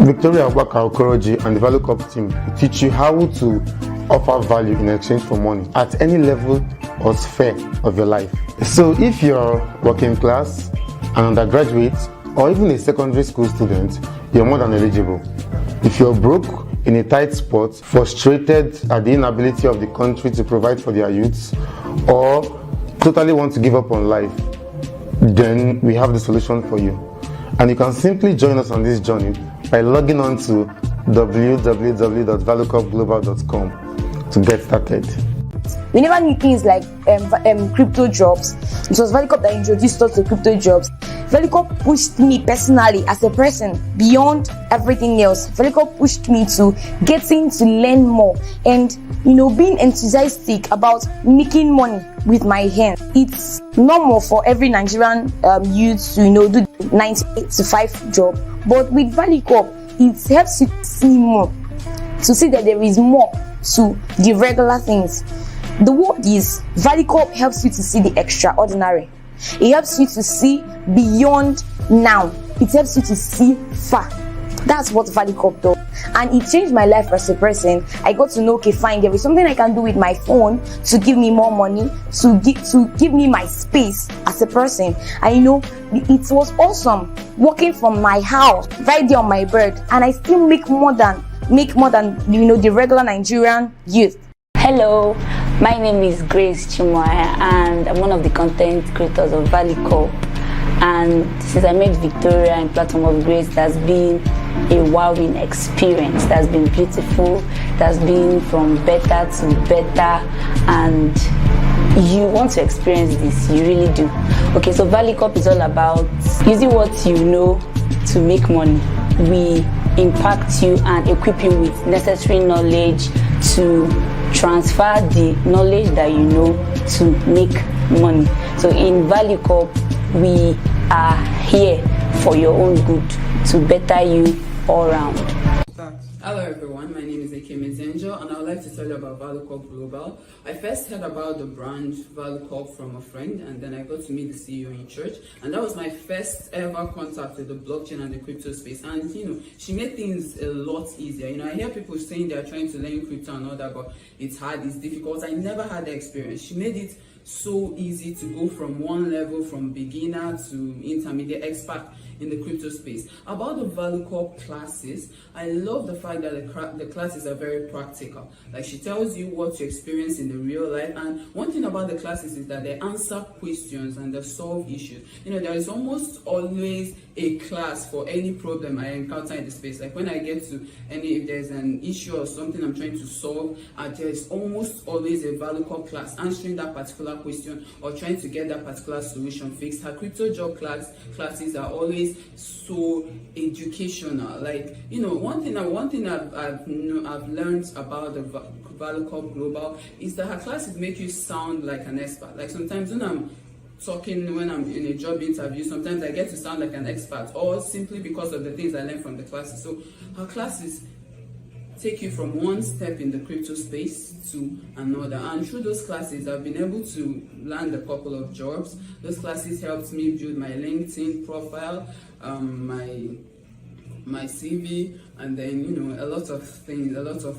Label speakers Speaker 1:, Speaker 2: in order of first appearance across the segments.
Speaker 1: Victoria Okoroji and the Value Corp team will teach you how to offer value in exchange for money at any level or sphere of your life. So if you're working class, an undergraduate, or even a secondary school student, you're more than eligible. If you're broke, in a tight spot, frustrated at the inability of the country to provide for their youths, or totally want to give up on life, then we have the solution for you. And you can simply join us on this journey by logging on to www.valuecorpglobal.com to get started.
Speaker 2: We never knew things like crypto jobs. It was ValueCorp that introduced us to crypto jobs. ValueCorp pushed me personally as a person beyond everything else. ValueCorp pushed me to getting to learn more and being enthusiastic about making money with my hands. It's normal for every Nigerian youth to do the 9 to 5 job, but with ValueCorp it helps you to see more, to see that there is more to the regular things. The word is ValueCorp helps you to see the extraordinary. It helps you to see beyond now. It helps you to see far. That's what ValueCorp does. And it changed my life as a person. I got to know, okay, fine, there is something I can do with my phone to give me more money, to give me my space as a person. And it was awesome working from my house, right there on my bed, and I still make more than the regular Nigerian youth.
Speaker 3: Hello, my name is Grace Chimoya and I'm one of the content creators of ValueCorp. And since I met Victoria in Platform of Grace, that's been a wowing experience. That's been beautiful. That's been from better to better, and you want to experience this, you really do. Okay, so ValueCorp is all about using what you know to make money. We impact you and equip you with necessary knowledge to transfer the knowledge that you know to make money. So in ValueCorp, we are here for your own good, to better you all round.
Speaker 4: Hello everyone, my name is Ekeme Zenjo and I would like to tell you about ValueCorp Global. I first heard about the brand ValueCorp from a friend, and then I got to meet the CEO in church, and that was my first ever contact with the blockchain and the crypto space. And she made things a lot easier. I hear people saying they are trying to learn crypto and all that, but it's hard, it's difficult. I never had the experience. She made it so easy to go from one level, from beginner to intermediate expert in the crypto space. About the ValueCorp classes, I love the fact that the classes are very practical. Like, she tells you what you experience in the real life, and one thing about the classes is that they answer questions and they solve issues. There is almost always a class for any problem I encounter in the space. Like when I get to if there's an issue or something I'm trying to solve, there is almost always a ValueCorp class answering that particular question or trying to get that particular solution fixed. Her crypto job classes are always so educational. Like, one thing I've learned about the ValueCorp Global is that her classes make you sound like an expert. Like sometimes when I'm in a job interview, sometimes I get to sound like an expert, or simply because of the things I learned from the classes. So her classes take you from one step in the crypto space to another, and through those classes I've been able to land a couple of jobs. Those classes helped me build my LinkedIn profile, my CV, and then a lot of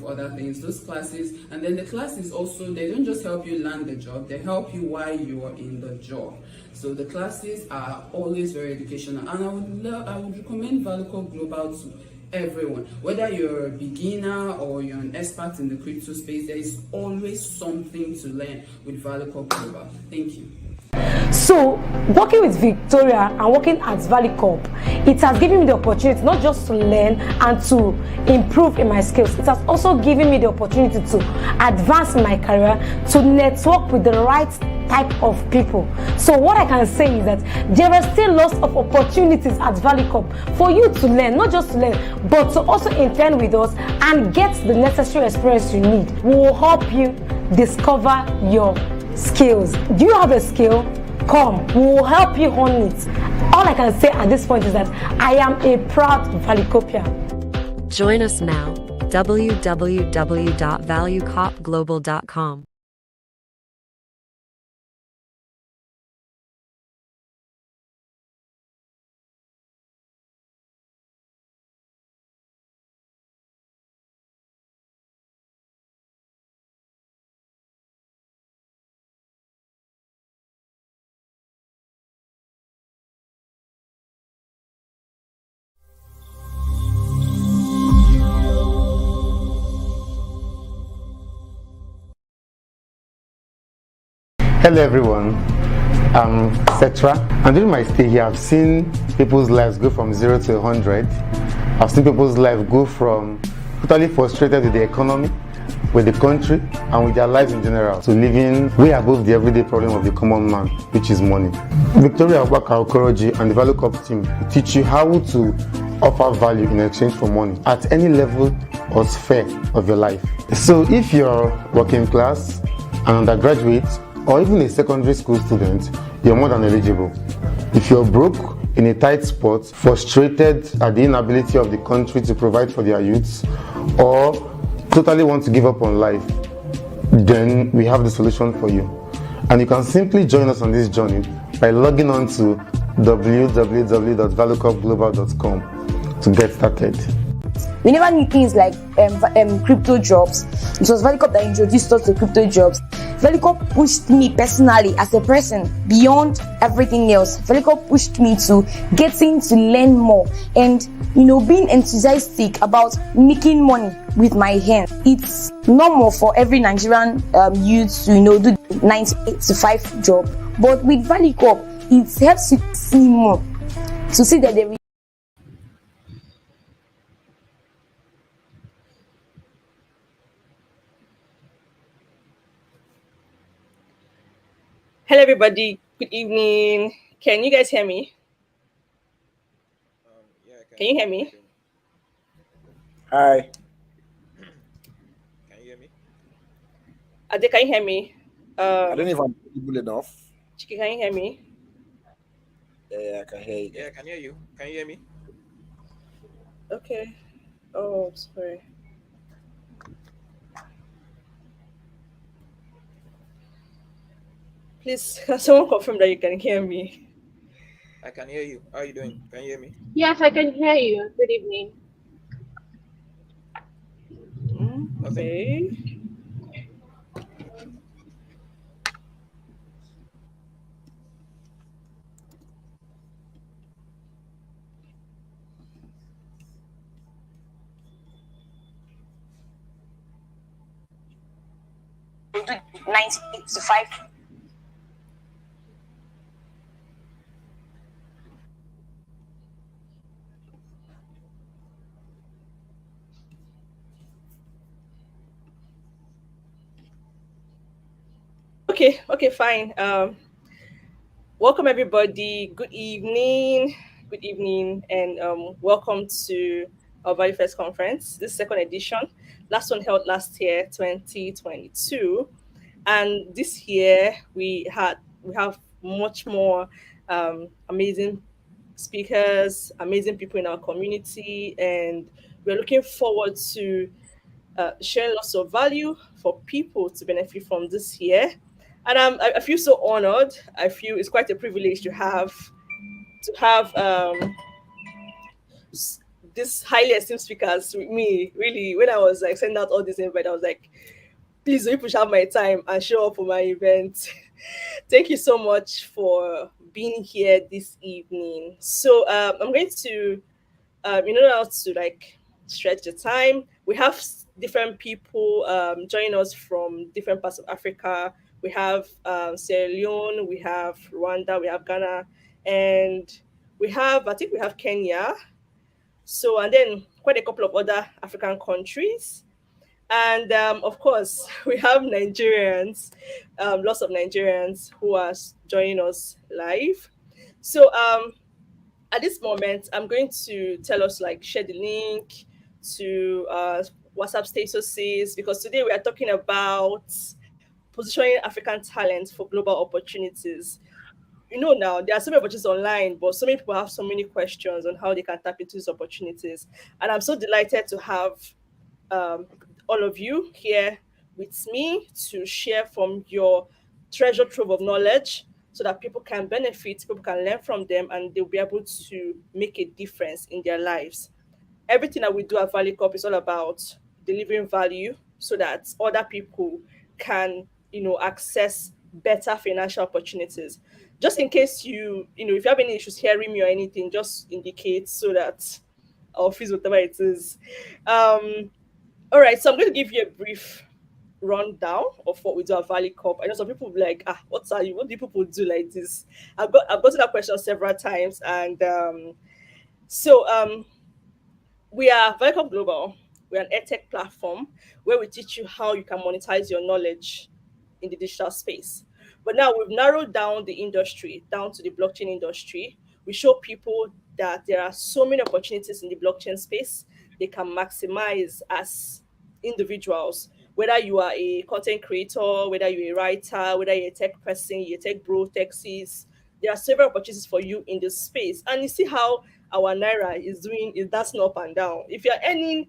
Speaker 4: other things. Those classes, and then the classes also, they don't just help you land the job, they help you while you are in the job. So the classes are always very educational, and I would recommend ValueCorp Global to everyone. Whether you're a beginner or you're an expert in the crypto space, there is always something to learn with ValueCorp Global. Thank you.
Speaker 5: So, working with Victoria and working at ValueCorp, it has given me the opportunity not just to learn and to improve in my skills, it has also given me the opportunity to advance in my career, to network with the right type of people. So what I can say is that there are still lots of opportunities at ValueCorp for you to learn, not just to learn, but to also intern with us and get the necessary experience you need. We will help you discover your skills. Do you have a skill? Come, we will help you hone it. All I can say at this point is that I am a proud ValueCorpian.
Speaker 6: Join us now, www.valuecorpglobal.com.
Speaker 1: Hello everyone, I'm Setra, and during my stay here I've seen people's lives go from 0 to 100. I've seen people's lives go from totally frustrated with the economy, with the country, and with their lives in general, to living way above the everyday problem of the common man, which is money. Victoria Waka Okoroji and the Value Corp team will teach you how to offer value in exchange for money at any level or sphere of your life. So if you're working class, an undergraduate, or even a secondary school student, you're more than eligible. If you're broke, in a tight spot, frustrated at the inability of the country to provide for their youths, or totally want to give up on life, then we have the solution for you. And you can simply join us on this journey by logging on to www.valuecorpglobal.com to get started.
Speaker 2: We never knew things like crypto jobs. It was Valicop that introduced us to crypto jobs. Valicop pushed me personally as a person beyond everything else. Valicop pushed me to getting to learn more and being enthusiastic about making money with my hands. It's normal for every Nigerian youth to do 9 to 5 job, but with Valicop it helps you see more, to see that there is.
Speaker 7: Hello, everybody. Good evening. Can you guys hear me?
Speaker 8: Yeah, I
Speaker 7: Can you hear me?
Speaker 9: Hi.
Speaker 8: Can you hear me?
Speaker 7: Ade, can you hear me?
Speaker 9: I don't know if I'm audible enough.
Speaker 7: Chiki, can you hear me?
Speaker 9: Yeah, I can hear you.
Speaker 8: Yeah, I can hear you. Can you hear me?
Speaker 7: Okay. Oh, sorry. Please, can someone confirm that you can hear me?
Speaker 8: I can hear you. How are you doing? Can you hear me?
Speaker 10: Yes, I can hear you. Good evening.
Speaker 8: Nothing?
Speaker 7: Okay.
Speaker 2: We do 98 to 5.
Speaker 7: Okay, fine. Welcome everybody. Good evening. Good evening, and welcome to our Value First conference. This second edition. Last one held last year, 2022, and this year we have much more amazing speakers, amazing people in our community, and we're looking forward to sharing lots of value for people to benefit from this year. And I feel so honored. I feel it's quite a privilege to have this highly esteemed speakers with me. Really, when I was like sending out all this invite, I was like, please, you push out my time and show up for my event. Thank you so much for being here this evening. So I'm going to, in order to like stretch the time, we have different people joining us from different parts of Africa. We have Sierra Leone, we have Rwanda, we have Ghana, and I think we have Kenya. So, and then quite a couple of other African countries. And of course, we have Nigerians, lots of Nigerians who are joining us live. So at this moment, I'm going to tell us like share the link to WhatsApp statuses, because today we are talking about positioning African talent for global opportunities. Now there are so many opportunities online, but so many people have so many questions on how they can tap into these opportunities. And I'm so delighted to have um, all of you here with me to share from your treasure trove of knowledge so that people can benefit, people can learn from them, and they'll be able to make a difference in their lives. Everything that we do at Valley Corp is all about delivering value so that other people can, access better financial opportunities. Just in case if you have any issues hearing me or anything, just indicate so that I'll fix whatever it is. All right, so I'm going to give you a brief rundown of what we do at Valley Corp. I know some people will be like, what are you? What do people do like this? I've gotten that question several times, and so we are Valley Corp Global. We're an edtech platform where we teach you how you can monetize your knowledge in the digital space. But now we've narrowed down the industry down to the blockchain industry. We show people that there are so many opportunities in the blockchain space they can maximize as individuals. Whether you are a content creator, whether you're a writer, whether you're a tech person, you're a tech bro, tech sis, there are several opportunities for you in this space. And you see how our naira is dancing up and down. If you're earning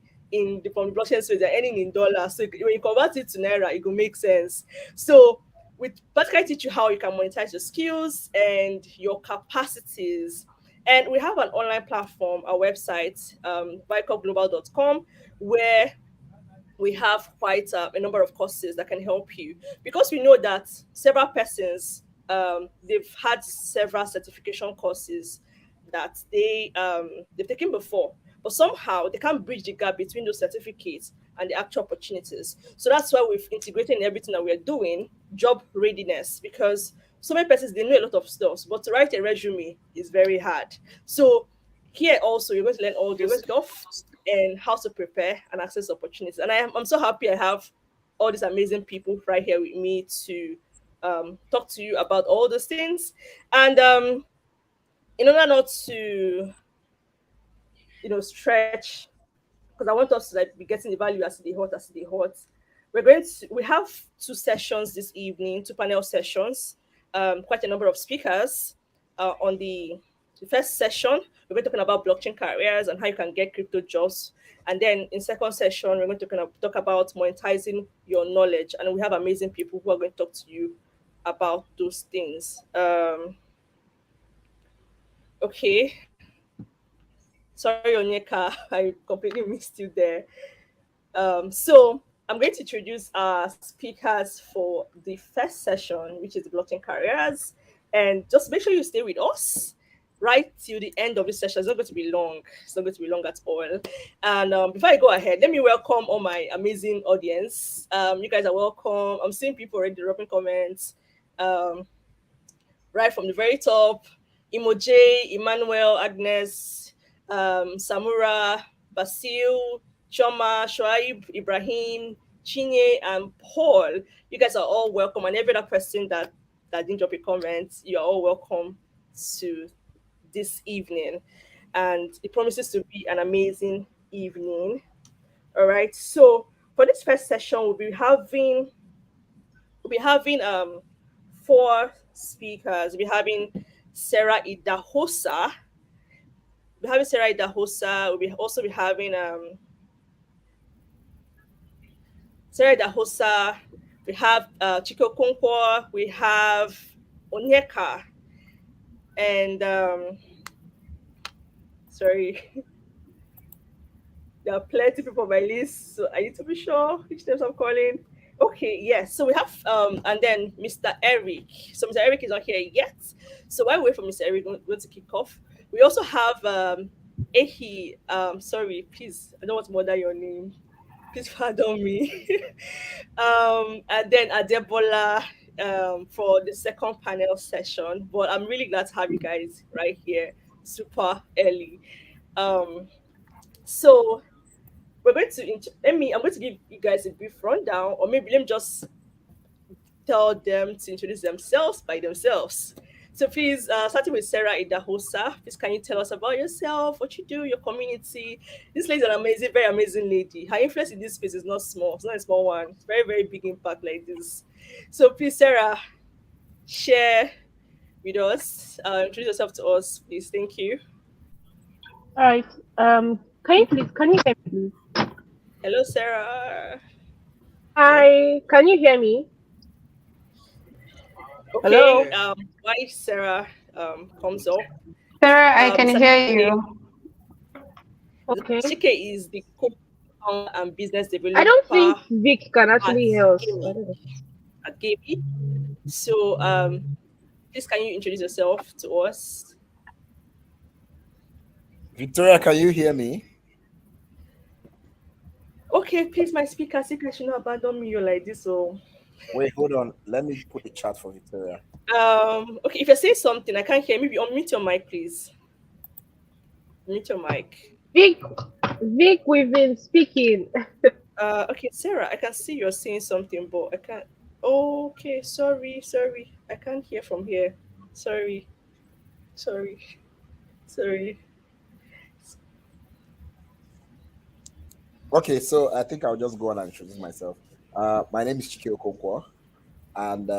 Speaker 7: from the blockchain space, you're earning in dollars. So when you convert it to naira, it will make sense. So with practically teach you how you can monetize your skills and your capacities. And we have an online platform, our website, vicopglobal.com, where we have quite a number of courses that can help you, because we know that several persons, they've had several certification courses that they've taken before, but somehow they can't bridge the gap between those certificates and the actual opportunities. So that's why we've integrated in everything that we're doing job readiness, because so many persons, they know a lot of stuff, but to write a resume is very hard. So here also you're going to learn all this stuff and how to prepare and access opportunities. And I'm so happy I have all these amazing people right here with me to talk to you about all those things. And in order not to, stretch, because I want us to like be getting the value as they hot. We have two sessions this evening, two panel sessions, quite a number of speakers. On the first session, we're going to talk about blockchain careers and how you can get crypto jobs. And then in second session, we're going to talk about monetizing your knowledge. And we have amazing people who are going to talk to you about those things. Okay. Sorry, Onyeka, I completely missed you there. So I'm going to introduce our speakers for the first session, which is blockchain careers. And just make sure you stay with us right till the end of this session. It's not going to be long. It's not going to be long at all. And before I go ahead, let me welcome all my amazing audience. You guys are welcome. I'm seeing people already dropping comments. Right from the very top, Imoje, Emmanuel, Agnes, Samura, Basil, Choma, Shoaib, Ibrahim, Chinye, and Paul. You guys are all welcome. And every other person that didn't drop a comment, you are all welcome to this evening. And it promises to be an amazing evening. All right. So for this first session, we'll be having four speakers. We'll be having Sarah Idahosa. We'll also be having Sarah Idahosa. We have Chiko Konkwo. We have Onyeka. And sorry, there are plenty of people on my list, so I need to be sure which names I'm calling. Okay, yes. So we have and then Mr. Eric. So Mr. Eric is not here yet. So while we wait for Mr. Eric, we're going to kick off. We also have Ehi. Sorry, please, I don't want to murder your name. Please pardon me. And then Adebola for the second panel session. But I'm really glad to have you guys right here, super early. So we're going to I'm going to give you guys a brief rundown, or maybe let me just tell them to introduce themselves by themselves. So please, starting with Sarah Idahosa, please can you tell us about yourself, what you do, your community? This lady is an amazing, very amazing lady. Her influence in this space is not small. It's not a small one. It's very, very big impact like this. So please, Sarah, share with us. Introduce yourself to us, please. Thank you.
Speaker 10: All right. Can you hear me, please?
Speaker 7: Hello, Sarah.
Speaker 10: Hi, can you hear me?
Speaker 7: Okay.
Speaker 10: Hello.
Speaker 7: Why Sarah comes up.
Speaker 11: Sarah, I can hear you.
Speaker 10: Okay.
Speaker 7: Chike is the co-founder and business developer.
Speaker 10: I don't think Vic can actually help.
Speaker 7: At Gaby. So please can you introduce yourself to us?
Speaker 9: Victoria, can you hear me?
Speaker 7: Okay, please, my speaker, I think I should not abandon me like this. So,
Speaker 9: Wait, hold on. Let me put the chat for Victoria.
Speaker 7: okay, if you say something, I can't hear. Maybe unmute your mic, please. Mute your mic.
Speaker 10: Vic, we've been speaking.
Speaker 7: Okay, Sarah, I can see you're saying something, but I can't. Okay, sorry. I can't hear from here. Sorry, sorry, sorry.
Speaker 9: Okay, so I think I'll just go on and introduce myself. My name is Chike Okonkwo, and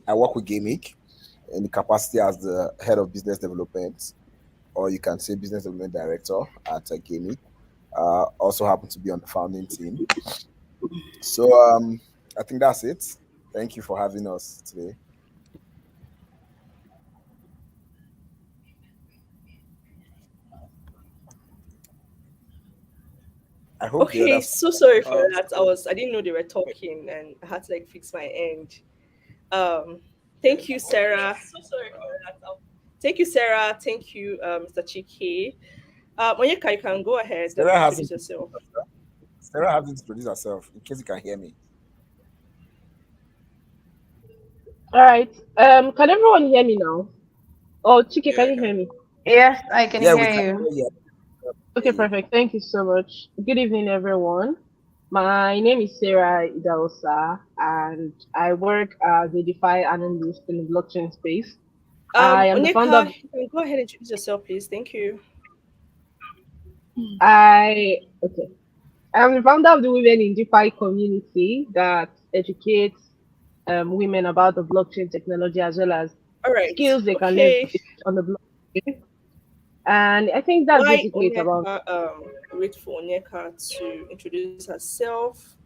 Speaker 9: I work with Gamic in the capacity as the head of business development, or you can say business development director at Gamic. Also happen to be on the founding team. So I think that's it. Thank you for having us today. I hope the
Speaker 7: Okay,
Speaker 9: others.
Speaker 7: so sorry for that. I didn't know they were talking, and I had to like fix my end. Thank you, Sarah. So sorry for that. Thank you, Sarah. Thank you, Mr. Chike. Onyeka, you can go ahead and introduce yourself.
Speaker 9: Sarah hasn't introduced herself. In case you can hear me.
Speaker 10: All right. Can everyone hear me now? Oh, Chike,
Speaker 8: Yeah,
Speaker 10: can you hear me?
Speaker 11: Yes, I can
Speaker 9: Yeah, we
Speaker 11: hear
Speaker 9: can
Speaker 11: you.
Speaker 9: hear you.
Speaker 10: Okay, perfect. Thank you so much. Good evening, everyone. My name is Sarah Idaosa, and I work as a DeFi analyst in the blockchain space. I am the founder
Speaker 7: Onyeka,
Speaker 10: of
Speaker 7: you can go ahead and introduce yourself, please. Thank you.
Speaker 10: okay. I'm the founder of the Women in DeFi community that educates women about the blockchain technology as well as
Speaker 7: All right.
Speaker 10: skills they can
Speaker 7: Okay.
Speaker 10: leverage on the blockchain. And I think that's
Speaker 7: Why
Speaker 10: basically it about.
Speaker 7: Onyeka? Wait for Onyeka to introduce herself.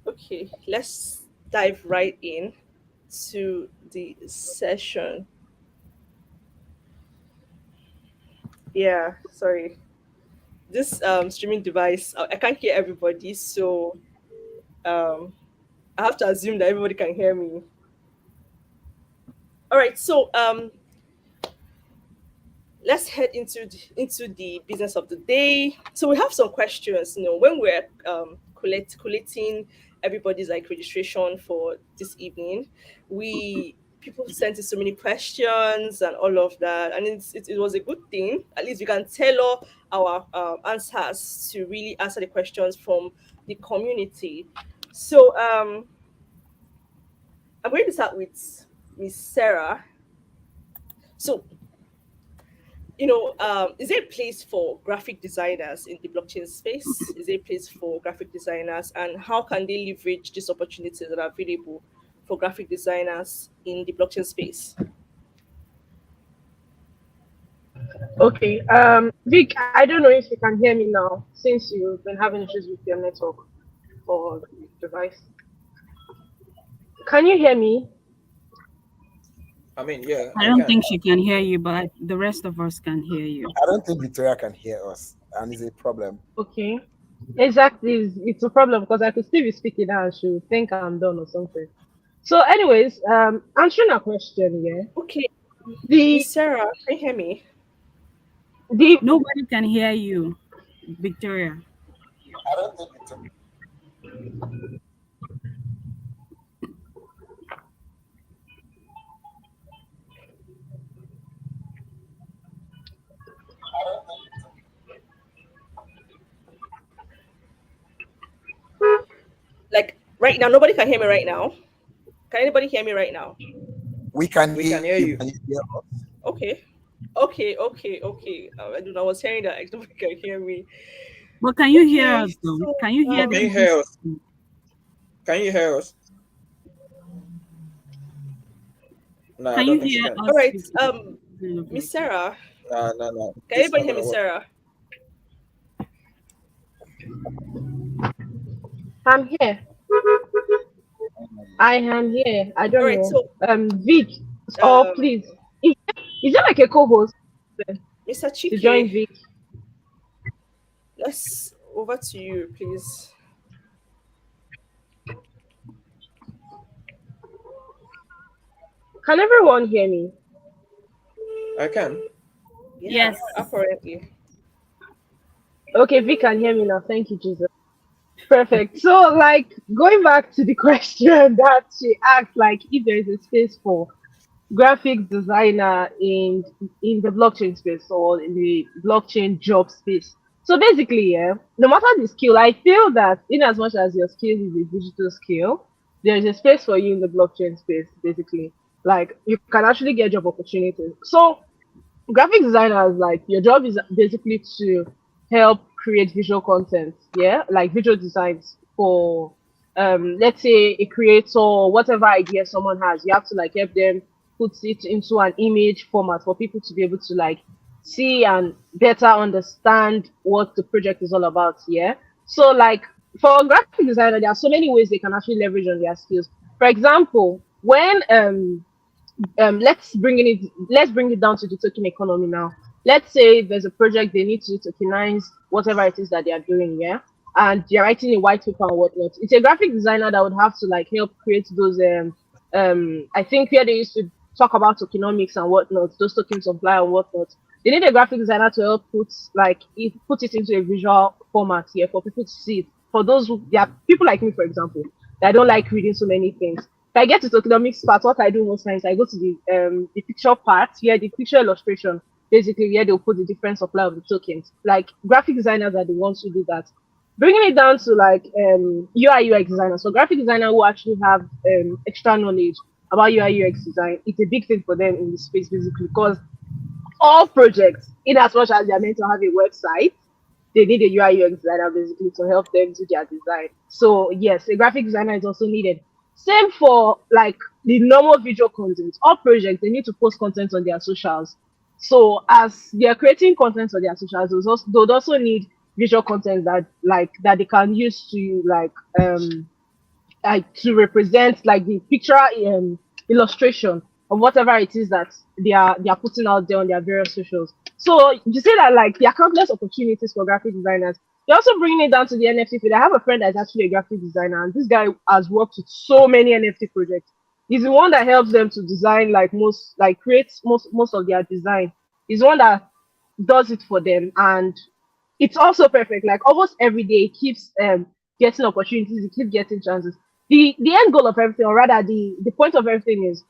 Speaker 7: Okay, let's dive right in to the session. Yeah, sorry. This streaming device, I can't hear everybody, so um I have to assume that everybody can hear me. All right, so let's head into the business of the day. So we have some questions. When we're collating everybody's like registration for this evening, we people sent in so many questions and all of that, and it was a good thing. At least we can tailor our answers to really answer the questions from the community. So I'm going to start with Miss Sarah. So is there a place for graphic designers in the blockchain space? Is there a place for graphic designers, and how can they leverage these opportunities that are available for graphic designers in the blockchain space?
Speaker 10: Okay. Vic, I don't know if you can hear me now since you've been having issues with your network or the device. Can you hear me?
Speaker 8: I mean, yeah,
Speaker 12: I don't think she can hear you, but the rest of us can hear you.
Speaker 9: I don't think Victoria can hear us, and it's a problem.
Speaker 10: Okay. Exactly. It's a problem because I could still be speaking now and she would think I'm done or something. So, anyways, answering a question, yeah.
Speaker 7: Okay.
Speaker 10: The
Speaker 7: Miss Sarah, can you hear me?
Speaker 12: Nobody can hear you, Victoria.
Speaker 9: I don't think Victoria.
Speaker 7: Like right now, nobody can hear me right now. Can anybody hear me right now?
Speaker 9: We can
Speaker 8: hear you.
Speaker 9: Can you hear us?
Speaker 7: Okay. I don't know. I was hearing that nobody can hear me.
Speaker 12: But can you hear us though?
Speaker 7: So,
Speaker 12: Can you hear
Speaker 8: Can you
Speaker 12: them?
Speaker 8: hear us? Can you hear us? No,
Speaker 12: Can you hear us?
Speaker 7: All right. Miss Sarah.
Speaker 8: No.
Speaker 7: Can anybody hear me, Sarah?
Speaker 10: I'm here. I am here. I don't
Speaker 7: Alright,
Speaker 10: know.
Speaker 7: so
Speaker 10: Vic, please. Is there like a co-host
Speaker 7: Mr.
Speaker 10: to join
Speaker 7: Chike,
Speaker 10: Vic?
Speaker 7: let's over to you, please.
Speaker 10: Can everyone hear me?
Speaker 8: I can.
Speaker 7: Yeah,
Speaker 12: Yes.
Speaker 7: apparently.
Speaker 10: Okay, Vic can hear me now. Thank you, Jesus. Perfect. So, like, going back to the question that she asked, like, if there is a space for graphic designer in the blockchain space or in the blockchain job space. So basically, yeah, no matter the skill, I feel that in as much as your skill is a digital skill, there is a space for you in the blockchain space. Basically, like you can actually get job opportunities. So graphic designers, like your job is basically to help create visual content, yeah, like visual designs for let's say a creator or whatever idea someone has. You have to like help them put it into an image format for people to be able to like see and better understand what the project is all about, yeah. So like for a graphic designer, there are so many ways they can actually leverage on their skills. For example, when let's bring it down to the token economy now. Let's say there's a project they need to tokenize whatever it is that they are doing, yeah, and they're writing a white paper and whatnot. It's a graphic designer that would have to like help create those I think where they used to talk about tokenomics and whatnot, those token supply and whatnot. They need a graphic designer to help put it into a visual format here for people to see it. For those who there are people like me, for example, that don't like reading so many things. If I get to the economics part, what I do most times, I go to the picture part, yeah, the picture illustration, basically where they'll put the different supply of the tokens. Like graphic designers are the ones who do that. Bringing it down to like UI UX designers. So graphic designer who actually have extra knowledge about UI UX design, it's a big thing for them in the space basically because all projects, in as much as they are meant to have a website, they need a UI UX designer basically to help them do their design. So yes, a graphic designer is also needed. Same for like the normal visual content. All projects they need to post content on their socials. So as they are creating content on their socials, they would also need visual content that they can use to like to represent like the picture illustration of whatever it is that they are putting out there on their various socials. So you say that like there are countless opportunities for graphic designers. You're also bringing it down to the NFT field. I have a friend that's actually a graphic designer, and this guy has worked with so many NFT projects. He's the one that helps them to design creates most of their design. He's the one that does it for them, and it's also perfect. Like almost every day, he keeps getting opportunities, he keeps getting chances. The end goal of everything, or rather the point of everything is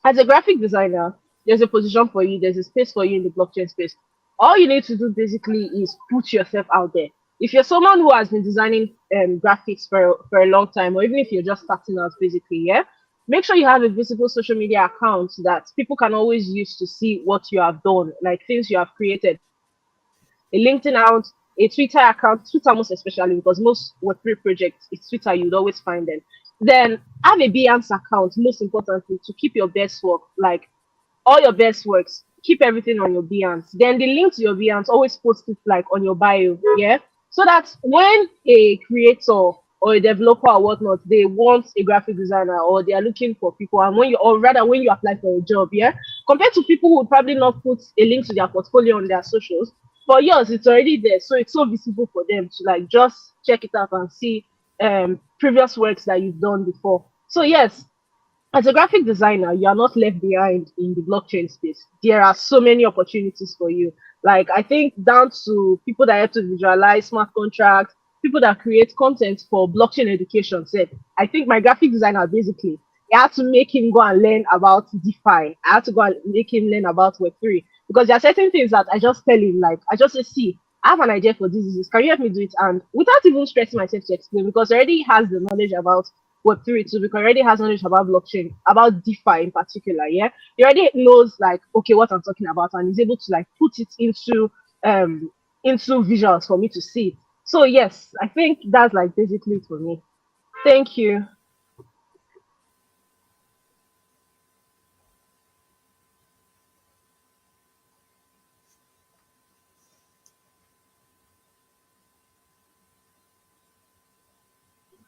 Speaker 10: as a graphic designer, there's a position for you, there's a space for you in the blockchain space. All you need to do basically is put yourself out there. If you're someone who has been designing graphics for a long time, or even if you're just starting out, basically, yeah, make sure you have a visible social media account that people can always use to see what you have done, like things you have created. A LinkedIn account, a Twitter account, Twitter most especially because most Web3 projects, it's Twitter, you'd always find them. Then have a Behance account, most importantly, to keep your best work, like all your best works, keep everything on your Behance. Then the link to your Behance, always post it like on your bio, yeah? So that when a creator or a developer or whatnot, they want a graphic designer or they are looking for people, and when you apply for a job, yeah, compared to people who would probably not put a link to their portfolio on their socials, for yours it's already there, so it's so visible for them to like just check it out and see previous works that you've done before. So yes, as a graphic designer, you are not left behind in the blockchain space. There are so many opportunities for you. Like I think down to people that have to visualize smart contracts, people that create content for blockchain education. Said I think my graphic designer basically I had to make him go and learn about DeFi. I had to go and make him learn about Web3 because there are certain things that I just tell him, like I just say, see, I have an idea for this. Can you help me do it? And without even stressing myself to explain, because he already has the knowledge about Web3 too, because he already has knowledge about blockchain, about DeFi in particular. Yeah, he already knows like okay what I'm talking about, and he's able to like put it into visuals for me to see. So yes, I think that's like basically it for me. Thank you.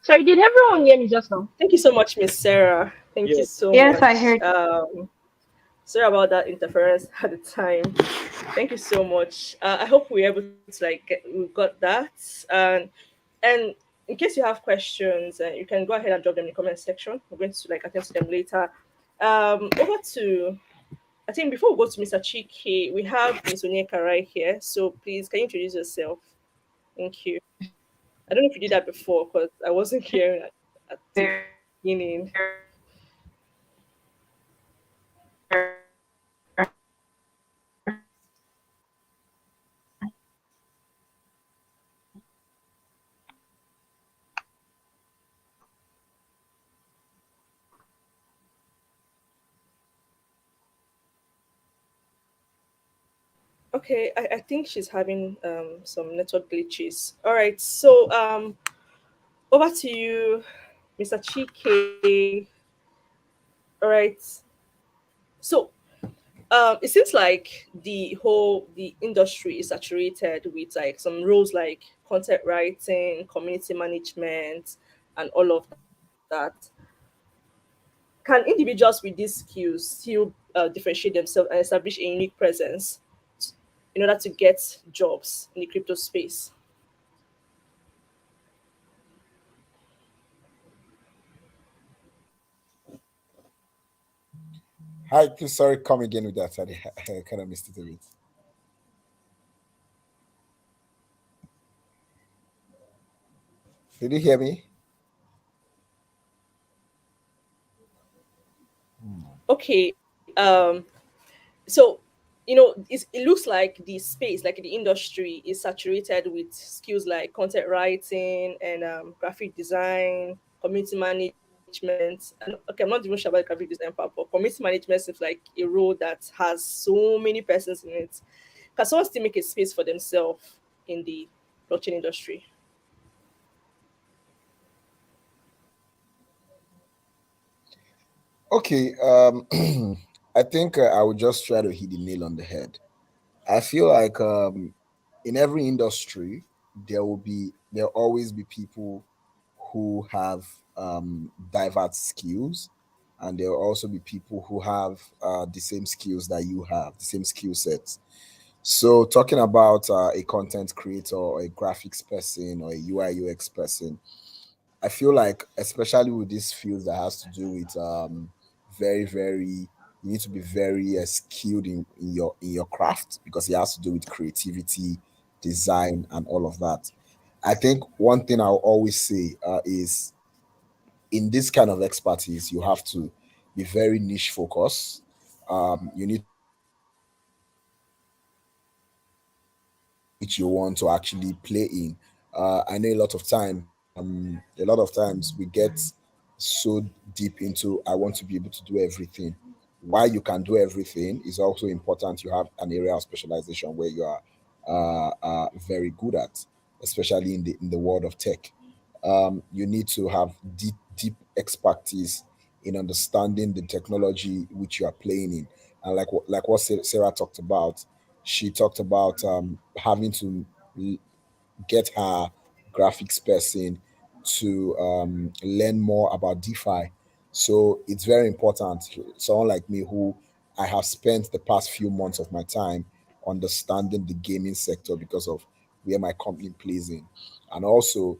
Speaker 10: Sorry, did everyone hear me just now?
Speaker 7: Thank you so much, Miss Sarah. Thank you so
Speaker 11: Yes,
Speaker 7: much.
Speaker 11: I heard.
Speaker 7: Sorry about that interference at the time. Thank you so much. I hope we were able to we got that. And in case you have questions, you can go ahead and drop them in the comment section. We're going to like attend to them later. Over to I think before we go to Mr. Chike, we have Miss Onyeka right here. So please, can you introduce yourself? Thank you. I don't know if you did that before because I wasn't here at the beginning. Okay, I think she's having some network glitches. All right, so over to you, Mr. Chike. All right, so it seems like the industry is saturated with like some roles like content writing, community management, and all of that. Can individuals with these skills still differentiate themselves and establish a unique presence in order to get jobs in the crypto space?
Speaker 9: Hi, please, sorry, come again with that. I kind of missed it a bit. Did you hear me?
Speaker 7: Okay, so it looks like the space, like the industry, is saturated with skills like content writing and graphic design, community management. And okay, I'm not even sure about the graphic design part, but community management seems like a role that has so many persons in it. Can someone still make a space for themselves in the blockchain industry?
Speaker 9: Okay, I think I would just try to hit the nail on the head. I feel like in every industry there'll always be people who have diverse skills, and there'll also be people who have the same skills that you have, the same skill sets. So talking about a content creator or a graphics person or a UI UX person, I feel like, especially with these fields that has to do with very, you need to be very skilled in your craft, because it has to do with creativity, design, and all of that. I think one thing I'll always say is, in this kind of expertise, you have to be very niche focused. You need which you want to actually play in. I know a lot of times we get so deep into I want to be able to do everything. While you can do everything, is also important you have an area of specialization where you are very good at, especially in the world of tech. You need to have deep expertise in understanding the technology which you are playing in, and like what Sarah talked about, she talked about having to get her graphics person to learn more about DeFi. So it's very important. Someone like me, who I have spent the past few months of my time understanding the gaming sector because of where my company plays in. And also,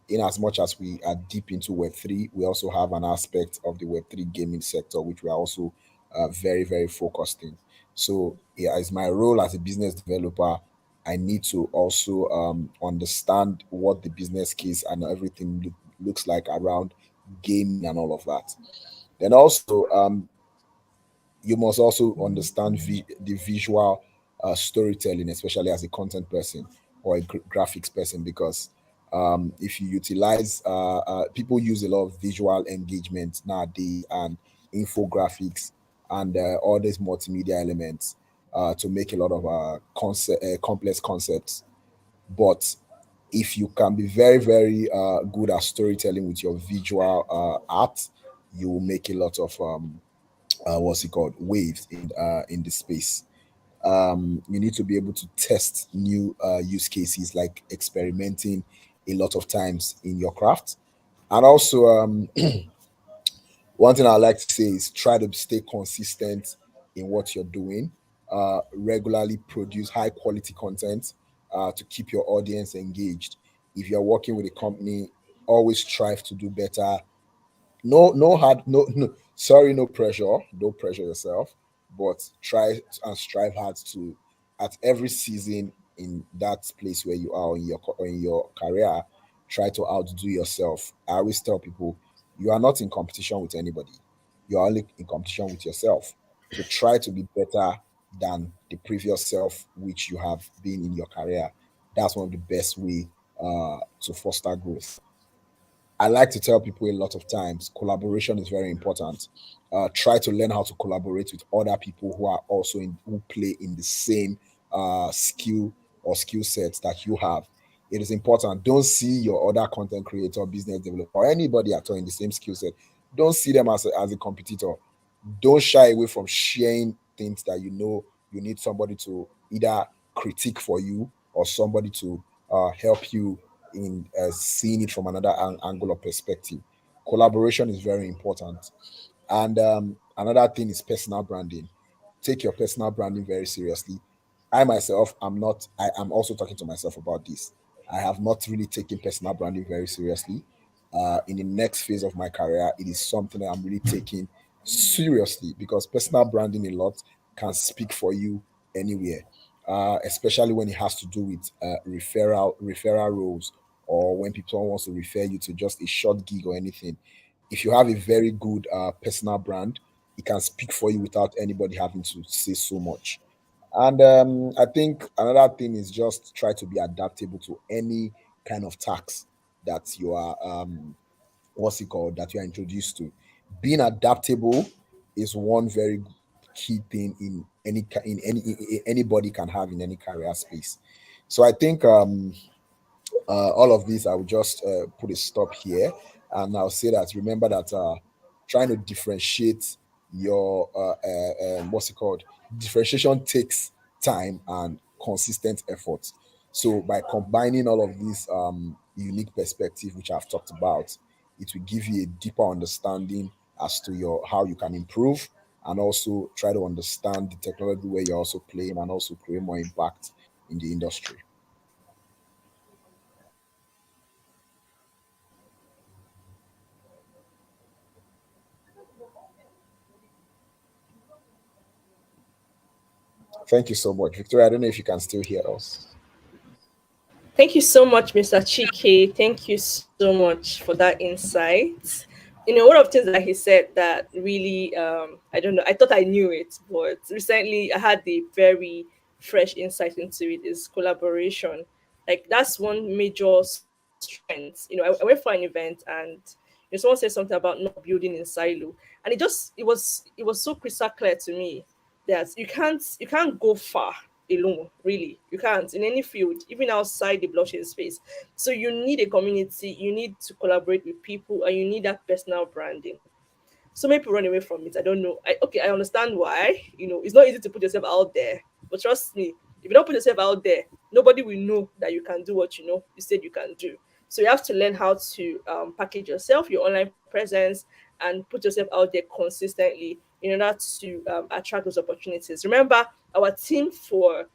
Speaker 9: in as much as we are deep into Web3, we also have an aspect of the Web3 gaming sector, which we are also very focused in. So, yeah, it's my role as a business developer. I need to also understand what the business case and everything looks like around gaming and all of that. Then also, you must also understand the visual storytelling, especially as a content person or a graphics person, because if you utilize, people use a lot of visual engagement nowadays and infographics and all these multimedia elements to make a lot of complex concepts. But if you can be very good at storytelling with your visual art, you will make a lot of what's it called, waves in the space. You need to be able to test new use cases, like experimenting a lot of times in your craft. And also, one thing I like to say is try to stay consistent in what you're doing. Regularly produce high quality content to keep your audience engaged. If you're working with a company, always strive to do better. No hard, no, no, sorry, no pressure. Don't pressure yourself. but try and strive hard to, at every season in that place where you are in your career, try to outdo yourself. I always tell people, you are not in competition with anybody. You are only in competition with yourself. So try to be better than the previous self which you have been in your career. That's one of the best way to foster growth. I like to tell people a lot of times collaboration is very important. Try to learn how to collaborate with other people who are also who play in the same skill or skill sets that you have. It is important. Don't see your other content creator, business developer, or anybody at all in the same skill set. Don't see them as a competitor. Don't shy away from sharing things that you know you need somebody to either critique for you or somebody to help you in seeing it from another angle or perspective. Collaboration is very important. And another thing is personal branding. Take your personal branding very seriously. I myself am not, I am also talking to myself about this. I have not really taken personal branding very seriously. In the next phase of my career, it is something that I'm really taking seriously because personal branding a lot can speak for you anywhere, especially when it has to do with referral roles or when people wants to refer you to just a short gig or anything. If you have a very good personal brand, it can speak for you without anybody having to say so much. And I think another thing is just try to be adaptable to any kind of tax that you are what's it called that you are introduced to. Being adaptable is one very key thing in anybody can have in any career space. So I think all of this, I will just put a stop here, and I'll say that remember that trying to differentiate your what's it called? Differentiation takes time and consistent effort. So by combining all of these unique perspective which I've talked about, it will give you a deeper understanding as to your how you can improve and also try to understand the technology where you're also playing and also create more impact in the industry. Thank you so much, Victoria. I don't know if you can still hear us.
Speaker 7: Thank you so much, Mr. Chike. Thank you so much for that insight. One of the things that he said that really, I don't know, I thought I knew it, but recently I had the very fresh insight into it is collaboration. Like, that's one major strength. I went for an event and someone said something about not building in silo. And it was so crystal clear to me that you can't go far alone, really. You can't in any field, even outside the blockchain space. So you need a community, you need to collaborate with people, and you need that personal branding. So many people run away from it. I don't know. I understand why. It's not easy to put yourself out there, but trust me, if you don't put yourself out there, nobody will know that you can do what you said you can do. So you have to learn how to package yourself, your online presence, and put yourself out there consistently in order to attract those opportunities. Remember, our theme for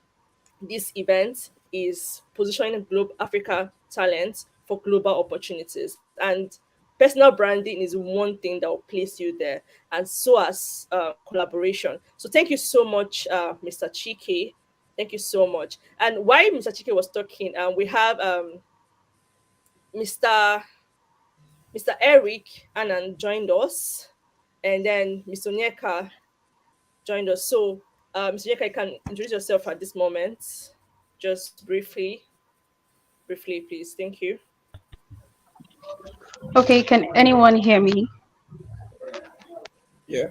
Speaker 7: this event is positioning Globe Africa talent for global opportunities. And personal branding is one thing that will place you there, and so as collaboration. So thank you so much, Mr. Chike. Thank you so much. And while Mr. Chike was talking, we have Mr. Mr. Eric Anand joined us, and then Mr. Onyeka joined us. So, Mr. Onyeka, you can introduce yourself at this moment, just briefly, please. Thank you.
Speaker 11: Okay, can anyone hear me?
Speaker 8: Yeah.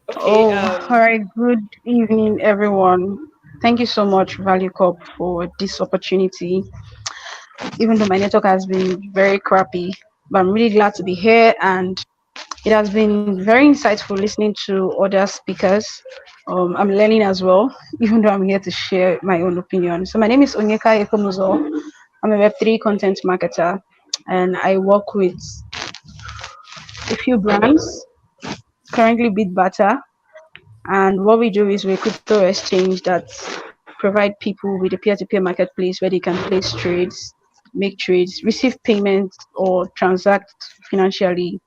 Speaker 7: Okay.
Speaker 11: Oh, all right. Good evening, everyone. Thank you so much, Value Corp, for this opportunity. Even though my network has been very crappy, but I'm really glad to be here, and it has been very insightful listening to other speakers. I'm learning as well, even though I'm here to share my own opinion. So my name is Onyeka Ekomuzo. I'm a Web3 content marketer, and I work with a few brands, currently Bit Butter. And what we do is we're a crypto exchange that provide people with a peer-to-peer marketplace where they can place trades, make trades, receive payments, or transact financially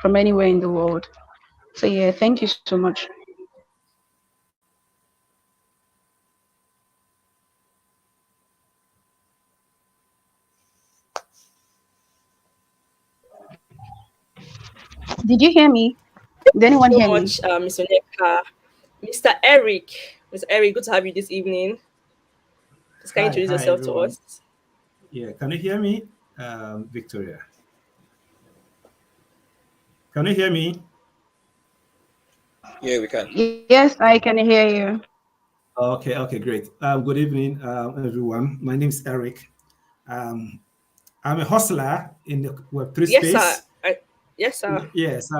Speaker 11: from anywhere in the world. So yeah, thank you so much. Did you hear me? Did anyone
Speaker 7: So
Speaker 11: hear me?
Speaker 7: much, Mr. Neka. Mr. Eric. Mr. Eric, good to have you this evening. Just can you introduce
Speaker 13: Hi
Speaker 7: yourself to
Speaker 13: everyone.
Speaker 7: us?
Speaker 13: Yeah, can you hear me, Victoria? Can you hear me?
Speaker 8: Yeah, we can.
Speaker 11: Yes, I can hear you.
Speaker 13: Okay, great. Good evening, everyone. My name is Eric. Um, I'm a hustler in the Web3
Speaker 7: Yes, sir.
Speaker 13: space.
Speaker 7: Yes, sir.
Speaker 13: Yes,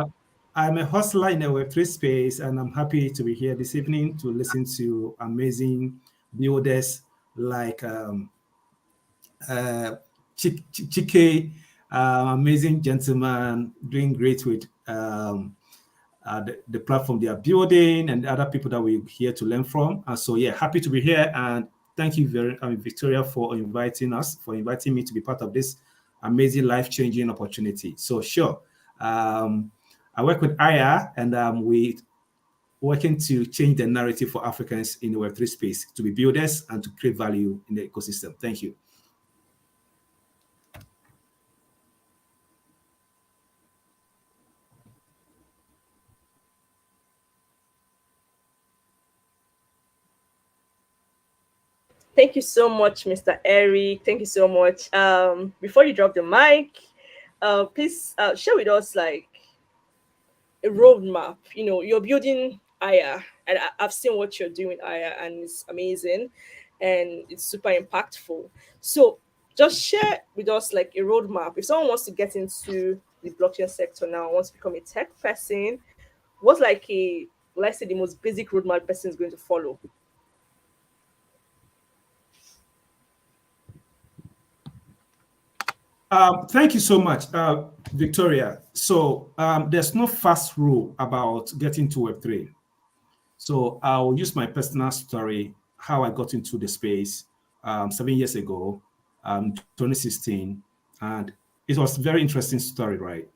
Speaker 13: I'm a hustler in the Web3 space, and I'm happy to be here this evening to listen to amazing builders like uh, Chike, amazing gentleman, doing great with the platform they are building and the other people that we're here to learn from. And so, yeah, happy to be here. And thank you Victoria, for inviting me to be part of this amazing life-changing opportunity. So, sure. I work with Aya, and we working to change the narrative for Africans in the Web3 space to be builders and to create value in the ecosystem. Thank you.
Speaker 7: Thank you so much, Mr. Eric. Thank you so much. Before you drop the mic, please share with us like a roadmap. You know, you're building Aya, and I've seen what you're doing, Aya, and it's amazing, and it's super impactful. So, just share with us like a roadmap. If someone wants to get into the blockchain sector now, wants to become a tech person, what's like a, let's say, the most basic roadmap person is going to follow?
Speaker 13: Thank you so much, Victoria. So there's no fast rule about getting to Web3. So I'll use my personal story, how I got into the space 7 years ago, 2016. And it was a very interesting story, right?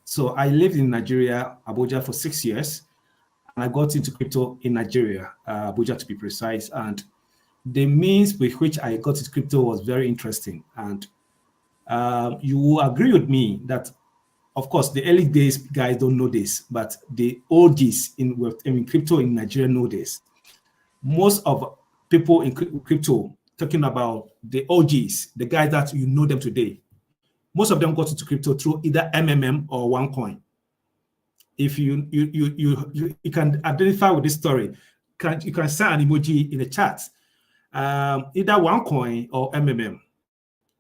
Speaker 13: So I lived in Nigeria, Abuja, for 6 years. And I got into crypto in Nigeria, Abuja to be precise. And the means with which I got into crypto was very interesting. And you will agree with me that, of course, the early days guys don't know this, but the OGs in crypto in Nigeria know this. Most of people in crypto talking about the OGs, the guys that you know them today, most of them got into crypto through either MMM or OneCoin. If you can identify with this story, you can send an emoji in the chat, either OneCoin or MMM.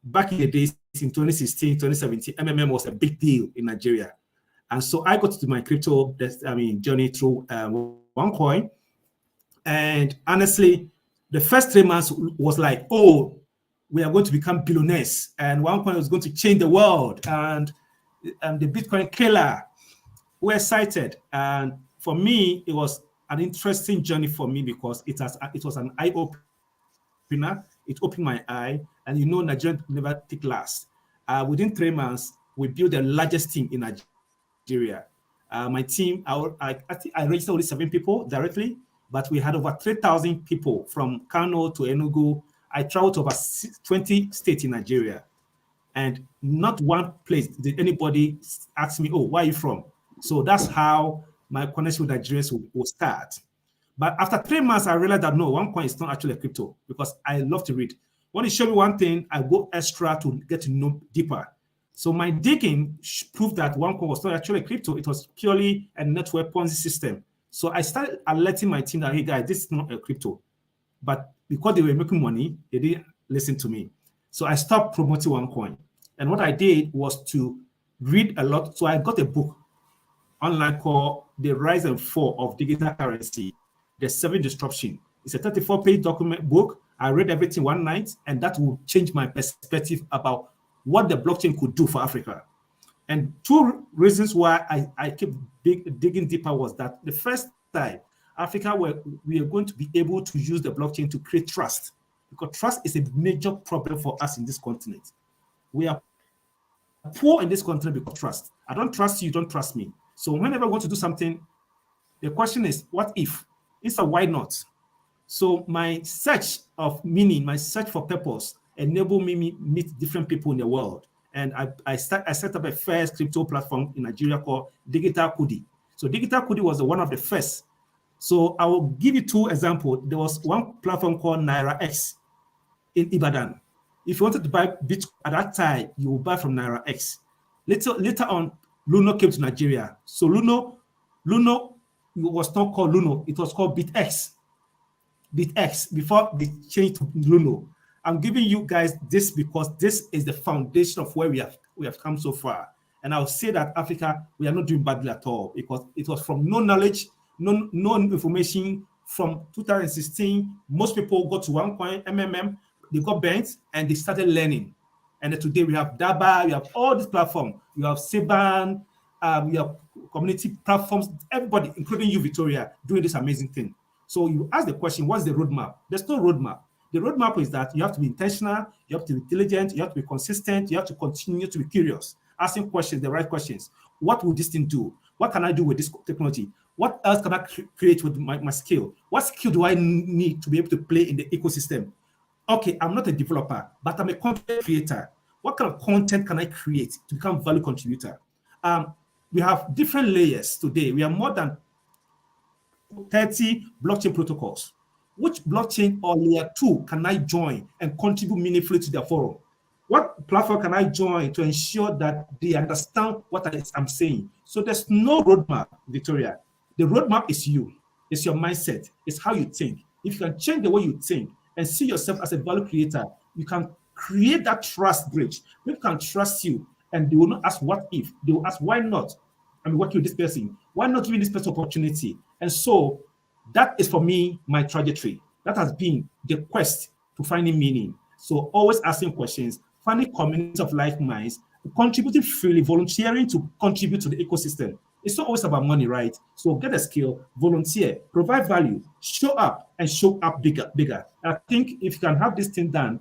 Speaker 13: Back in the days in 2016, 2017, MMM was a big deal in Nigeria. And so I got to my crypto journey through OneCoin. And honestly, the first 3 months was like, oh, we are going to become billionaires. And OneCoin was going to change the world. And the Bitcoin killer, we're excited. And for me, it was an interesting journey for me because it was an eye-opener. It opened my eye, and Nigeria never take last. Within 3 months, we built the largest team in Nigeria. My team, I think I registered only 7 people directly, but we had over 3,000 people from Kano to Enugu. I traveled to over 20 states in Nigeria, and not one place did anybody ask me, "Oh, where are you from?" So that's how my connection with Nigerians will start. But after 3 months, I realized that no, OneCoin is not actually a crypto because I love to read. When you show me one thing, I go extra to get to know deeper. So my digging proved that OneCoin was not actually a crypto. It was purely a network Ponzi system. So I started alerting my team that, hey guys, this is not a crypto. But because they were making money, they didn't listen to me. So I stopped promoting OneCoin. And what I did was to read a lot. So I got a book online called The Rise and Fall of Digital Currency, The 7 Disruption. It's a 34-page document book. I read everything one night, and that will change my perspective about what the blockchain could do for Africa. And 2 reasons why I keep digging deeper was that the first time, Africa, we are going to be able to use the blockchain to create trust, because trust is a major problem for us in this continent. We are poor in this continent because of trust. I don't trust you, you don't trust me. So whenever I want to do something, the question is, what if? It's a why not? So my search of meaning, my search for purpose, enable me meet different people in the world. and I set up a first crypto platform in Nigeria called Digital Kudi. So Digital Kudi was one of the first. So I will give you two examples. There was one platform called Naira X in Ibadan. If you wanted to buy Bitcoin at that time, you will buy from Naira X. Later on, Luno came to Nigeria. So Luno was not called Luno, it was called BitX. BitX before they changed to Luno. I'm giving you guys this because this is the foundation of where we have come so far. And I'll say that Africa, we are not doing badly at all because it was from no knowledge, no information. From 2016, most people got to 1 they got bent and they started learning. And today we have Daba, we have all these platforms. You have Seban, we have community platforms, everybody, including you, Victoria, doing this amazing thing. So you ask the question, what's the roadmap? There's no roadmap. The roadmap is that you have to be intentional, you have to be diligent, you have to be consistent, you have to continue to be curious, asking questions, the right questions. What will this thing do? What can I do with this technology? What else can I create with my skill? What skill do I need to be able to play in the ecosystem? Okay, I'm not a developer, but I'm a content creator. What kind of content can I create to become a value contributor? We have different layers today. We have more than 30 blockchain protocols. Which blockchain or layer 2 can I join and contribute meaningfully to their forum? What platform can I join to ensure that they understand what I'm saying? So there's no roadmap, Victoria. The roadmap is you. It's your mindset. It's how you think. If you can change the way you think and see yourself as a value creator, you can create that trust bridge. People can trust you and they will not ask what if. They will ask why not? I'm working with this person. Why not giving this person opportunity? And so that is for me my trajectory. That has been the quest to finding meaning. So always asking questions, finding communities of like minds, contributing freely, volunteering to contribute to the ecosystem. It's not always about money, right? So get a skill, volunteer, provide value, show up, and show up bigger. And I think if you can have this thing done,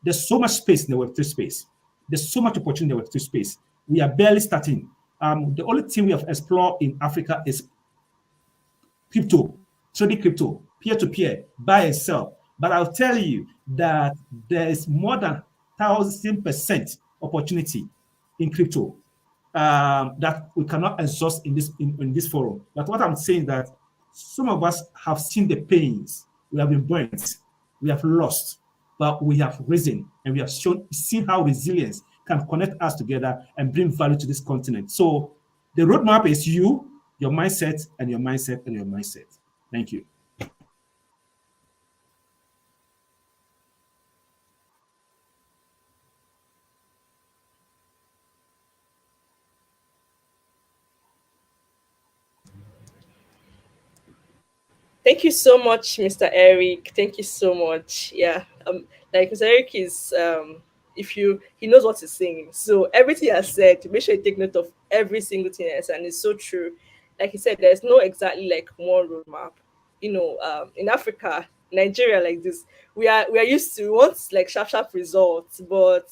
Speaker 13: there's so much space in the Web3 space. There's so much opportunity in the Web3 space. We are barely starting. The only thing we have explored in Africa is crypto, trading crypto, peer-to-peer, buy and sell. But I'll tell you that there is more than 1,000% opportunity in crypto that we cannot exhaust in this forum. But what I'm saying is that some of us have seen the pains. We have been burnt. We have lost. But we have risen and we have seen how resilience can connect us together and bring value to this continent. So the roadmap is you, your mindset, and your mindset, and your mindset. Thank you.
Speaker 7: Thank you so much, Mr. Eric. Thank you so much. Yeah, like Mr. Eric is if you he knows what he's saying. So everything he has said, make sure you take note of every single thing he has, and it's so true. Like he said, there's no exactly like one roadmap. In Africa, Nigeria, like this, we are used to want like sharp results, but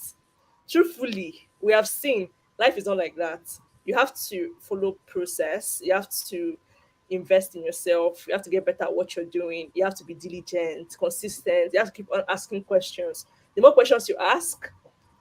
Speaker 7: truthfully, we have seen life is not like that. You have to follow process. You have to invest in yourself. You have to get better at what you're doing. You have to be diligent, consistent. You have to keep on asking questions. The more questions you ask,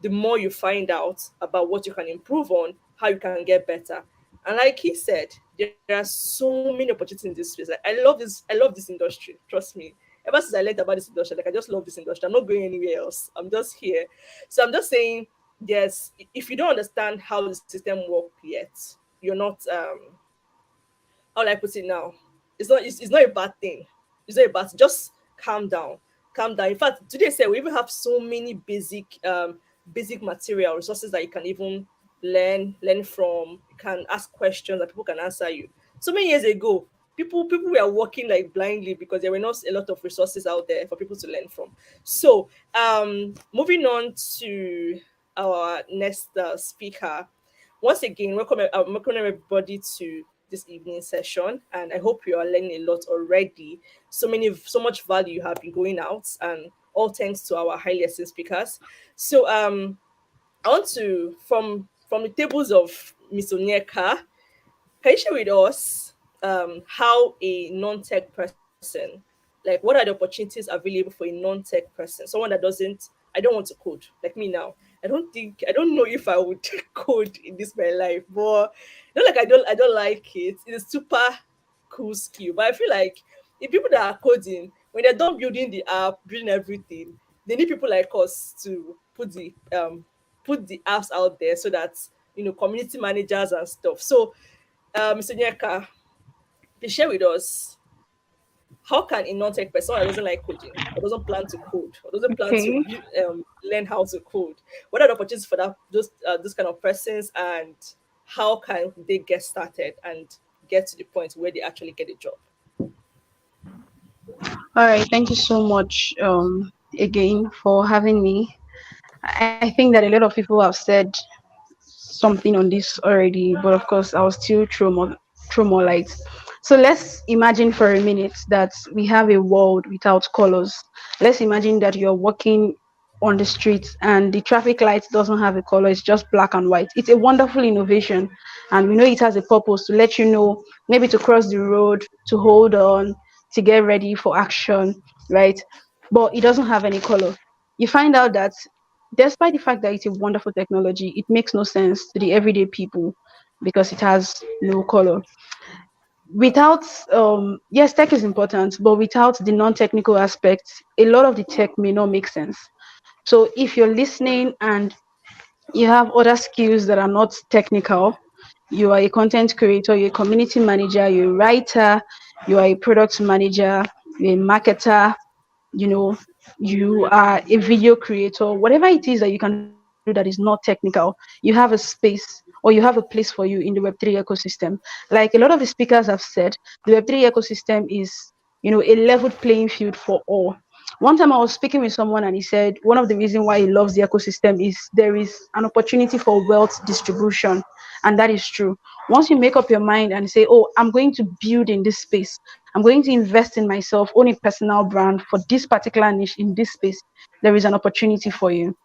Speaker 7: the more you find out about what you can improve on, how you can get better. And like he said, there are so many opportunities in this space. Like, I love this. I love this industry. Trust me. Ever since I learned about this industry, like I just love this industry. I'm not going anywhere else. I'm just here. So I'm just saying, yes. If you don't understand how the system works yet, you're not. How will I put it now? It's not a bad thing. It's not a bad thing. Just calm down. Calm down. In fact, today said we even have so many basic material resources that you can even learn from. You can ask questions that people can answer you. So many years ago, people were working like blindly because there were not a lot of resources out there for people to learn from. So moving on to our next speaker. Once again, welcome everybody to this evening session, and I hope you are learning a lot already. So much value you have been going out, and all thanks to our highly esteemed speakers. So I want to from the tables of Ms. Onyeka, can you share with us how a non-tech person, like what are the opportunities available for a non-tech person, someone that I don't want to code like me now. I don't know if I would code in this my life, but not like I don't like it. It's super cool skill. But I feel like if people that are coding, when they're done building the app, building everything, they need people like us to put the apps out there so that community managers and stuff. So Mr. Nyeka, please share with us how can a non-tech person that doesn't like coding or doesn't plan to code or doesn't plan to
Speaker 11: Okay.
Speaker 7: learn how to code, what are the opportunities for that those kind of persons, and how can they get started and get to the point where they actually get a job?
Speaker 11: All right. Thank you so much again for having me. I think that a lot of people have said something on this already, but of course, I'll still throw more light. So let's imagine for a minute that we have a world without colors. Let's imagine that you're walking on the street and the traffic light doesn't have a color, it's just black and white. It's a wonderful innovation, and we know it has a purpose to let you know maybe to cross the road, to hold on, to get ready for action, right? But it doesn't have any color. You find out that despite the fact that it's a wonderful technology, it makes no sense to the everyday people because it has no color. Without yes, tech is important, but without the non-technical aspects, a lot of the tech may not make sense. So if you're listening and you have other skills that are not technical, you are a content creator, you're a community manager, you're a writer, you are a product manager, you're a marketer, you know, you are a video creator, whatever it is that you can do that is not technical, you have a space or you have a place for you in the Web3 ecosystem. Like a lot of the speakers have said, the Web3 ecosystem is, a leveled playing field for all. One time I was speaking with someone and he said one of the reasons why he loves the ecosystem is there is an opportunity for wealth distribution. And that is true. Once you make up your mind and say, oh, I'm going to build in this space, I'm going to invest in myself, own a personal brand for this particular niche in this space, there is an opportunity for you.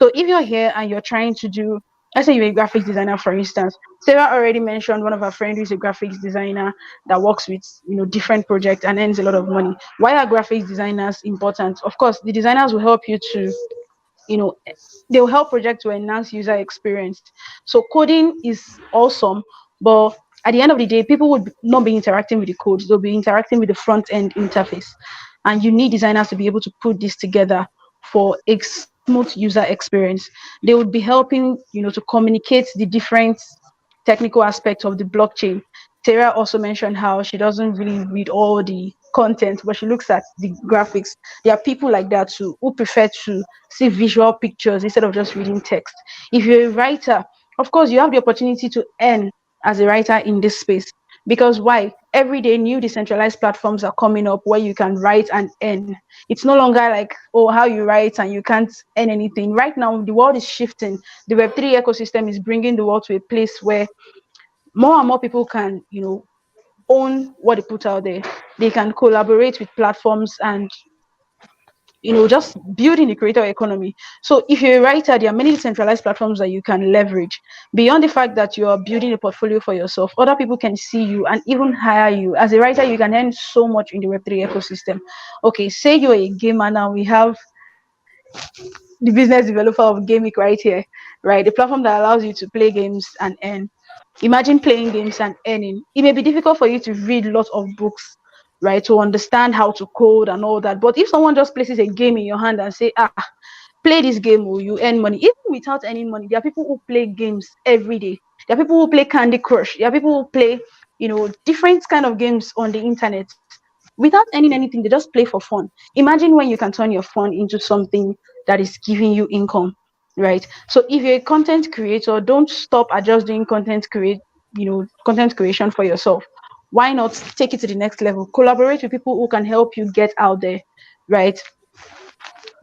Speaker 11: So if you're here and you're trying to do, let's say you're a graphics designer, for instance, Sarah already mentioned one of her friends who is a graphics designer that works with, different projects and earns a lot of money. Why are graphics designers important? Of course, the designers will help you to, you know they'll help project to enhance user experience. So coding is awesome, but at the end of the day, people would not be interacting with the code, they'll be interacting with the front end interface, and you need designers to be able to put this together for a smooth user experience. They would be helping, to communicate the different technical aspects of the blockchain. Sarah also mentioned how she doesn't really read all the content, but she looks at the graphics. There are people like that too who prefer to see visual pictures instead of just reading text. If you're a writer, of course, you have the opportunity to earn as a writer in this space. Because why? Every day, new decentralized platforms are coming up where you can write and earn. It's no longer like, oh, how you write and you can't earn anything. Right now, the world is shifting. The Web3 ecosystem is bringing the world to a place where more and more people can, own what they put out there. They can collaborate with platforms and just building the creator economy. So if you're a writer, there are many decentralized platforms that you can leverage. Beyond the fact that you are building a portfolio for yourself, other people can see you and even hire you. As a writer, you can earn so much in the Web3 ecosystem. Okay, say you're a gamer now, we have the business developer of Gamic right here, right? The platform that allows you to play games and earn. Imagine playing games and earning. It may be difficult for you to read lots of books, right, to understand how to code and all that. But if someone just places a game in your hand and say, play this game, will you earn money? Even without earning money, there are people who play games every day. There are people who play Candy Crush. There are people who play, different kind of games on the internet without earning anything. They just play for fun. Imagine when you can turn your fun into something that is giving you income, right? So if you're a content creator, don't stop at just doing content creation for yourself. Why not take it to the next level? Collaborate with people who can help you get out there, right?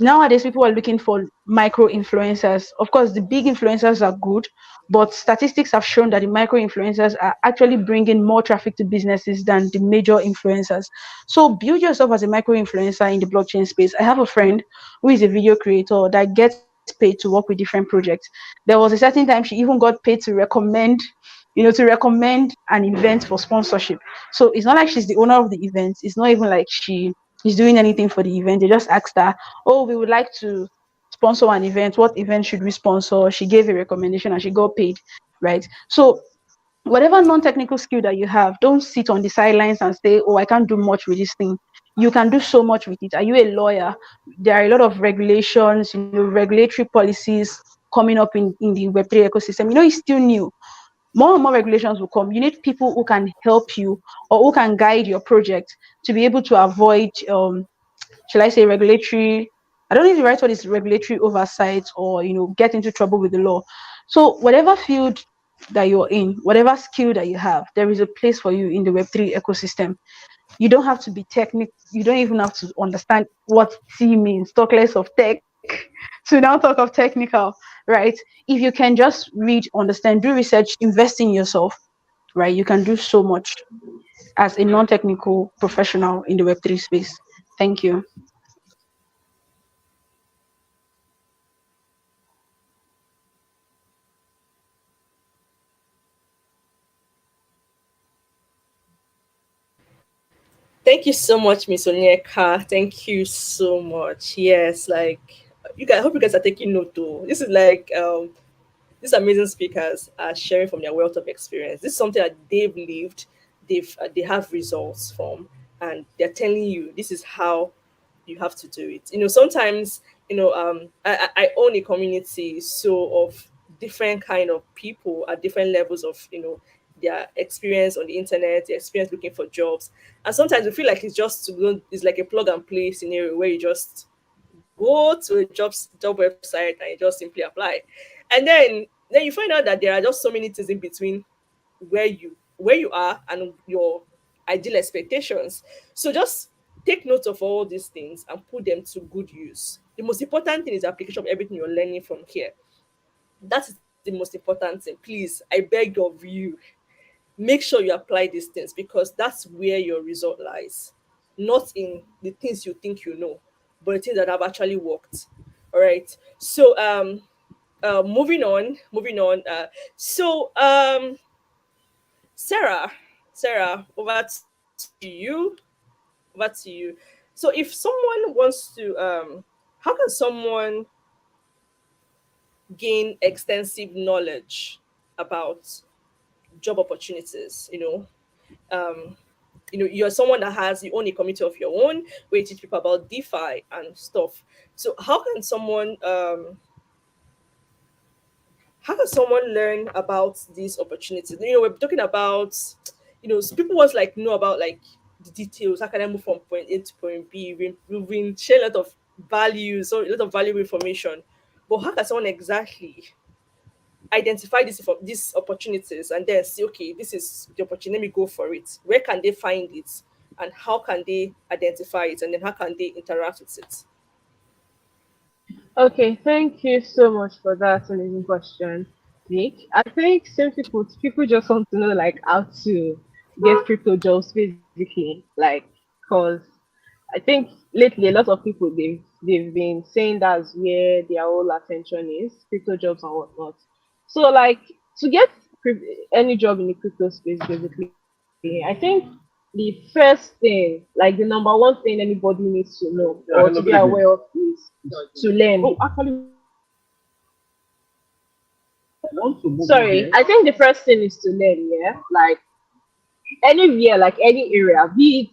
Speaker 11: Nowadays people are looking for micro influencers. Of course, the big influencers are good, but statistics have shown that the micro influencers are actually bringing more traffic to businesses than the major influencers. So build yourself as a micro influencer in the blockchain space. I have a friend who is a video creator that gets paid to work with different projects. There was a certain time she even got paid to recommend an event for sponsorship. So it's not like she's the owner of the event. It's not even like she is doing anything for the event. They just asked her, oh, we would like to sponsor an event, what event should we sponsor? She gave a recommendation and she got paid, right? So whatever non-technical skill that you have, don't sit on the sidelines and say, oh, I can't do much with this thing. You can do so much with it. Are you a lawyer? There are a lot of regulations, regulatory policies coming up in the Web3 ecosystem. It's still new. More and more regulations will come. You need people who can help you or who can guide your project to be able to avoid, shall I say, regulatory, I don't know if the right word is regulatory oversight, or, get into trouble with the law. So whatever field that you're in, whatever skill that you have, there is a place for you in the Web3 ecosystem. You don't have to be technical. You don't even have to understand what T means, talk less of tech, to now talk of technical, right? If you can just read, understand, do research, invest in yourself, right? You can do so much as a non-technical professional in the Web3 space. Thank you.
Speaker 7: Thank you so much, Miss Onyeka. Thank you so much. Yes, like you guys, I hope you guys are taking note too. This is like these amazing speakers are sharing from their wealth of experience. This is something that they've lived, they have results from, and they're telling you this is how you have to do it. Sometimes I own a community so of different kind of people at different levels of their experience on the internet, their experience looking for jobs, and sometimes we feel like it's like a plug and play scenario where you just go to a job website and you just simply apply, and then you find out that there are just so many things in between where you are and your ideal expectations. So just take note of all these things and put them to good use. The most important thing is the application of everything you're learning from here. That is the most important thing. Please, I beg of you, make sure you apply these things, because that's where your result lies, not in the things you think you know, but the things that have actually worked. All right. So moving on. Sarah, over to you. So if someone wants to how can someone gain extensive knowledge about job opportunities? You're someone that you own a community of your own where you teach people about DeFi and stuff. So how can someone learn about these opportunities? We're talking about, so people want to know about the details. How can I move from point A to point B? We've been sharing a lot of value, so a lot of valuable information. But how can someone exactly identify these opportunities and then say, okay, this is the opportunity, let me go for it? Where can they find it? And how can they identify it? And then how can they interact with it?
Speaker 10: Okay, thank you so much for that amazing question, Nick. I think simply put, people just want to know how to get crypto jobs basically, because I think lately a lot of people they've been saying that's where their whole attention is, crypto jobs and whatnot. So to get any job in the crypto space basically, I think the first thing, the number one thing anybody needs to know or to be aware of is to learn. Sorry, I think the first thing is to learn, yeah? Anywhere, any area, be it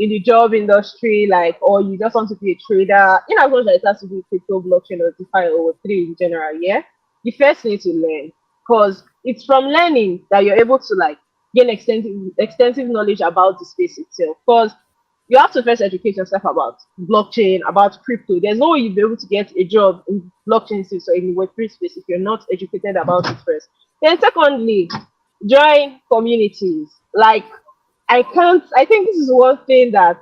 Speaker 10: in the job industry, or you just want to be a trader, in as much as it has to be crypto, blockchain, or DeFi, or Web3 in general, yeah? You first need to learn, because it's from learning that you're able to gain extensive knowledge about the space itself. Because you have to first educate yourself about blockchain, about crypto. There's no way you'll be able to get a job in blockchain space or in the Web3 space if you're not educated about it first. Then secondly, join communities. I think this is one thing that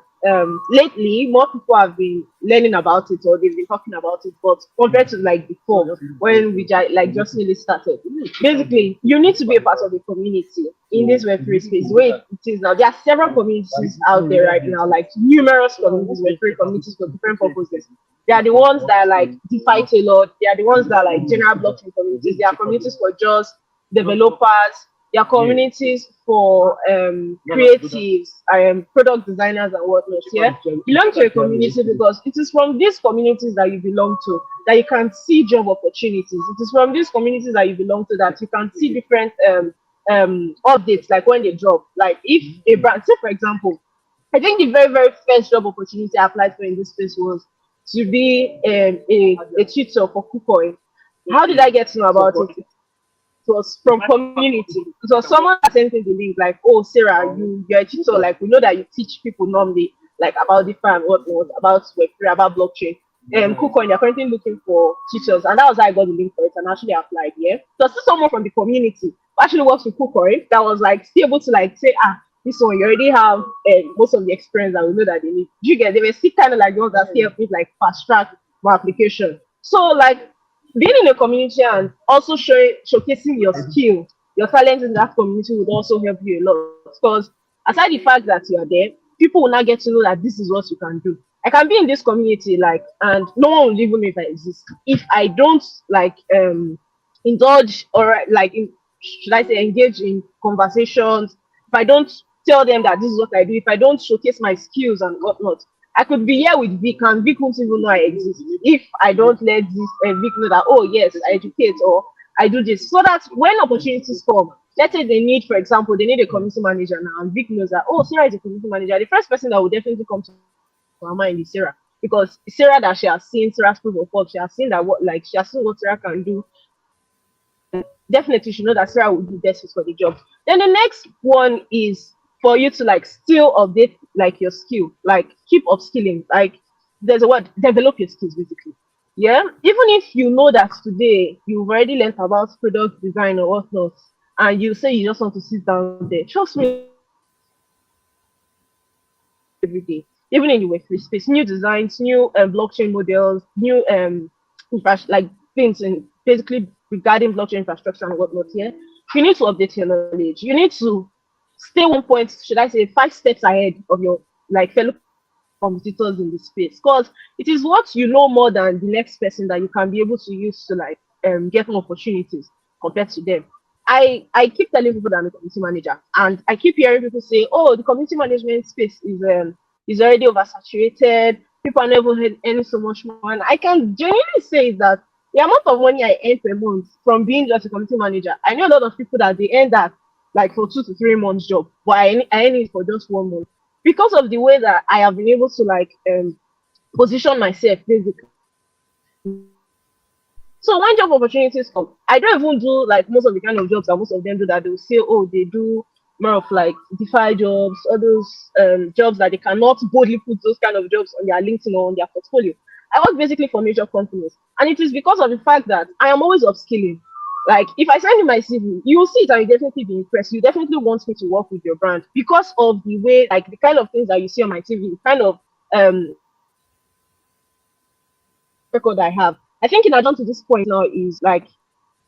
Speaker 10: lately more people have been learning about it, or they've been talking about it, but compared to before when we just really started. Basically, you need to be a part of the community in this Web3 space. The way it is now, there are several communities out there right now, numerous communities, Web3 communities for different purposes. There are the ones that are DeFi tailored, there are the ones that are general blockchain communities, there are communities for just developers, There are communities for creatives, product designers and whatnot. Yeah, belong to a community because it is from these communities that you belong to that you can see job opportunities. It is from these communities that you belong to that you can see different updates, like when they drop. Like if a brand, say for example, I think the very, very first job opportunity I applied for in this space was to be a tutor for KuCoin. How did I get to know about it? It was from community. It was someone that sent me the link, like, oh, Sarah, you're a tutor. Like, we know that you teach people normally, like, about the farm, whatnot, about Web3, about blockchain. KuCoin, they're currently looking for teachers. And that was how I got the link for it and actually applied, yeah. So, still someone from the community who actually works with KuCoin that was, like, still able to, like, say, this one, you already have most of the experience that we know that they need. You get, they were still kind of like the ones that still help me, like, fast track my application. So, like, being in a community and also showcasing your skill, your talent in that community would also help you a lot. Because aside the fact that you are there, people will not get to know that this is what you can do. I can be in this community, like, and no one will even know if I exist. If I don't like indulge or like should I say engage in conversations, if I don't tell them that this is what I do, if I don't showcase my skills and whatnot, I could be here with Vic and Vic won't even know I exist if I don't let this Vic know that, oh yes, I educate or I do this. So that when opportunities come, let's say they need, for example, they need a community manager now, and Vic knows that, oh, Sarah is a community manager. The first person that will definitely come to her mind is Sarah, because Sarah that she has seen Sarah's proof of work, she has seen that she has seen what Sarah can do. Definitely, she know that Sarah will do best for the job. Then the next one is for you to like still update like your skill, like keep upskilling. Like there's a word, develop your skills basically. Yeah, even if you know that today you've already learned about product design or whatnot, and you say you just want to sit down there, trust me, every day, even in the Web3 space, new designs, new blockchain models, new like things and basically regarding blockchain infrastructure and whatnot. Yeah, you need to update your knowledge. You need to stay 1 point, should I say 5 steps ahead of your like fellow competitors in the space, because it is what you know more than the next person that you can be able to use to like get more opportunities compared to them. I keep telling people that I'm a community manager, and I keep hearing people say, oh, the community management space is already oversaturated, people are never earning so much money. And I can genuinely say that the amount of money I earn per month from being just a community manager, I know a lot of people that they earn that like for 2 to 3 months job, but I earn it for just 1 month because of the way that I have been able to like position myself basically. So when job opportunities come, I don't even do like most of the kind of jobs that most of them do, that they'll say, oh, they do more of like DeFi jobs, all those jobs that they cannot boldly put those kind of jobs on their LinkedIn or on their portfolio. I work basically for major companies, and it is because of the fact that I am always upskilling. Like if I send you my CV, you will see it and you definitely be impressed. You definitely want me to work with your brand because of the way, like the kind of things that you see on my TV, the kind of record I have. I think in addition to this point now is like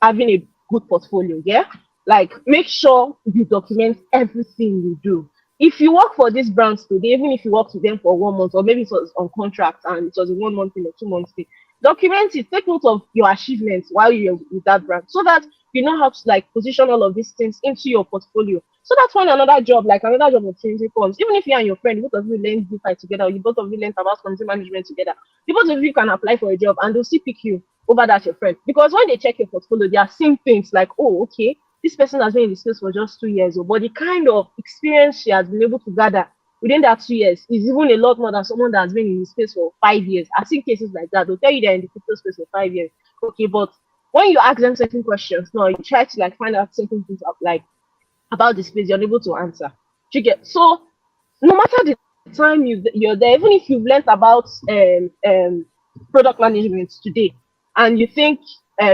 Speaker 10: having a good portfolio. Yeah, like make sure you document everything you do. If you work for these brands today, even if you work with them for 1 month, or maybe it was on contract and it was a 1 month thing or 2 months thing, document it. Take note of your achievements while you're with that brand, so that you know how to like position all of these things into your portfolio. So that's when another job, like another job opportunity comes. Even if you and your friend, both of you learn DeFi together, or you both of you learn about community management together, you both of you can apply for a job and they'll still pick you over that your friend. Because when they check your portfolio, they are seeing things like, oh, okay, this person has been in the space for just 2 years, but the kind of experience she has been able to gather within that 2 years is even a lot more than someone that has been in the space for 5 years. I've seen cases like that. They'll tell you they're in the crypto space for 5 years. Okay, but when you ask them certain questions, no, you try to like find out certain things up, like about the space, you're unable to answer. You get so no matter the time you're there, even if you've learned about product management today, and you think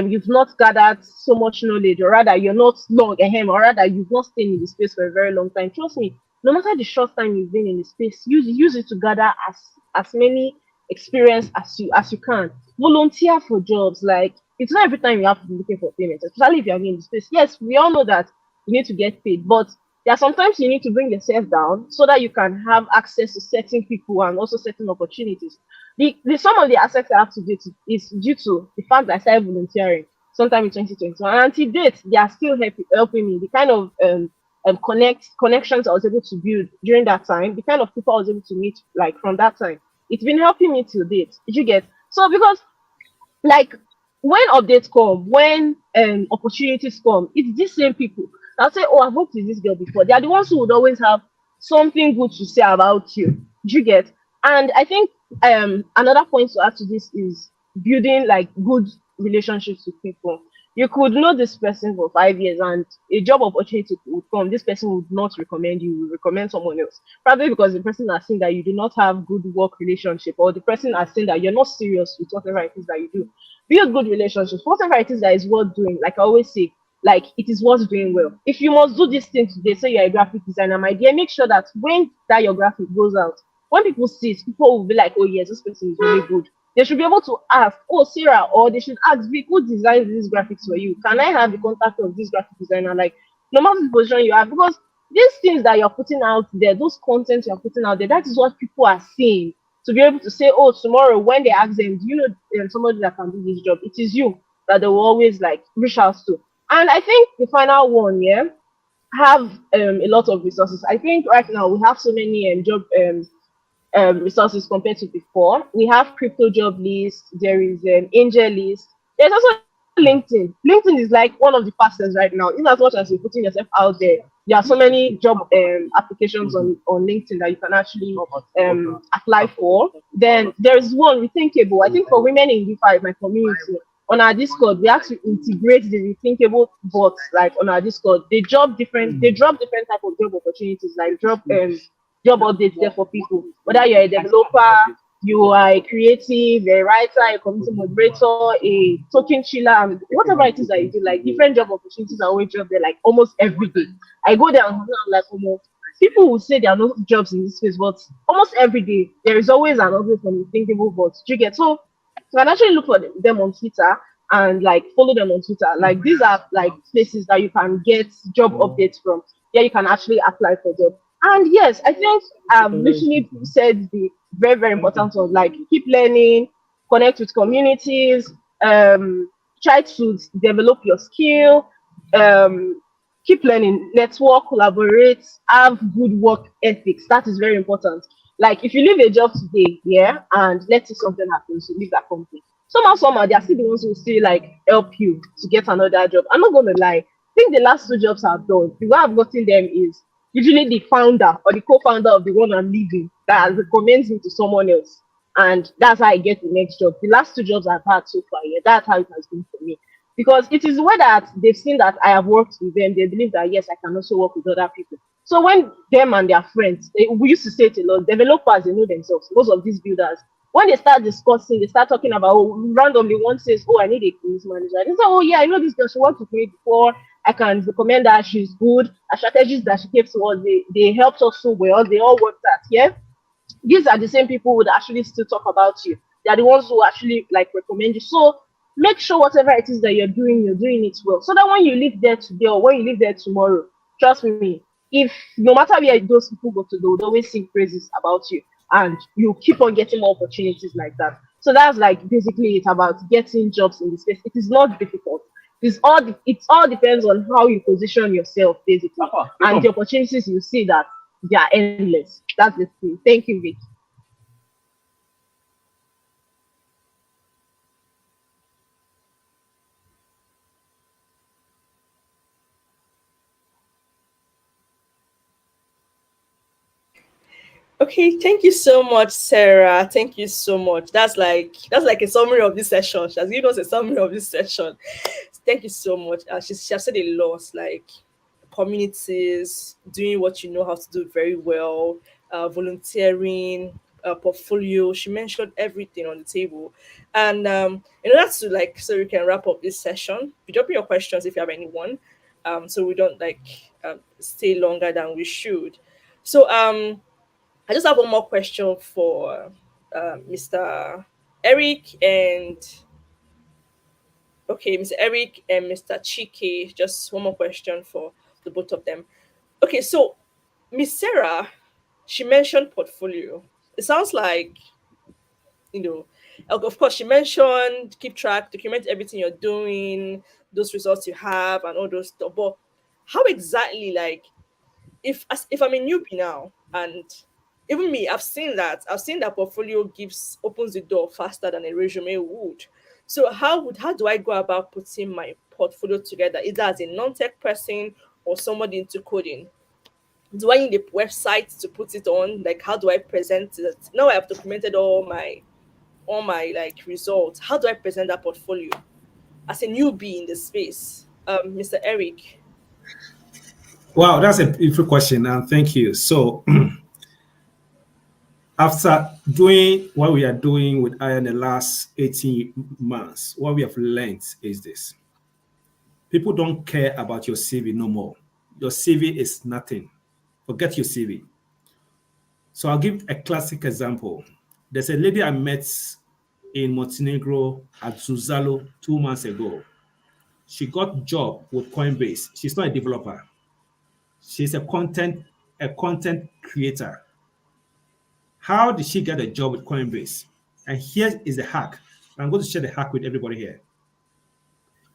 Speaker 10: you've not gathered so much knowledge, or rather you're not long ahead, or rather you've not stayed in the space for a very long time, trust me, no matter the short time you've been in the space, use it to gather as many experience as you can. Volunteer for jobs. Like it's not every time you have to be looking for payment, especially if you're in the space. Yes, we all know that you need to get paid, but there are sometimes you need to bring yourself down so that you can have access to certain people and also certain opportunities. The some of the aspects I have to do is due to the fact that I started volunteering. sometime in 2021. And until date, they are still helping me. The kind of connections I was able to build during that time, the kind of people I was able to meet like from that time, it's been helping me till date. Did you get? So because like when updates come, when opportunities come, it's these same people that say, "Oh, I've worked with this girl before." They are the ones who would always have something good to say about you. Do you get? And I think another point to add to this is building like good relationships with people. You could know this person for 5 years and a job opportunity would come. This person would not recommend you, will recommend someone else. Probably because the person has seen that you do not have good work relationship, or the person has seen that you're not serious with whatever it is that you do. Build good relationships. Whatever it is that is worth doing, like I always say, like it is worth doing well. If you must do this thing today, say you're a graphic designer, my dear, make sure that when that your graphic goes out, when people see it, people will be like, oh yes, this person is really good. They should be able to ask, oh Sarah, or they should ask, Vic, who designed these graphics for you? Can I have the contact of this graphic designer? Like, no matter the position you have, because these things that you're putting out there, those contents you're putting out there, that is what people are seeing. To be able to say, oh, tomorrow when they ask them, do you know somebody that can do this job? It is you that they will always like reach out to. And I think the final one, yeah, have a lot of resources. I think right now we have so many job resources compared to before. We have crypto job list. There is an angel list. There's also LinkedIn. LinkedIn is like one of the fastest right now. In as much as you're putting yourself out there, there are so many job applications on LinkedIn that you can actually apply for. Then there's one Rethinkable. I think for women in DeFi, my community, on our Discord, we have to integrate the Rethinkable bots like on our Discord. They drop different type of job opportunities, like drop job updates there for people. Whether you're a developer, you are a creative, a writer, a community moderator, a token chiller, and whatever it is that you do, like different job opportunities are always job there like almost every day. I go there and I'm like, almost people will say there are no jobs in this space, but almost every day there is always an update from the thinkable bots. Do you get? So you can actually look for them on Twitter and like follow them on Twitter. Like these are like places that you can get job updates from. Yeah, you can actually apply for job. And yes, I think I've literally said the very, very important one, like keep learning, connect with communities, try to develop your skill, keep learning, network, collaborate, have good work ethics. That is very important. Like if you leave a job today, yeah, and let's say something happens, you leave that company. Somehow, they are still the ones who still like help you to get another job. I'm not gonna lie. I think the last two jobs I've done, the way I've gotten them is usually the founder or the co-founder of the one I'm leaving that recommends me to someone else. And that's how I get the next job. The last two jobs I've had so far, yeah, that's how it has been for me. Because it is where that they've seen that I have worked with them, they believe that yes, I can also work with other people. So when them and their friends, we used to say it a lot, developers, they know themselves, most of these builders, when they start discussing, they start talking about, oh, randomly one says, oh, I need a community manager. They say, oh yeah, I know this girl, she worked with me before, I can recommend that she's good. Her strategies that she gave to us, they helped us so well. They all worked out. Yeah. These are the same people who would actually still talk about you. They are the ones who actually like recommend you. So make sure whatever it is that you're doing it well. So that when you live there today or when you live there tomorrow, trust me, if no matter where those people go to, they would always sing praises about you. And you keep on getting more opportunities like that. So that's like basically it's about getting jobs in the space. It is not difficult. It all depends on how you position yourself, basically, and the opportunities you see that they are endless. That's the thing. Thank you, Vic.
Speaker 7: Okay, thank you so much, Sarah. Thank you so much. That's like a summary of this session. She has given us a summary of this session. Thank you so much. She has said a lot, like communities, doing what you know how to do very well, volunteering, portfolio. She mentioned everything on the table. And in order to like, so we can wrap up this session, you drop in your questions if you have anyone, so we don't like stay longer than we should. So I just have one more question for Mr. Eric and okay, Mr. Eric and Mr. Chike. Just one more question for the both of them. Okay, so Miss Sarah, she mentioned portfolio. It sounds like you know Of course, she mentioned keep track, document everything you're doing, those results you have, and all those stuff. But how exactly, like, if I'm a newbie now, and even me, I've seen that portfolio gives opens the door faster than a resume would. So how do I go about putting my portfolio together, either as a non-tech person or somebody into coding? Do I need a website to put it on? Like, how do I present it? Now I have documented all my like results. How do I present that portfolio as a newbie in the space? Mr. Eric.
Speaker 13: Wow, that's a beautiful question, and thank you. So, after doing what we are doing with I in the last 18 months, what we have learned is this: people don't care about your CV no more. Your CV is nothing. Forget your CV. So I'll give a classic example. There's a lady I met in Montenegro at Zuzalo 2 months ago. She got job with Coinbase. She's not a developer. She's a content creator. How did she get a job with Coinbase? And here is the hack. I'm going to share the hack with everybody here.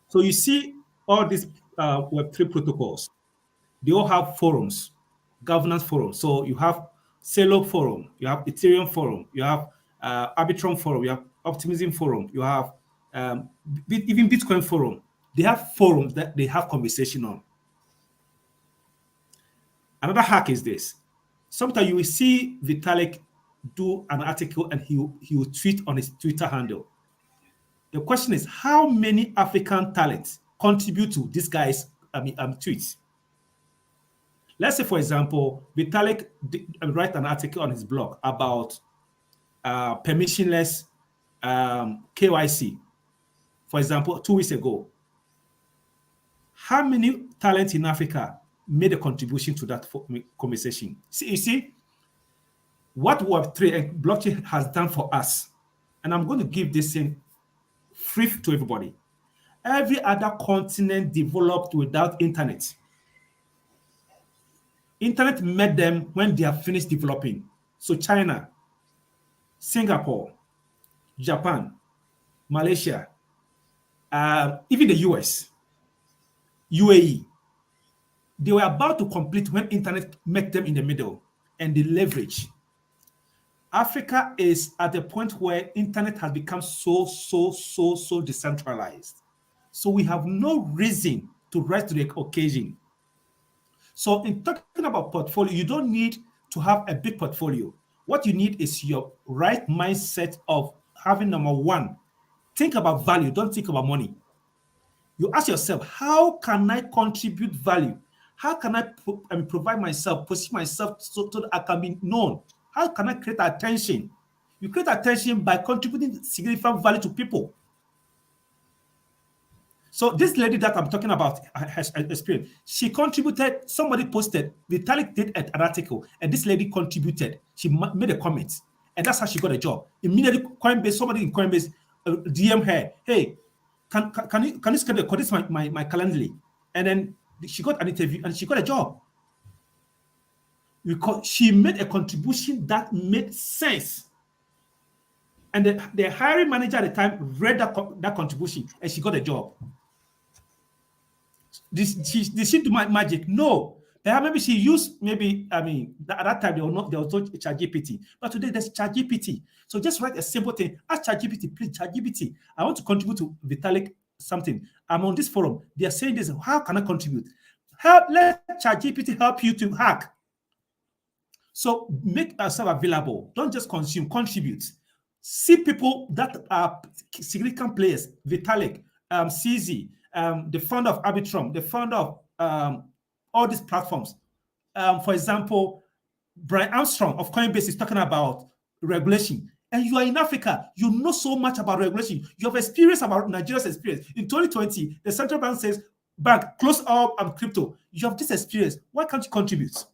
Speaker 13: So you see all these Web3 protocols, they all have forums, governance forums. So you have Celo forum, you have Ethereum forum, you have Arbitrum forum, you have Optimism forum, you have even Bitcoin forum. They have forums that they have conversation on. Another hack is this. Sometimes you will see Vitalik do an article and he will tweet on his Twitter handle. The question is, how many African talents contribute to this guy's tweets? Let's say, for example, Vitalik write an article on his blog about permissionless KYC, for example, 2 weeks ago. How many talents in Africa made a contribution to that conversation? You see, what Web3 and blockchain has done for us, and I'm going to give this in free to everybody. Every other continent developed without internet. Internet met them when they have finished developing. So China, Singapore, Japan, Malaysia, even the US, UAE, they were about to complete when internet met them in the middle and they leverage. Africa is at a point where internet has become so decentralized. So we have no reason to rise to the occasion. So in talking about portfolio, you don't need to have a big portfolio. What you need is your right mindset of having, number one, think about value, don't think about money. You ask yourself, how can I contribute value? How can I provide myself, position myself so that I can be known? How can I create attention? You create attention by contributing significant value to people. So this lady that I'm talking about has experience. She contributed, somebody posted, Vitalik did an article, and this lady contributed. She made a comment, and that's how she got a job. Immediately, Coinbase, somebody in Coinbase DM her, hey, can you schedule this my Calendly? And then she got an interview and she got a job. Because she made a contribution that made sense. And the hiring manager at the time read that contribution and she got a job. Did she do magic? No. Maybe she used, at that time there was no ChatGPT. But today there's ChatGPT. So just write a simple thing. Ask ChatGPT, please, ChatGPT, I want to contribute to Vitalik something. I'm on this forum. They are saying this. How can I contribute? Let ChatGPT help you to hack. So make yourself available. Don't just consume, contribute. See people that are significant players. Vitalik, CZ, the founder of Arbitrum, the founder of all these platforms. For example, Brian Armstrong of Coinbase is talking about regulation. And you are in Africa. You know so much about regulation. You have experience about Nigeria's experience. In 2020, the central bank says, bank, close all crypto. You have this experience. Why can't you contribute?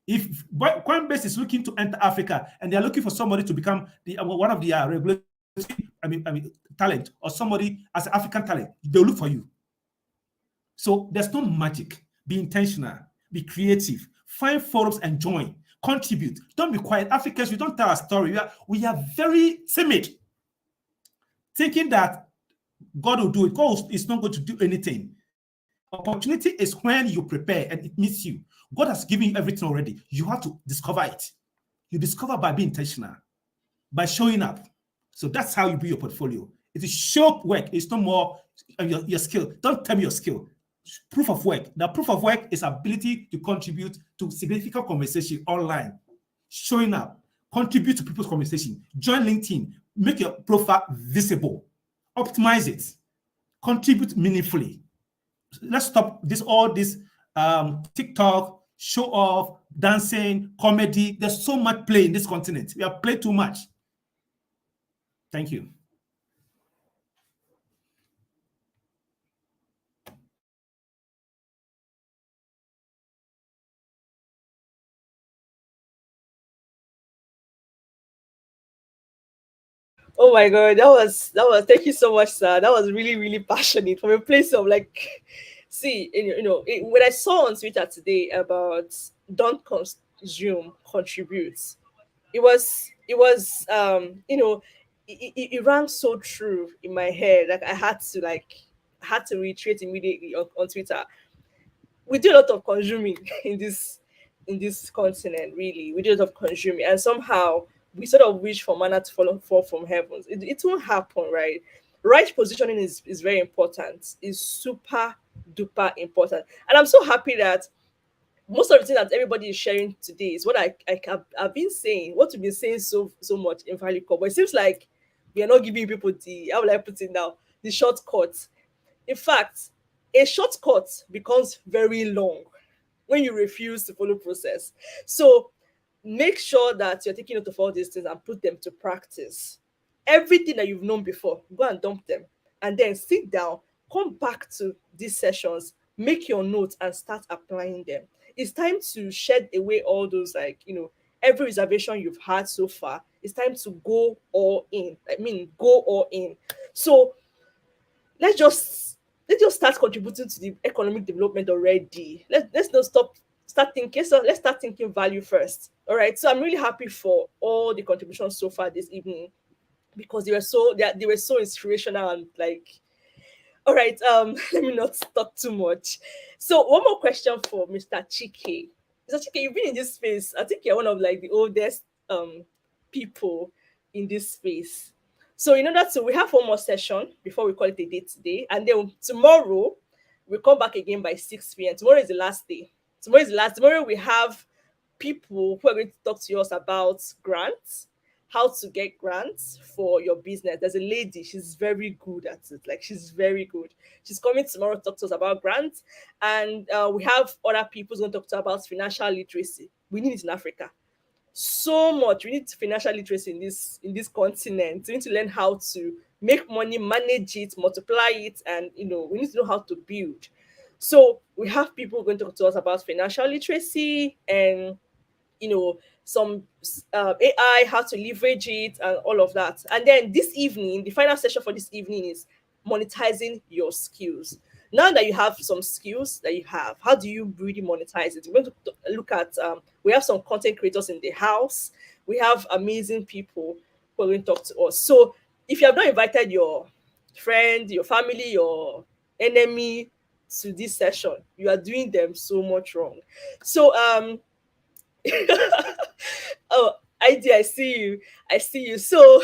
Speaker 13: If Coinbase is looking to enter Africa and they're looking for somebody to become one of the regulatory talent, or somebody as an African talent, they'll look for you. So there's no magic. Be intentional. Be creative. Find forums and join. Contribute. Don't be quiet. Africans, we don't tell our story. We are very timid. thinking that God will do it. God is not going to do anything. Opportunity is when you prepare and it meets you. God has given you everything already. You have to discover it. You discover by being intentional, by showing up. So that's how you build your portfolio. It is show work. It's no more your skill. Don't tell me your skill. Proof of work. The proof of work is ability to contribute to significant conversation online. Showing up, contribute to people's conversation. Join LinkedIn. Make your profile visible. Optimize it. Contribute meaningfully. Let's stop all this TikTok, show off, dancing, comedy. There's so much play in this continent. We have played too much. Thank you.
Speaker 7: Oh my god, that was thank you so much, sir. That was really, really passionate from a place of like see, when I saw on Twitter today about don't consume, contribute, it rang so true in my head. Like I had to reiterate immediately on Twitter. We do a lot of consuming in this continent, really. We do a lot of consuming, and somehow we sort of wish for manna to fall from heavens. It won't happen, right? Right positioning is very important, is super duper important. And I'm so happy that most of the things that everybody is sharing today is what I've been saying, what we've been saying so much in Valley Corp. But it seems like we are not giving people the, how will I put it now, the shortcut. In fact, a shortcut becomes very long when you refuse to follow process. So make sure that you're taking note of all these things and put them to practice. Everything that you've known before, go and dump them. And then sit down, come back to these sessions, make your notes and start applying them. It's time to shed away all those, every reservation you've had so far. It's time to go all in. Go all in. So let's just start contributing to the economic development already. Let's not start thinking. So let's start thinking value first. All right. So I'm really happy for all the contributions so far this evening because they were so inspirational and like. All right. Let me not talk too much. So one more question for Mr. Chike. Mr. Chike, you've been in this space. I think you're one of like the oldest people in this space. So in order to, we have one more session before we call it a day today, and then tomorrow we'll come back again by 6 p.m. Tomorrow is the last day. Tomorrow we have people who are going to talk to us about grants, how to get grants for your business. There's a lady, she's very good at it. Like she's very good. She's coming tomorrow to talk to us about grants, and we have other people who's going to talk to us about financial literacy. We need it in Africa so much. We need financial literacy in this continent. We need to learn how to make money, manage it, multiply it, and we need to know how to build. So we have people going to talk to us about financial literacy and some AI, how to leverage it, and all of that. And then this evening, the final session for this evening is monetizing your skills. Now that you have some skills that you have, how do you really monetize it? We're going to look at, we have some content creators in the house. We have amazing people who are going to talk to us. So if you have not invited your friend, your family, your enemy to this session, you are doing them so much wrong. So, oh, ID, I see you. I see you. So,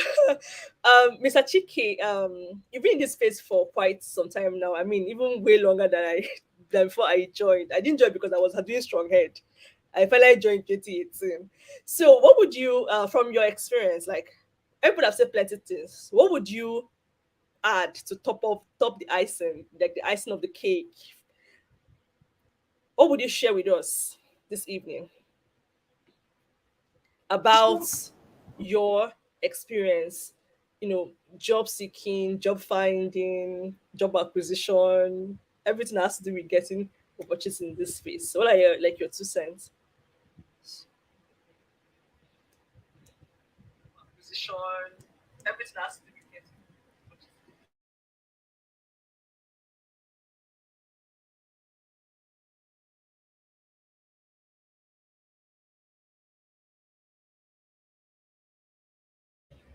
Speaker 7: Mr. Chike, you've been in this space for quite some time now. I mean, even way longer than before I joined. I didn't join because I was doing strong head. I finally joined 2018. So, what would you, from your experience, like everybody have said plenty things. What would you add to top the icing, like the icing of the cake? What would you share with us this evening about your experience, job seeking, job finding, job acquisition, everything has to do with getting opportunities in this space? So what are your 2 cents? Acquisition, everything has to do with getting.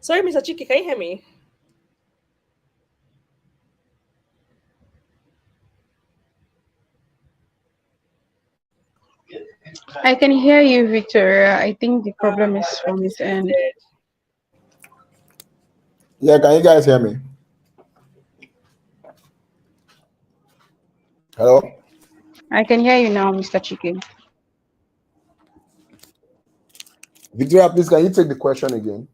Speaker 7: Sorry, Mr. Chiki, can you hear me?
Speaker 11: I can hear you, Victoria. I think the problem is from his end.
Speaker 9: Yeah, can you guys hear me? Hello?
Speaker 11: I can hear you now, Mr. Chicken.
Speaker 9: Victoria, please, can you take the question again?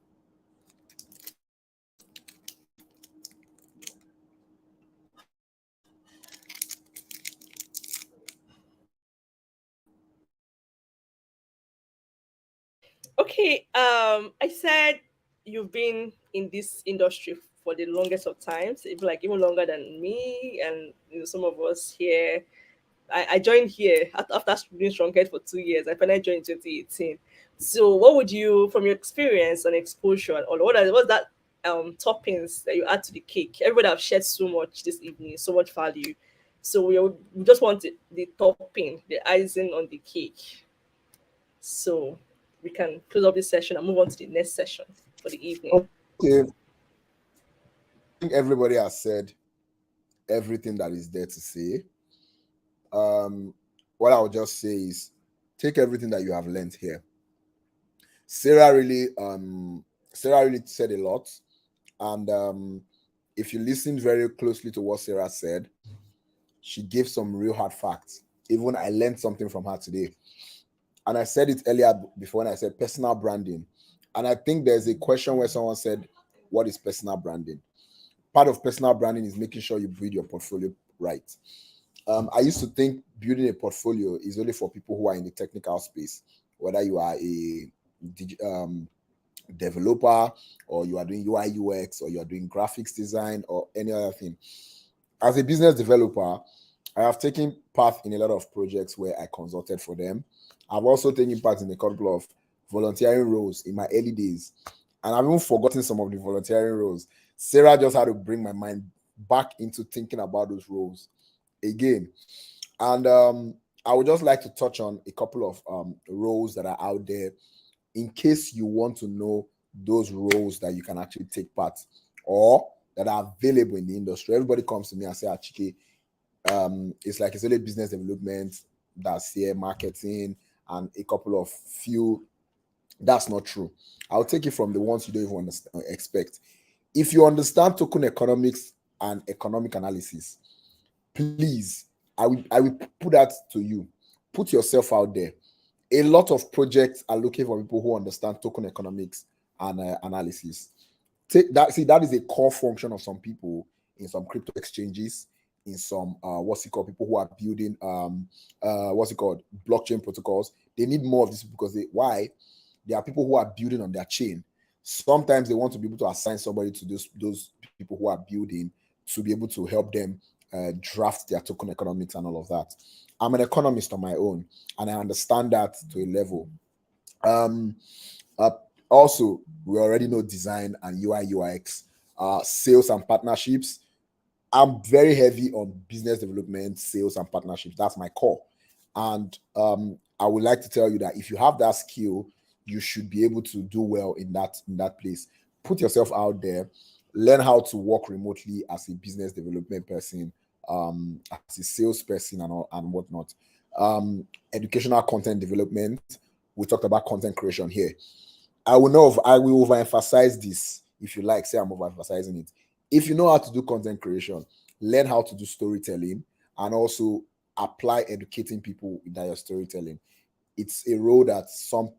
Speaker 7: Okay, I said you've been in this industry for the longest of times, like even longer than me and some of us here. I joined here after doing Stronghead for 2 years. I finally joined in 2018. So, what would you, from your experience and exposure, or what's that toppings that you add to the cake? Everybody have shared so much this evening, so much value. So we just want the topping, the icing on the cake. So we can close up this session and move on to the next session for the evening.
Speaker 9: Okay. I think everybody has said everything that is there to say. What I'll just say is take everything that you have learned here. Sarah really said a lot. And if you listen very closely to what Sarah said, she gave some real hard facts. Even I learned something from her today. And I said it earlier before when I said personal branding. And I think there's a question where someone said, what is personal branding? Part of personal branding is making sure you build your portfolio right. I used to think building a portfolio is only for people who are in the technical space, whether you are a developer or you are doing UI UX or you are doing graphics design or any other thing. As a business developer, I have taken part in a lot of projects where I consulted for them. I've also taken part in a couple of volunteering roles in my early days, and I've even forgotten some of the volunteering roles. Sarah just had to bring my mind back into thinking about those roles again. And I would just like to touch on a couple of roles that are out there in case you want to know those roles that you can actually take part or that are available in the industry. Everybody comes to me and say, Chike, it's like it's only business development that's here, marketing, and a couple of few. That's not true. I'll take it from the ones you don't even expect. If you understand token economics and economic analysis, please, I will put that to you. Put yourself out there. A lot of projects are looking for people who understand token economics and analysis. Take that. See, that is a core function of some people in some crypto exchanges, in some people who are building blockchain protocols. They need more of this because there are people who are building on their chain. Sometimes they want to be able to assign somebody to those people who are building to be able to help them draft their token economics and all of that. I'm an economist on my own, and I understand that to a level. Also, we already know design and UI UX, sales and partnerships. I'm very heavy on business development, sales and partnerships. That's my core. And I would like to tell you that if you have that skill, you should be able to do well in that place. Put yourself out there, learn how to work remotely as a business development person, as a salesperson and whatnot. Educational content development. We talked about content creation here. I will overemphasize this if you like. Say I'm overemphasizing it. If you know how to do content creation, learn how to do storytelling and also apply educating people in your storytelling. It's a role that some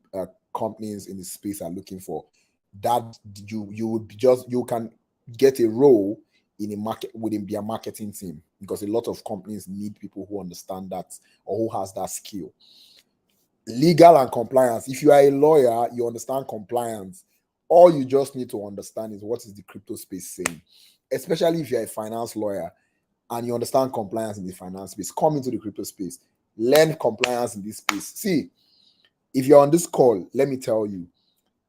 Speaker 9: companies in the space are looking for. That you can get a role in a market within their marketing team because a lot of companies need people who understand that or who has that skill. Legal and compliance. If you are a lawyer, you understand compliance. All you just need to understand is what is the crypto space saying, especially if you're a finance lawyer and you understand compliance in the finance space. Come into the crypto space, learn compliance in this space. See, if you're on this call, let me tell you,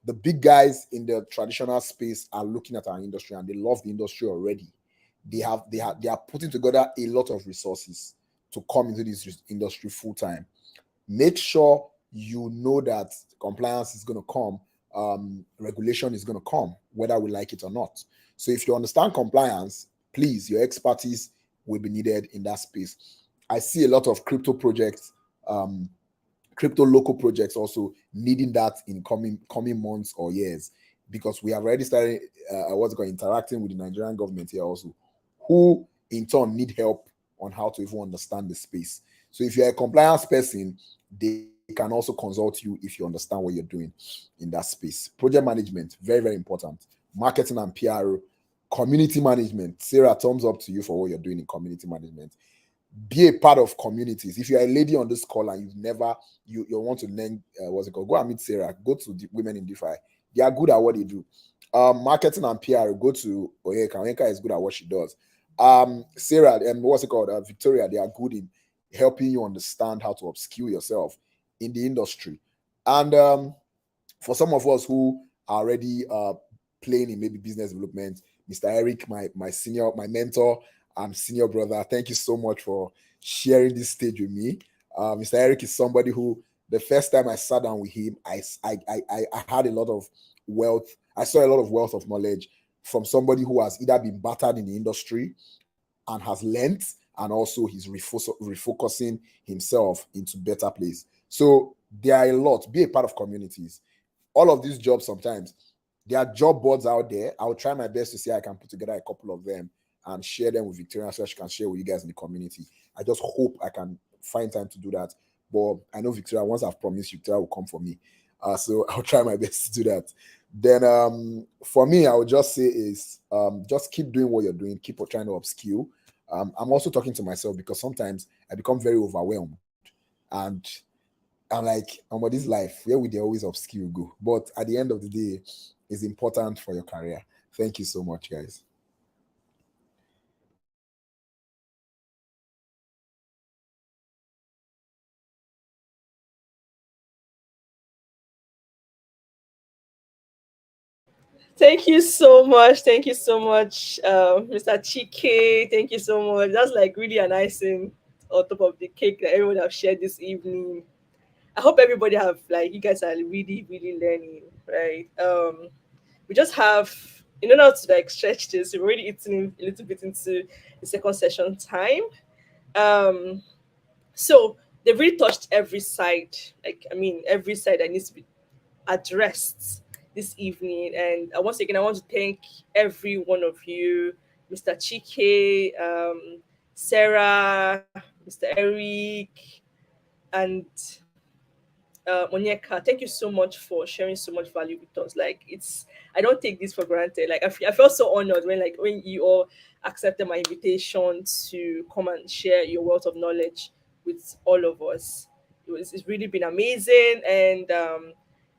Speaker 9: the big guys in the traditional space are looking at our industry and they love the industry already. They are putting together a lot of resources to come into this industry full time. Make sure you know that compliance is going to come, regulation is going to come, whether we like it or not. So if you understand compliance, please, your expertise will be needed in that space. I see a lot of crypto projects crypto local projects also needing that in coming months or years, because we have already started interacting with the Nigerian government here also, who in turn need help on how to even understand the space. So if you're a compliance person, they can also consult you if you understand what you're doing in that space. Project management, very, very important. Marketing and PR, community management. Sarah, thumbs up to you for what you're doing in community management. Be a part of communities. If you're a lady on this call and you want to learn go and meet Sarah. Go to the Women in DeFi. They are good at what they do. Marketing and PR, go to Oyeka. Oyeka is good at what she does. Sarah and Victoria, they are good in helping you understand how to upskill yourself in the industry. And for some of us who are already playing in maybe business development, Mr. Eric, my senior, my mentor and senior brother, thank you so much for sharing this stage with me. Mr. Eric is somebody who, the first time I sat down with him, I had a lot of wealth. I saw a lot of wealth of knowledge from somebody who has either been battered in the industry and has learned, and also he's refocusing himself into better place. So there are a lot. Be a part of communities. All of these jobs, sometimes there are job boards out there. I'll try my best to see I can put together a couple of them and share them with Victoria so she can share with you guys in the community. I just hope I can find time to do that. But I know Victoria, once I've promised, Victoria will come for me. So I'll try my best to do that. Then for me, I would just say is just keep doing what you're doing. Keep trying to upskill. I'm also talking to myself because sometimes I become very overwhelmed. And I'm like, on this life, where would they always upskill go? But at the end of the day, it's important for your career. Thank you so much, guys.
Speaker 7: Thank you so much. Thank you so much, Mr. Chike. Thank you so much. That's like really an icing on top of the cake that everyone have shared this evening. I hope everybody have, like, you guys are really, really learning, right? We just have, in order to like stretch this, we're already eating a little bit into the second session time. Um, so they've really touched every side, like, I mean, every side that needs to be addressed this evening. And once again, I want to thank every one of you, Mr. Chike, Sarah, Mr. Eric, and Onyeka. Thank you so much for sharing so much value with us. Like, I don't take this for granted. Like, I felt so honored when you all accepted my invitation to come and share your wealth of knowledge with all of us. It's really been amazing. And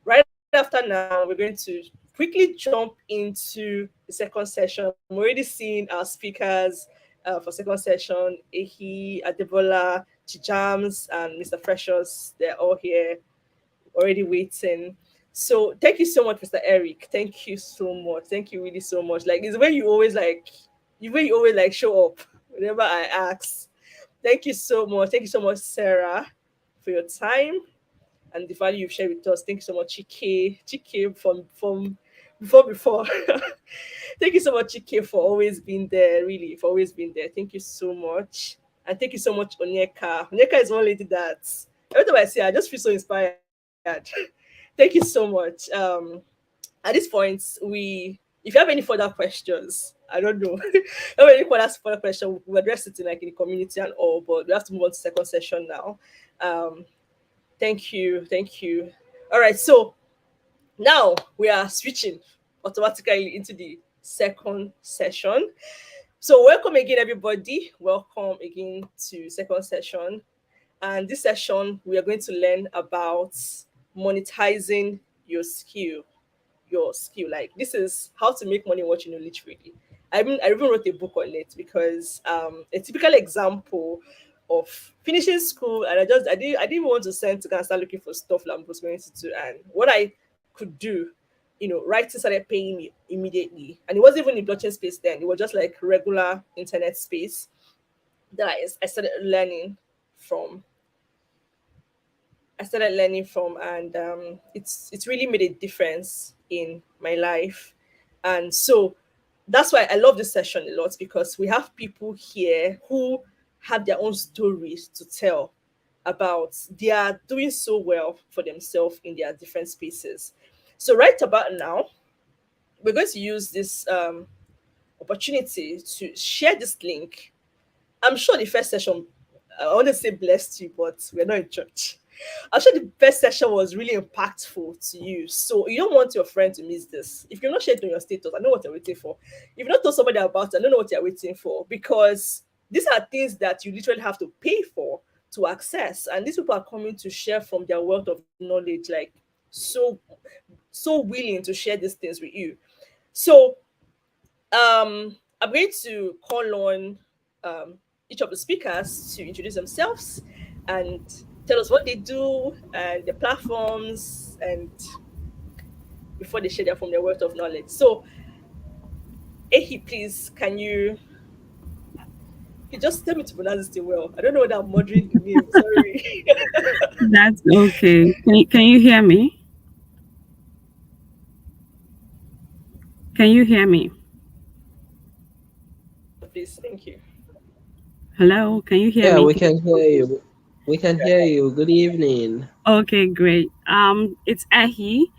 Speaker 7: right after now, we're going to quickly jump into the second session. I'm already seeing our speakers for second session: Ehi, Adebola, Chijams, and Mr. Precious. They're all here already waiting. So thank you so much, Mr. Eric. Thank you so much. Thank you really so much. Like, it's where you always show up whenever I ask. Thank you so much. Thank you so much, Sarah, for your time and the value you've shared with us. Thank you so much, Chike from before. Thank you so much, Chike, for always being there, really, for always being there. Thank you so much. And thank you so much, Onyeka. Onyeka is one lady that every time I see her, I just feel so inspired. Thank you so much. At this point, if you have any further questions, I don't know. If you have any further question, we'll address it in the community and all, but we have to move on to second session now. Thank you. All right, so now we are switching automatically into the second session. So welcome again, everybody. Welcome again to second session. And this session, we are going to learn about monetizing your skill. Like, this is how to make money what you know, literally. I even wrote a book on it because a typical example of finishing school, and I didn't want to send to go and start looking for stuff that I was going to do. And what I could do, writing started paying me immediately. And it wasn't even in blockchain space then. It was just like regular internet space that I started learning from. And it's really made a difference in my life. And so that's why I love this session a lot, because we have people here who have their own stories to tell about they are doing so well for themselves in their different spaces. So right about now, we're going to use this opportunity to share this link. I'm sure the first session, I want to say blessed you, but we're not in church. I'm sure the first session was really impactful to you. So you don't want your friend to miss this. If you're not shared on your status, I know what you're waiting for. If you've not told somebody about it, I don't know what you're waiting for, because these are things that you literally have to pay for to access. And these people are coming to share from their wealth of knowledge, like so willing to share these things with you. So I'm going to call on each of the speakers to introduce themselves and tell us what they do and the platforms, and before they share their from their wealth of knowledge. So, Ehi, please, can you just tell me to pronounce this thing well? I don't know whether I'm murdering the name. Sorry.
Speaker 12: That's okay. Can you hear me? Can you hear me?
Speaker 7: Please, thank you.
Speaker 12: Hello, can you hear
Speaker 14: Yeah,
Speaker 12: me?
Speaker 14: we can hear you. We can hear you. Good evening.
Speaker 12: Okay, great. It's Ahi,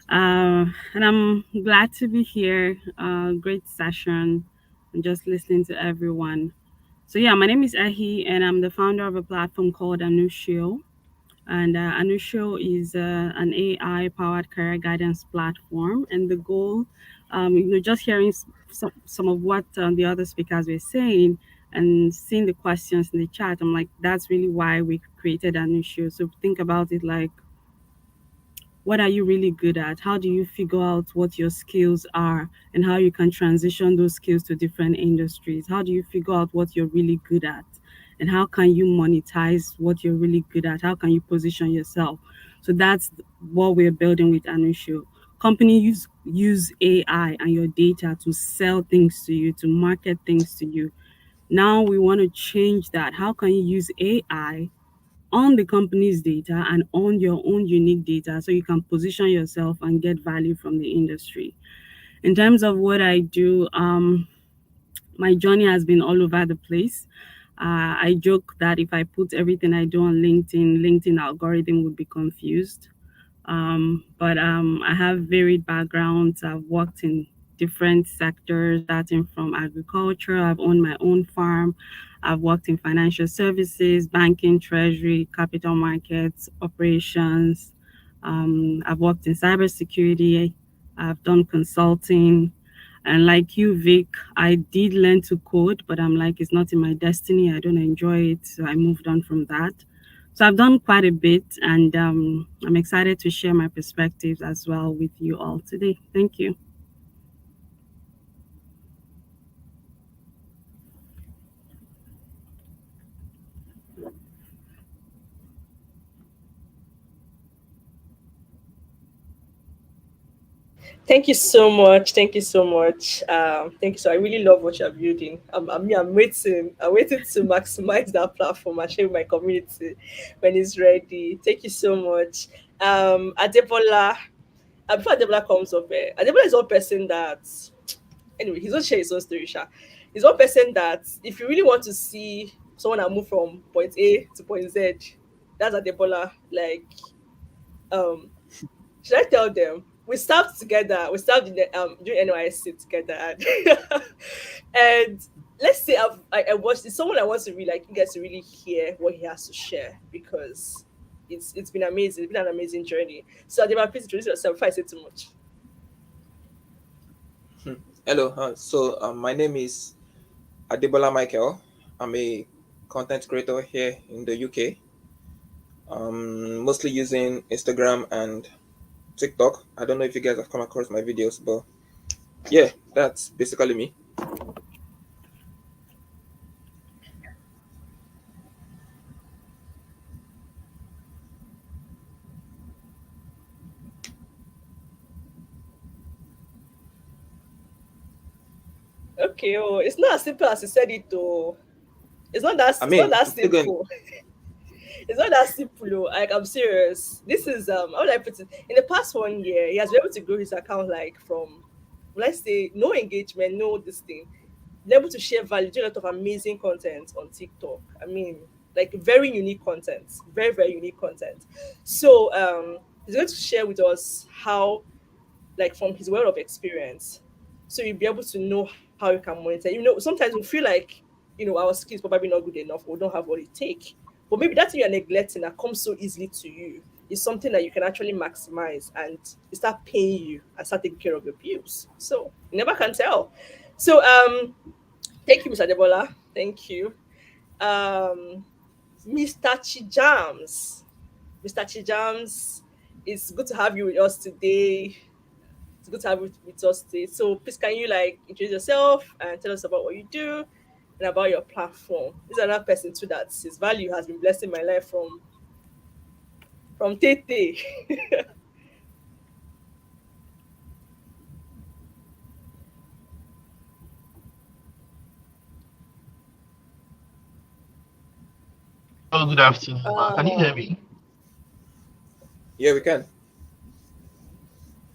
Speaker 12: and I'm glad to be here. Great session, and just listening to everyone. So yeah, my name is Ahi, and I'm the founder of a platform called Anushio. And Anushio is an AI-powered career guidance platform, and the goal, just hearing some of what the other speakers were saying and seeing the questions in the chat, I'm like, that's really why we created Anushio. So think about it like, what are you really good at? How do you figure out what your skills are and how you can transition those skills to different industries? How do you figure out what you're really good at? And how can you monetize what you're really good at? How can you position yourself? So that's what we're building with Anushu. Companies use AI and your data to sell things to you, to market things to you. Now we want to change that. How can you use AI on the company's data and on your own unique data so you can position yourself and get value from the industry? In terms of what I do, my journey has been all over the place. I joke that if I put everything I do on LinkedIn algorithm would be confused. But I have varied backgrounds. I've worked in different sectors, starting from agriculture. I've owned my own farm. I've worked in financial services, banking, treasury, capital markets, operations. I've worked in cybersecurity. I've done consulting. And like you, Vic, I did learn to code, but I'm like, it's not in my destiny. I don't enjoy it. So I moved on from that. So I've done quite a bit, and I'm excited to share my perspectives as well with you all today. Thank you.
Speaker 7: Thank you so much. Thank you so much. Thank you. So I really love what you're building. I'm waiting. I'm waiting to maximize that platform and share with my community when it's ready. Thank you so much. Adebola. Before Adebola comes up, Adebola is one person that, anyway, he's going to share his own story. Sha. He's one person that, if you really want to see someone that move from point A to point Z, that's Adebola. Like, um, should I tell them? We served together. We served in the during NYC together, and, and let's say I watched this. Someone I want to really like you guys to really hear what he has to share, because it's been amazing. It's been an amazing journey. So Adema, please introduce yourself before I say too much.
Speaker 8: Hello. My name is Adebola Michael. I'm a content creator here in the UK. Mostly using Instagram and TikTok. I don't know if you guys have come across my videos, but yeah, that's basically me.
Speaker 7: Okay, oh, it's not as simple as you said it, though. It's not that.
Speaker 8: I
Speaker 7: It's not
Speaker 8: mean,
Speaker 7: that
Speaker 8: I'm still going.
Speaker 7: simple. It's not that simple. Oh. Like, I'm serious. This is how would I put it? In the past 1 year, he has been able to grow his account like from, let's say, no engagement, no this thing, been able to share value, do a lot of amazing content on TikTok. I mean, like very unique content, very very unique content. So he's going to share with us how, like from his world of experience, so you'll be able to know how you can monitor. Sometimes we feel like our skills probably not good enough or don't have what it take, but maybe that thing you're neglecting that comes so easily to you is something that you can actually maximize and it start paying you and start taking care of your bills. So you never can tell. So thank you, Mr. Debola. Thank you. Um, Mr. Chijams. Mr. Chijams, it's good to have you with us today. It's good to have you with us today. So please can you like introduce yourself and tell us about what you do and about your platform. This is another person too that his value has been blessing my life from Tete.
Speaker 15: Oh, good afternoon, ma. Can you hear
Speaker 7: uh,
Speaker 15: me?
Speaker 8: Yeah, we can.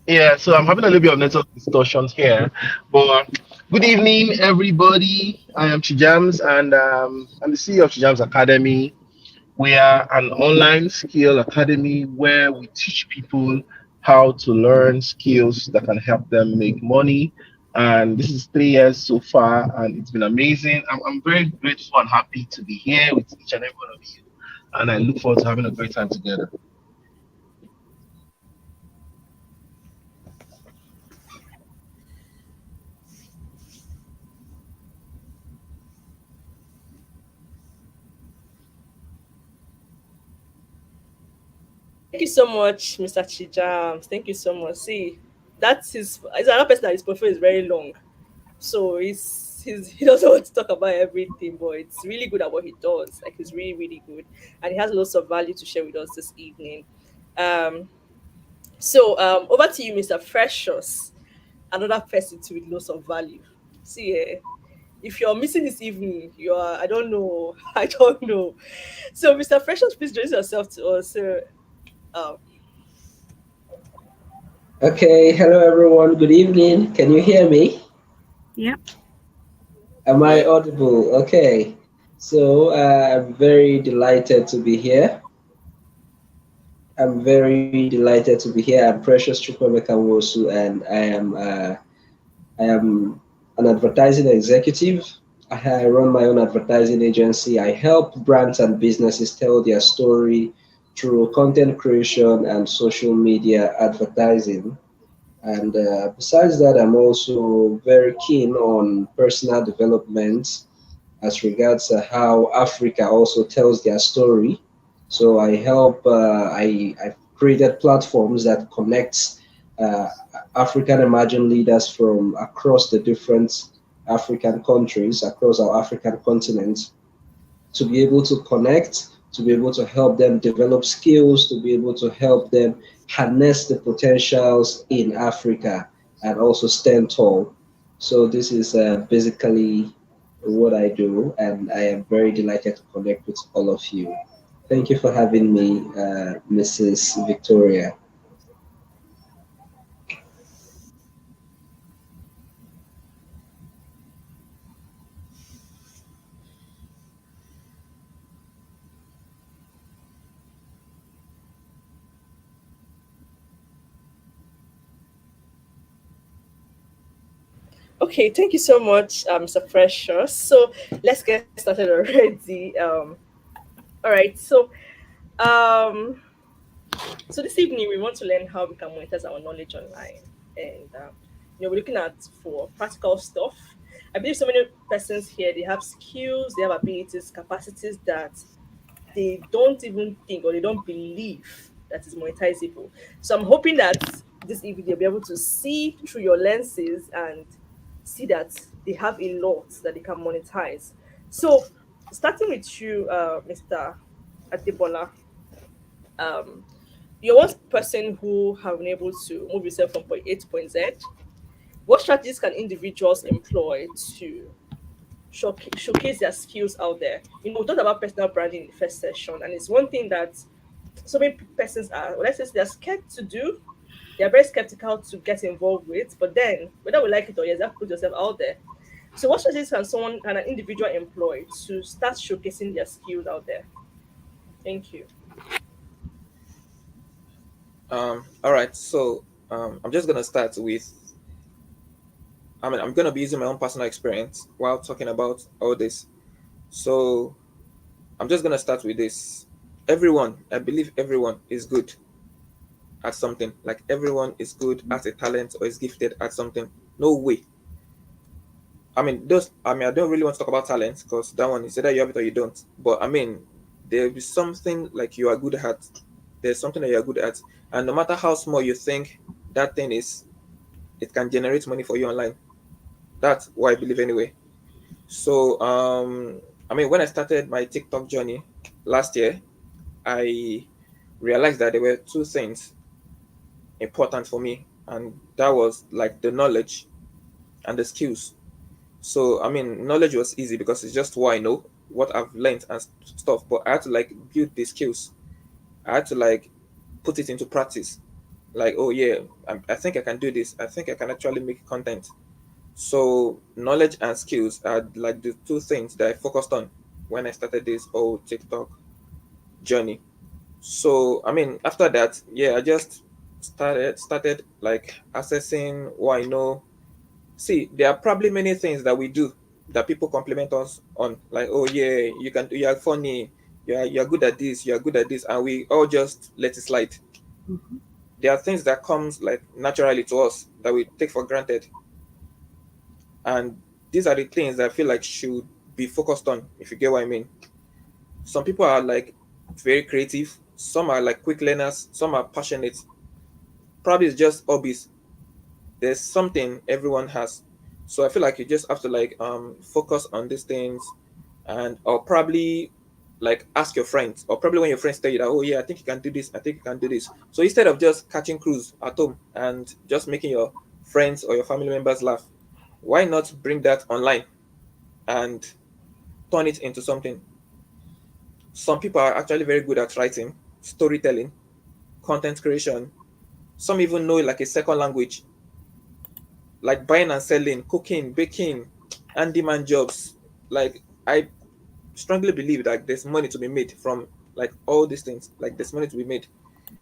Speaker 15: Yeah, so I'm having a little bit of network distortions here, but good evening, everybody. I am Chijams, and I'm the CEO of Chijams Academy. We are an online skill academy where we teach people how to learn skills that can help them make money. And this is 3 years so far, and it's been amazing. I'm very grateful and happy to be here with each and every one of you, and I look forward to having a great time together.
Speaker 7: Thank you so much, Mr. Chijams. Thank you so much. See, that's his. He's another person that his profile is very long, so he doesn't want to talk about everything, but it's really good at what he does. Like he's really really good, and he has lots of value to share with us this evening. Um, so over to you, Mr. Precious, another person to with lots of value. See, if you're missing this evening, you are. I don't know. I don't know. So, Mr. Precious, please introduce yourself to us. Um,
Speaker 14: Okay, hello everyone. Good evening. Can you hear me?
Speaker 12: Yep.
Speaker 14: Am I
Speaker 7: yeah.
Speaker 14: audible? Okay. So I'm very delighted to be here. I'm very delighted to be here. I'm Precious Chukwemeka Wosu, and I am an advertising executive. I run my own advertising agency. I help brands and businesses tell their story through content creation and social media advertising. And besides that, I'm also very keen on personal development as regards how Africa also tells their story. So I help, I've created platforms that connects uh, African emerging leaders from across the different African countries, across our African continent, to be able to connect, to be able to help them develop skills, to be able to help them harness the potentials in Africa and also stand tall. So this is basically what I do, and I am very delighted to connect with all of you. Thank you for having me, Mrs. Victoria.
Speaker 7: Okay, thank you so much, Mr. Precious. So let's get started already. All right. Um, so this evening we want to learn how we can monetize our knowledge online, and we're looking at for practical stuff. I believe so many persons here they have skills, they have abilities, capacities that they don't even think or they don't believe that is monetizable. So I'm hoping that this evening they'll be able to see through your lenses and see that they have a lot that they can monetize. So starting with you, Mr. Adebola, um, you're one person who have been able to move yourself from point A to point Z. What strategies can individuals employ to showcase their skills out there? We talked about personal branding in the first session, and it's one thing that so many persons are, well, let's say they're scared to do. They're very skeptical to get involved with, but then whether we like it or yes, you have to put yourself out there. So what strategies can an individual employ to start showcasing their skills out there? Thank you.
Speaker 8: All right. So I'm just gonna start with. I'm gonna be using my own personal experience while talking about all this. So I'm just gonna start with this. Everyone, I believe everyone is good at something. Like everyone is good at a talent or is gifted at something. No way. I don't really want to talk about talent because that one is either you have it or you don't. But there is something like you are good at. There's something that you are good at, and no matter how small you think that thing is, it can generate money for you online. That's what I believe anyway. So when I started my TikTok journey last year, I realized that there were two things important for me, and that was like the knowledge and the skills. So knowledge was easy because it's just what I know, what I've learned and stuff. But I had to like build the skills. I had to like put it into practice. Like, oh yeah, I think I can do this. I think I can actually make content. So knowledge and skills are like the two things that I focused on when I started this whole TikTok journey. So after that, yeah, I just started like assessing what I know. See, there are probably many things that we do that people compliment us on, like, oh yeah, you are funny, you're good at this, you're good at this, and we all just let it slide. There are things that comes like naturally to us that we take for granted, and these are the things that I feel like should be focused on, if you get what I mean. Some people are like very creative, some are like quick learners, some are passionate. Probably it's just hobbies. There's something everyone has. So I feel like you just have to like focus on these things, and or probably like ask your friends, or probably when your friends tell you that, oh yeah, I think you can do this, I think you can do this. So instead of just catching cruise at home and just making your friends or your family members laugh, why not bring that online and turn it into something? Some people are actually very good at writing, storytelling, content creation. Some even know like a second language, like buying and selling, cooking, baking, handyman jobs. Like I strongly believe that there's money to be made from like all these things. Like there's money to be made.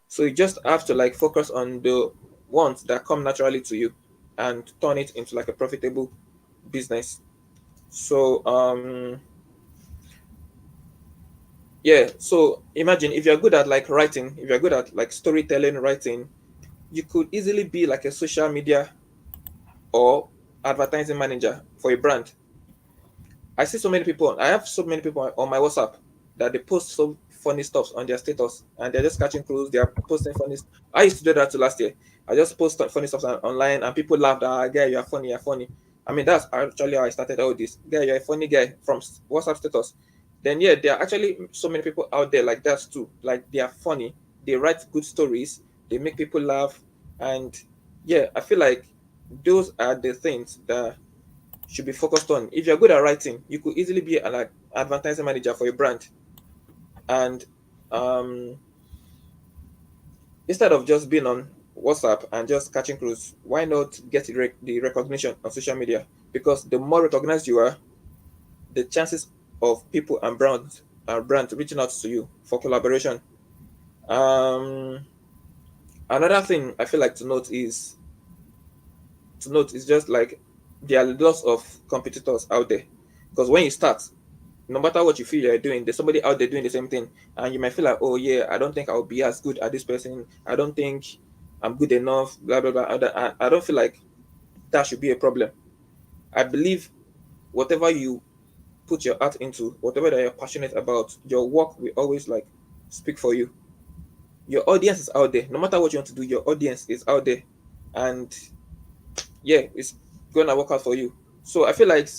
Speaker 8: So you just have to like focus on the ones that come naturally to you and turn it into like a profitable business. So yeah, so imagine if you're good at like writing, if you're good at like storytelling, writing, you could easily be like a social media or advertising manager for a brand. I see so many people. I have so many people on my WhatsApp that they post so funny stuff on their status, and they're just catching clues. They are posting funny. I used to do that too last year. I just post funny stuff online, and people laughed. Ah, guy, you're funny. You're funny. That's actually how I started all this. Guy, you're a funny guy from WhatsApp status. Then yeah, there are actually so many people out there like that too. Like they are funny. They write good stories. They make people laugh, and yeah, I feel like those are the things that should be focused on. If you're good at writing, you could easily be an advertising manager for a brand. And um, instead of just being on WhatsApp and just catching crews, why not get the recognition on social media? Because the more recognized you are, the chances of people and brands reaching out to you for collaboration. Um, Another thing I feel like to note is just like there are lots of competitors out there. Because when you start, no matter what you feel you're doing, there's somebody out there doing the same thing, and you might feel like, oh yeah, I don't think I'll be as good at this person. I don't think I'm good enough. Blah blah blah. I don't feel like that should be a problem. I believe whatever you put your heart into, whatever that you're passionate about, your work will always like speak for you. Your audience is out there. No matter what you want to do, your audience is out there, and yeah, it's gonna work out for you. So I feel like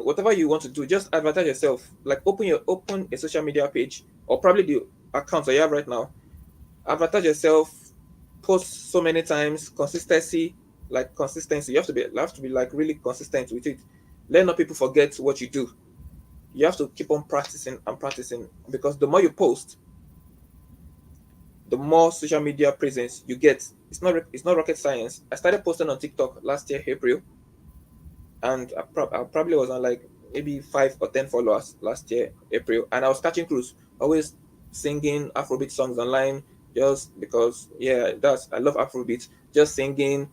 Speaker 8: whatever you want to do, just advertise yourself. Like open a social media page, or probably the accounts that you have right now. Advertise yourself, post so many times, consistency. You have to be like really consistent with it. Let not people forget what you do. You have to keep on practicing and practicing, because the more you post, the more social media presence you get. It's not rocket science. I started posting on TikTok last year, April, and I probably was on like maybe 5 or 10 followers last year, April, and I was catching cruise, always singing Afrobeat songs online, just because yeah, that's I love Afrobeat, just singing,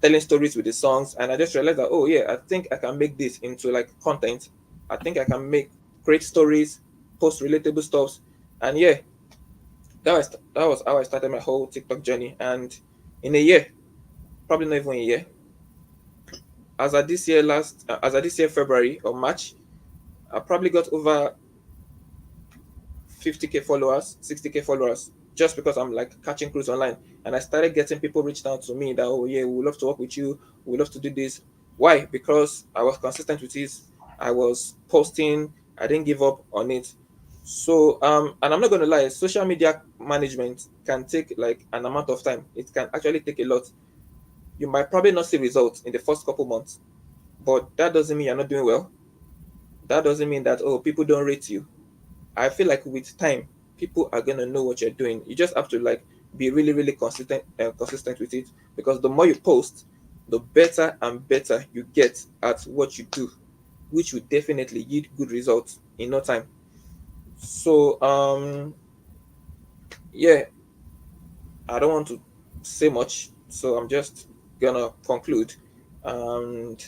Speaker 8: telling stories with the songs, and I just realized that oh yeah, I think I can make this into like content. I think I can make great stories, post relatable stuffs, and yeah, that was how I started my whole TikTok journey. And in a year, probably not even a year, as of this year February or March, I probably got over 50K followers, 60K followers, just because I'm like catching cruise online. And I started getting people reached out to me that, oh, yeah, we would love to work with you. We would love to do this. Why? Because I was consistent with it. I was posting. I didn't give up on it. So, and I'm not going to lie, social media management can take like an amount of time. It can actually take a lot. You might probably not see results in the first couple months, but that doesn't mean you're not doing well. That doesn't mean that, oh, people don't rate you. I feel like with time, people are gonna know what you're doing. You just have to like be really, really consistent with it. Because the more you post, the better and better you get at what you do, which will definitely yield good results in no time. So yeah, I don't want to say much, so I'm just gonna conclude. And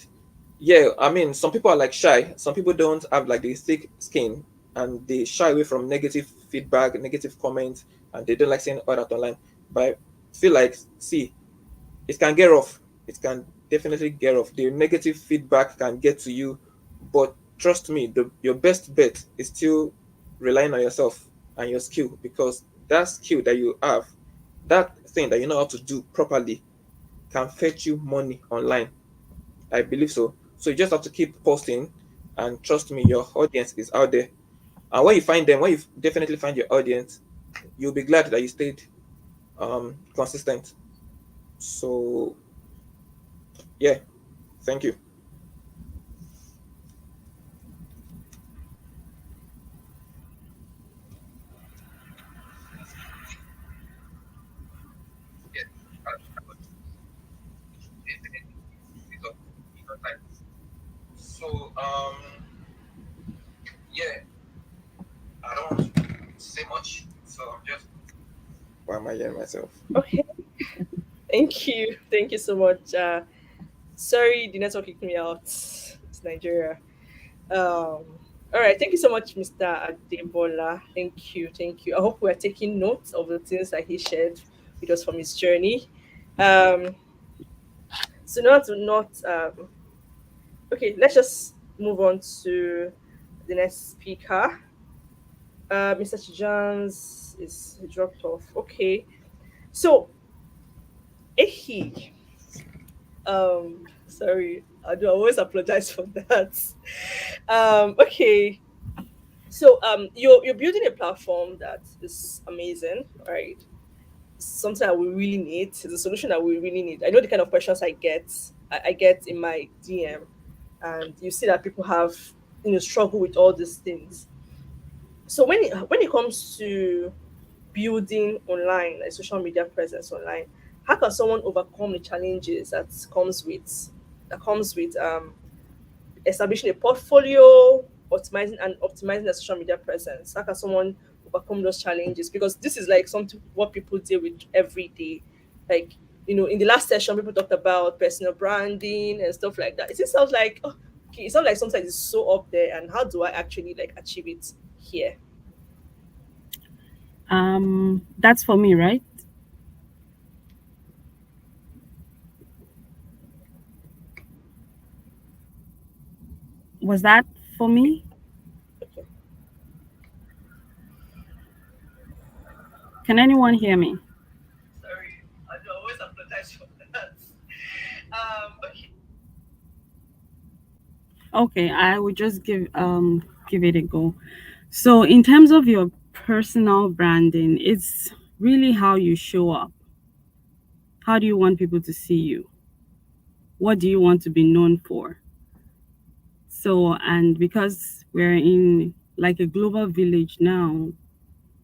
Speaker 8: yeah, I mean, some people are like shy. Some people don't have like the thick skin, and they shy away from negative feedback, negative comments, and they don't like saying all that online. But I feel like, see, it can get rough. It can definitely get rough. The negative feedback can get to you, but trust me, your best bet is still relying on yourself and your skill, because that skill that you have, that thing that you know how to do properly, can fetch you money online. I believe so. So you just have to keep posting, and trust me, your audience is out there. And when you find them, when you definitely find your audience, you'll be glad that you stayed consistent. So yeah, thank you. So yeah, I don't want to say much. So I'm just, why am I hearing myself?
Speaker 7: Okay. Thank you. Thank you so much. Sorry, the network kicked me out. It's Nigeria. All right. Thank you so much, Mr. Adebola. Thank you. Thank you. I hope we are taking notes of the things that he shared with us from his journey. Um, so not to not okay, let's just move on to the next speaker. Mr. Chijans is dropped off. Okay. So Ehi, sorry, I do always apologize for that. Okay. So you're building a platform that is amazing, right? Something that we really need. It's a solution that we really need. I know the kind of questions I get in my DM, and you see that people have struggle with all these things. So when it comes to building online, like social media presence online, how can someone overcome the challenges that comes with establishing a portfolio, optimizing their social media presence? How can someone overcome those challenges? Because this is like something what people deal with every day. Like, in the last session, people talked about personal branding and stuff like that. It just sounds like, oh, okay, it sounds like sometimes it's so up there, and how do I actually like achieve it here?
Speaker 12: That's for me, right? Was that for me?
Speaker 7: Okay.
Speaker 12: Can anyone hear me?
Speaker 7: Sorry, I do always apologize for that. Okay.
Speaker 12: Okay, I would just give it a go. So in terms of your personal branding, it's really how you show up. How do you want people to see you? What do you want to be known for? So, and because we're in like a global village now,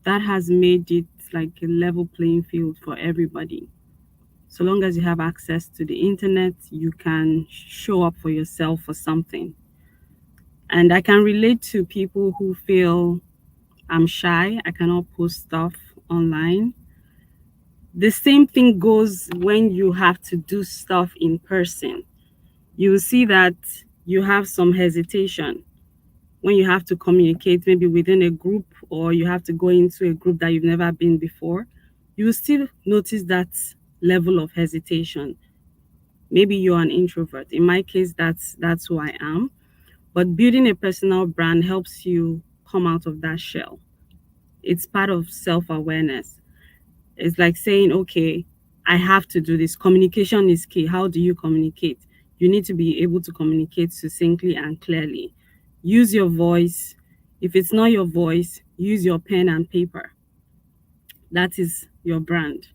Speaker 12: that has made it like a level playing field for everybody. So long as you have access to the internet, you can show up for yourself for something. And I can relate to people who feel I'm shy, I cannot post stuff online. The same thing goes when you have to do stuff in person. You will see that you have some hesitation when you have to communicate, maybe within a group, or you have to go into a group that you've never been before. You will still notice that level of hesitation. Maybe you're an introvert. In my case, that's who I am. But building a personal brand helps you come out of that shell. It's part of self-awareness. It's like saying, okay, I have to do this. Communication is key. How do you communicate? You need to be able to communicate succinctly and clearly. Use your voice. If it's not your voice, use your pen and paper. That is your brand.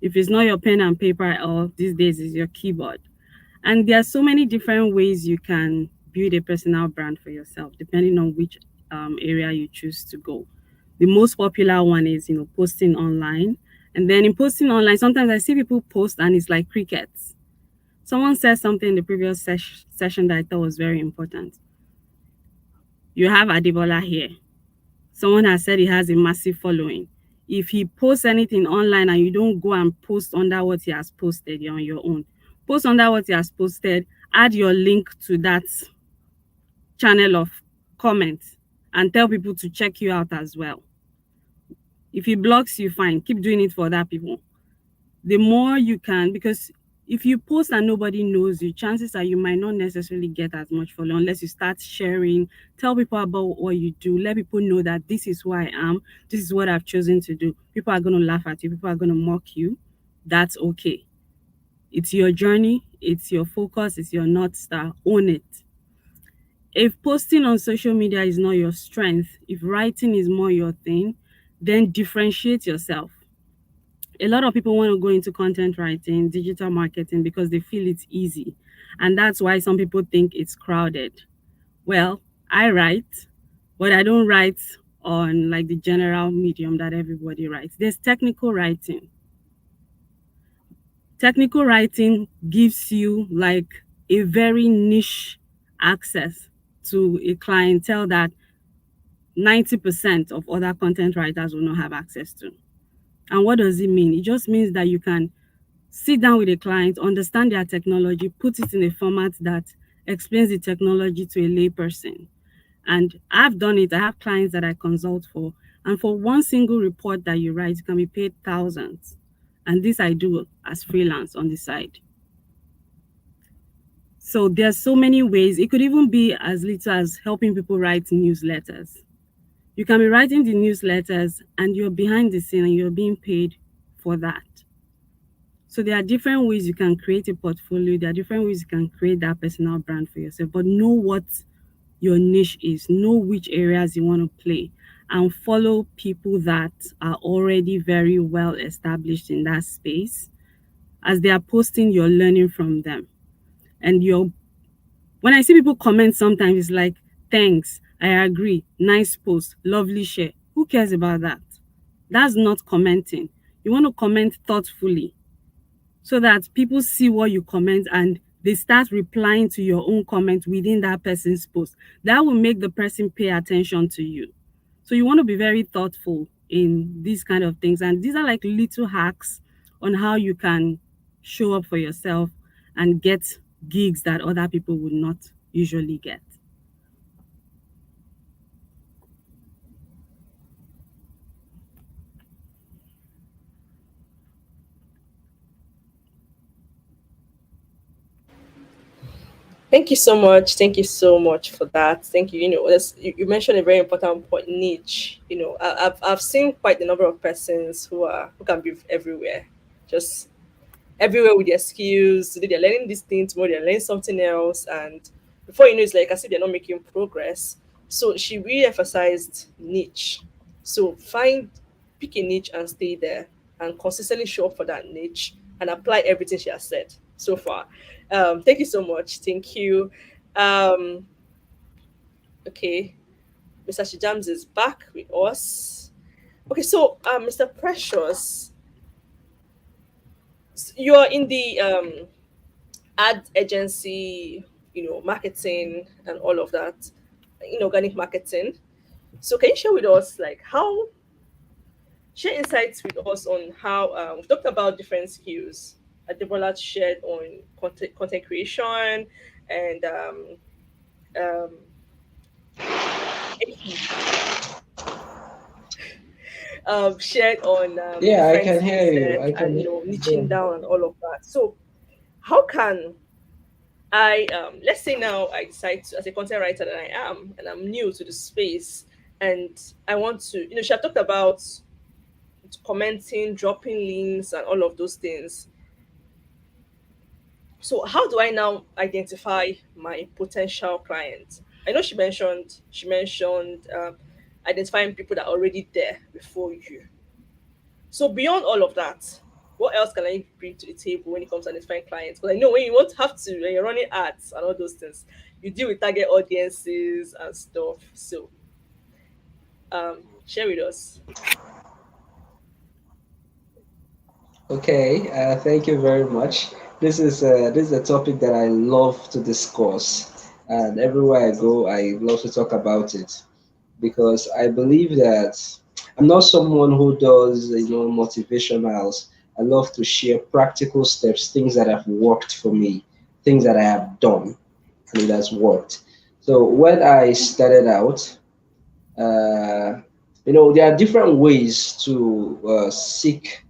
Speaker 12: If it's not your pen and paper, or these days is your keyboard. And there are so many different ways you can build a personal brand for yourself, depending on which area you choose to go. The most popular one is, posting online. And then in posting online, sometimes I see people post and it's like crickets. Someone said something in the previous session that I thought was very important. You have Adibola here. Someone has said he has a massive following. If he posts anything online and you don't go and post under what he has posted, you're on your own. Post under what he has posted, add your link to that channel of comments, and tell people to check you out as well. If he blocks you, fine, keep doing it for other people. The more you can, because if you post and nobody knows you, chances are you might not necessarily get as much follow unless you start sharing, tell people about what you do, let people know that this is who I am, this is what I've chosen to do. People are going to laugh at you, people are going to mock you. That's okay. It's your journey, it's your focus, it's your North Star. Own it. If posting on social media is not your strength, if writing is more your thing, then differentiate yourself. A lot of people want to go into content writing, digital marketing, because they feel it's easy. And that's why some people think it's crowded. Well, I write, but I don't write on like the general medium that everybody writes. There's technical writing. Technical writing gives you like a very niche access to a clientele that 90% of other content writers will not have access to. And what does it mean? It just means that you can sit down with a client, understand their technology, put it in a format that explains the technology to a layperson. And I've done it. I have clients that I consult for. And for one single report that you write, you can be paid thousands. And this I do as freelance on the side. So there's so many ways. It could even be as little as helping people write newsletters. You can be writing the newsletters and you're behind the scene and you're being paid for that. So there are different ways you can create a portfolio. There are different ways you can create that personal brand for yourself, but know what your niche is, know which areas you want to play, and follow people that are already very well established in that space. As they are posting, you're learning from them. And when I see people comment sometimes, it's like, thanks, I agree, nice post, lovely share. Who cares about that? That's not commenting. You want to comment thoughtfully so that people see what you comment and they start replying to your own comment within that person's post. That will make the person pay attention to you. So you want to be very thoughtful in these kind of things. And these are like little hacks on how you can show up for yourself and get gigs that other people would not usually get.
Speaker 7: Thank you so much. Thank you so much for that. Thank you. You mentioned a very important point, niche. I've seen quite a number of persons who can be everywhere, just everywhere with their skills. They're learning these things, more they're learning something else, and before you know, it's like I see they're not making progress. So she really emphasized niche. So pick a niche and stay there, and consistently show up for that niche and apply everything she has said so far. Thank you so much. Thank you. Um, okay, Mr. Shijams is back with us. Okay, so Mr. Precious, You're in the ad agency, marketing and all of that, in organic marketing. So can you share with us like how share insights with us on how we've talked about different skills. Adebola shared on content creation and um, shared on
Speaker 14: Yeah, I
Speaker 7: different
Speaker 14: can
Speaker 7: skill
Speaker 14: hear you.
Speaker 7: sets
Speaker 14: I
Speaker 7: and
Speaker 14: can hear you. Go
Speaker 7: niching
Speaker 14: on.
Speaker 7: down and all of that. So how can I let's say now I decide to, as a content writer that I am, and I'm new to the space, and I want to, she had talked about commenting, dropping links, and all of those things. So how do I now identify my potential clients? I know she mentioned identifying people that are already there before you. So beyond all of that, what else can I bring to the table when it comes to identifying clients? Because I know when you won't have to, when you're running ads and all those things, you deal with target audiences and stuff. So share with us.
Speaker 14: Okay, thank you very much. This is a topic that I love to discuss, and everywhere I go, I love to talk about it because I believe that I'm not someone who does motivationals. I love to share practical steps, things that have worked for me, things that I have done, and it has worked. So when I started out, uh, there are different ways to seek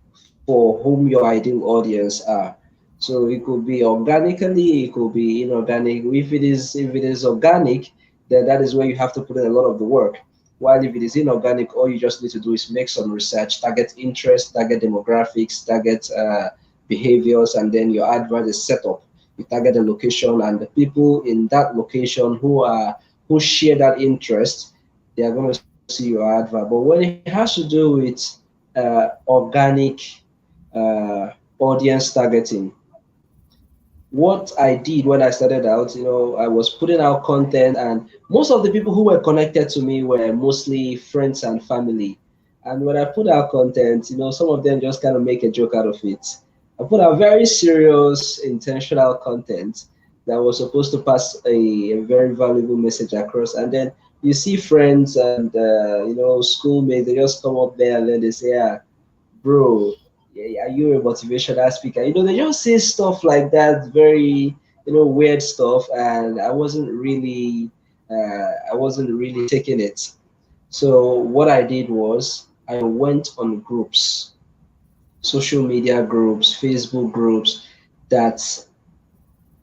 Speaker 14: for whom your ideal audience are. So it could be organically, it could be inorganic. If it is organic, then that is where you have to put in a lot of the work. While if it is inorganic, all you just need to do is make some research, target interest, target demographics, target behaviors, and then your advert is set up. You target the location and the people in that location who share that interest, they are going to see your advert. But when it has to do with organic audience targeting, what I did when I started out, I was putting out content, and most of the people who were connected to me were mostly friends and family. And when I put out content, some of them just kind of make a joke out of it. I put out very serious, intentional content that was supposed to pass a very valuable message across. And then you see friends and schoolmates, they just come up there and then they say, "Yeah, bro, yeah, are you a motivational speaker?" They just say stuff like that, very, weird stuff, and I wasn't really taking it. So what I did was I went on groups, social media groups, Facebook groups that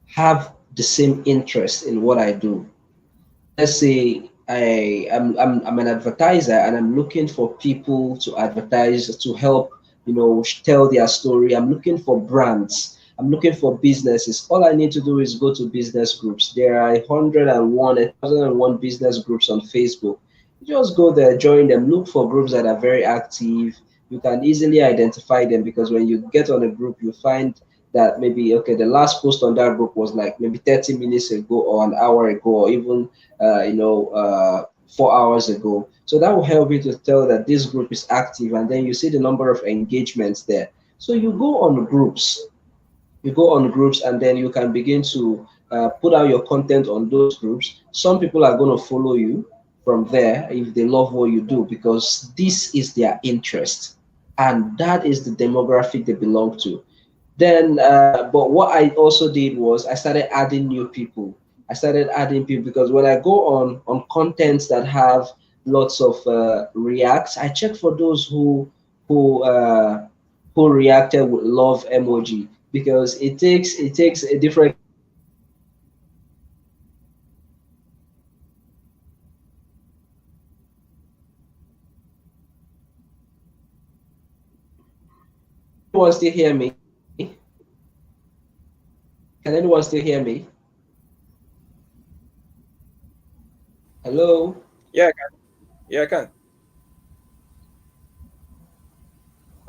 Speaker 14: have the same interest in what I do. Let's say I'm an advertiser and I'm looking for people to advertise to help tell their story. I'm looking for brands. I'm looking for businesses. All I need to do is go to business groups. There are 1,001 business groups on Facebook. You just go there, join them, look for groups that are very active. You can easily identify them because when you get on a group, you find that maybe, okay, the last post on that group was like maybe 30 minutes ago or an hour ago or even 4 hours ago. So that will help you to tell that this group is active, and then you see the number of engagements there. So you go on groups and then you can begin to put out your content on those groups. Some people are going to follow you from there if they love what you do because this is their interest and that is the demographic they belong to. Then, but what I also did was I started adding new people. I started adding people because when I go on contents that have lots of reacts, I check for those who uh, who reacted with love emoji because it takes a different anyone still hear me? Can anyone still hear me? Hello?
Speaker 8: Yeah, I can. Yeah, I can.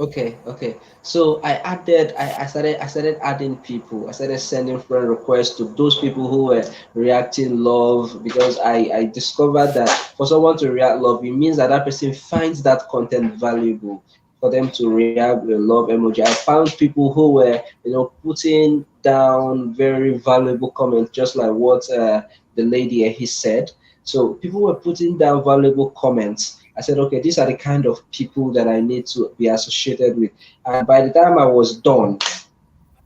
Speaker 14: Okay. So I started adding people. I started sending friend requests to those people who were reacting love because I discovered that for someone to react love, it means that that person finds that content valuable, for them to react with a love emoji. I found people who were, putting down very valuable comments, just like what the lady he said. So people were putting down valuable comments. I said, okay, these are the kind of people that I need to be associated with. And by the time I was done,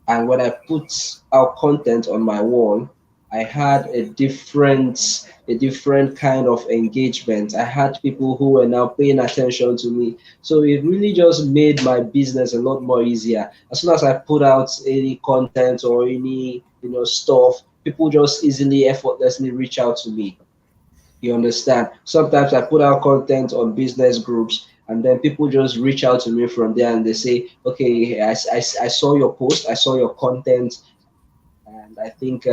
Speaker 14: and when I put out content on my wall, I had a different kind of engagement. I had people who were now paying attention to me. So it really just made my business a lot more easier. As soon as I put out any content or any stuff, people just easily, effortlessly reach out to me. You understand? Sometimes I put out content on business groups, and then people just reach out to me from there and they say, okay, I saw your post, I saw your content, and I think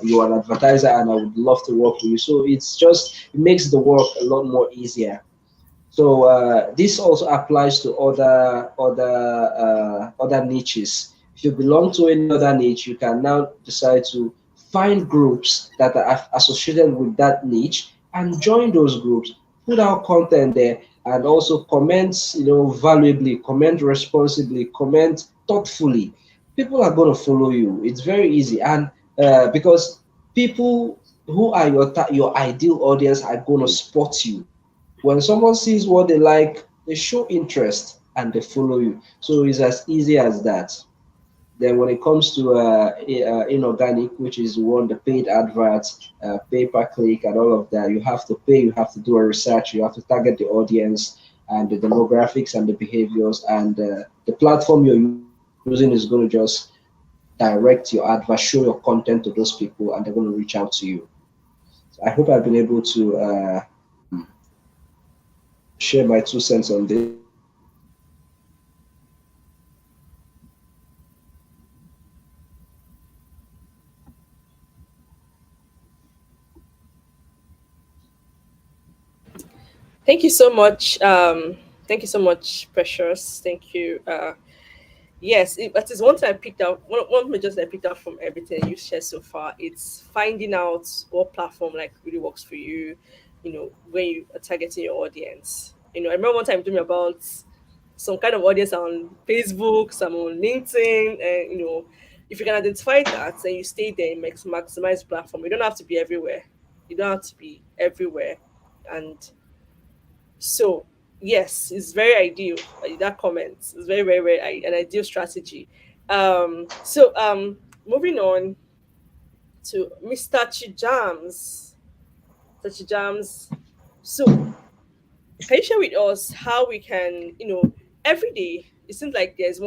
Speaker 14: you're an advertiser and I would love to work with you. So it makes the work a lot more easier. So this also applies to other niches. If you belong to any other niche, you can now decide to find groups that are associated with that niche and join those groups. Put out content there and also comment, valuably, comment responsibly, comment thoughtfully. People are going to follow you. It's very easy, and because people who are your ideal audience are going to spot you. When someone sees what they like, they show interest and they follow you. So it's as easy as that. Then when it comes to inorganic, which is one the paid adverts, pay per click, and all of that, you have to pay. You have to do a research. You have to target the audience and the demographics and the behaviors, and the platform you're using is going to just direct your advert, show your content to those people, and they're going to reach out to you. So I hope I've been able to share my 2 cents on this.
Speaker 7: Thank you so much. Thank you so much, Precious. Thank you. Yes, that is one thing I picked up. One major thing I picked up from everything you've shared so far. It's finding out what platform like really works for you. When you are targeting your audience. I remember one time you told me about some kind of audience on Facebook, some on LinkedIn, and if you can identify that, then you stay there and maximize platform. You don't have to be everywhere. You don't have to be everywhere, and so yes, it's very ideal. That comment is very, very, very an ideal strategy. Moving on to Mr. Chijams. Mr. Chijams. So can you share with us how we can, every day it seems like there's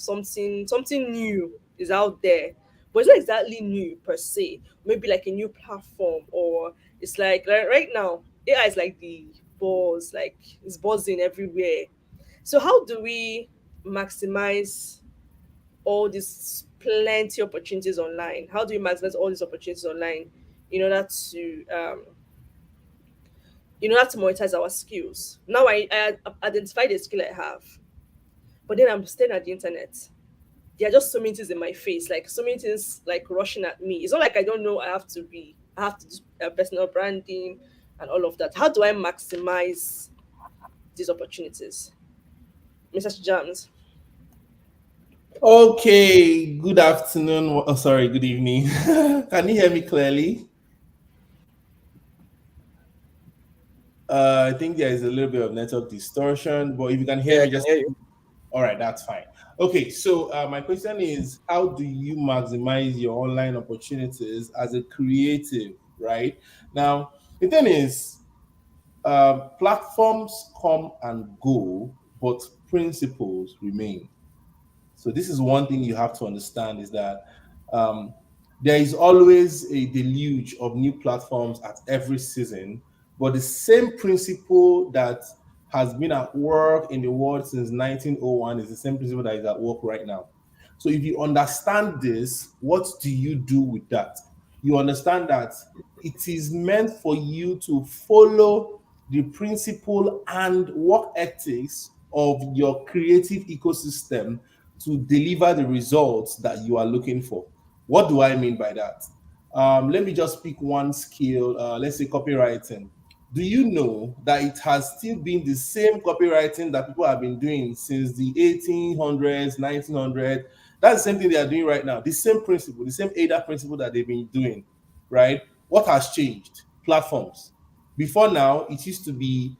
Speaker 7: something new is out there, but it's not exactly new per se. Maybe like a new platform, or it's like right now AI is like the buzz, like it's buzzing everywhere. So how do we maximize all these plenty opportunities online? How do we maximize all these opportunities online in order to monetize our skills? Now I identified the skill I have, but then I'm staring at the internet. There are just so many things in my face, like so many things like rushing at me. It's not like I don't know I have to do personal branding and all of that. How do I maximize these opportunities? Mr. Jams.
Speaker 15: Okay, good afternoon. Oh, sorry, good evening. Can you hear me clearly? I think there is a little bit of network distortion, but if you can hear me, just
Speaker 8: hear you.
Speaker 15: all right, that's fine. Okay, so my question is, how do you maximize your online opportunities as a creative, right? Now, the thing is, platforms come and go, but principles remain. So this is one thing you have to understand is that um, there is always a deluge of new platforms at every season, but the same principle that has been at work in the world since 1901 is the same principle that is at work right now. So if you understand this, what do you do with that? You understand that it is meant for you to follow the principle and work ethics of your creative ecosystem to deliver the results that you are looking for. What do I mean by that? Let me just pick one skill, let's say copywriting. do you know that it has still been the same copywriting that people have been doing since the 1800s, 1900s? That's the same thing they are doing right now. The same principle, the same ADA principle that they've been doing, right? What has changed? Platforms. Before now, it used to be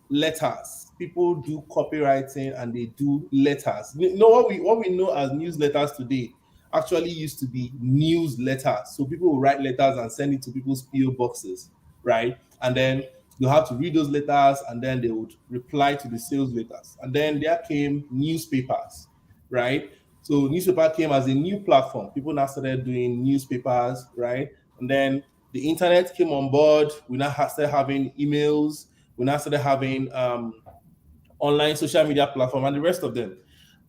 Speaker 15: letters. People do copywriting and they do letters. You know what we know as newsletters today actually used to be newsletters. So people will write letters and send it to people's PO boxes, right? And then you have to read those letters and then they would reply to the sales letters. And then there came newspapers, right? So newspaper came as a new platform. People now started doing newspapers, right? And then the internet came on board. We now started having emails. We now started having online social media platform and the rest of them.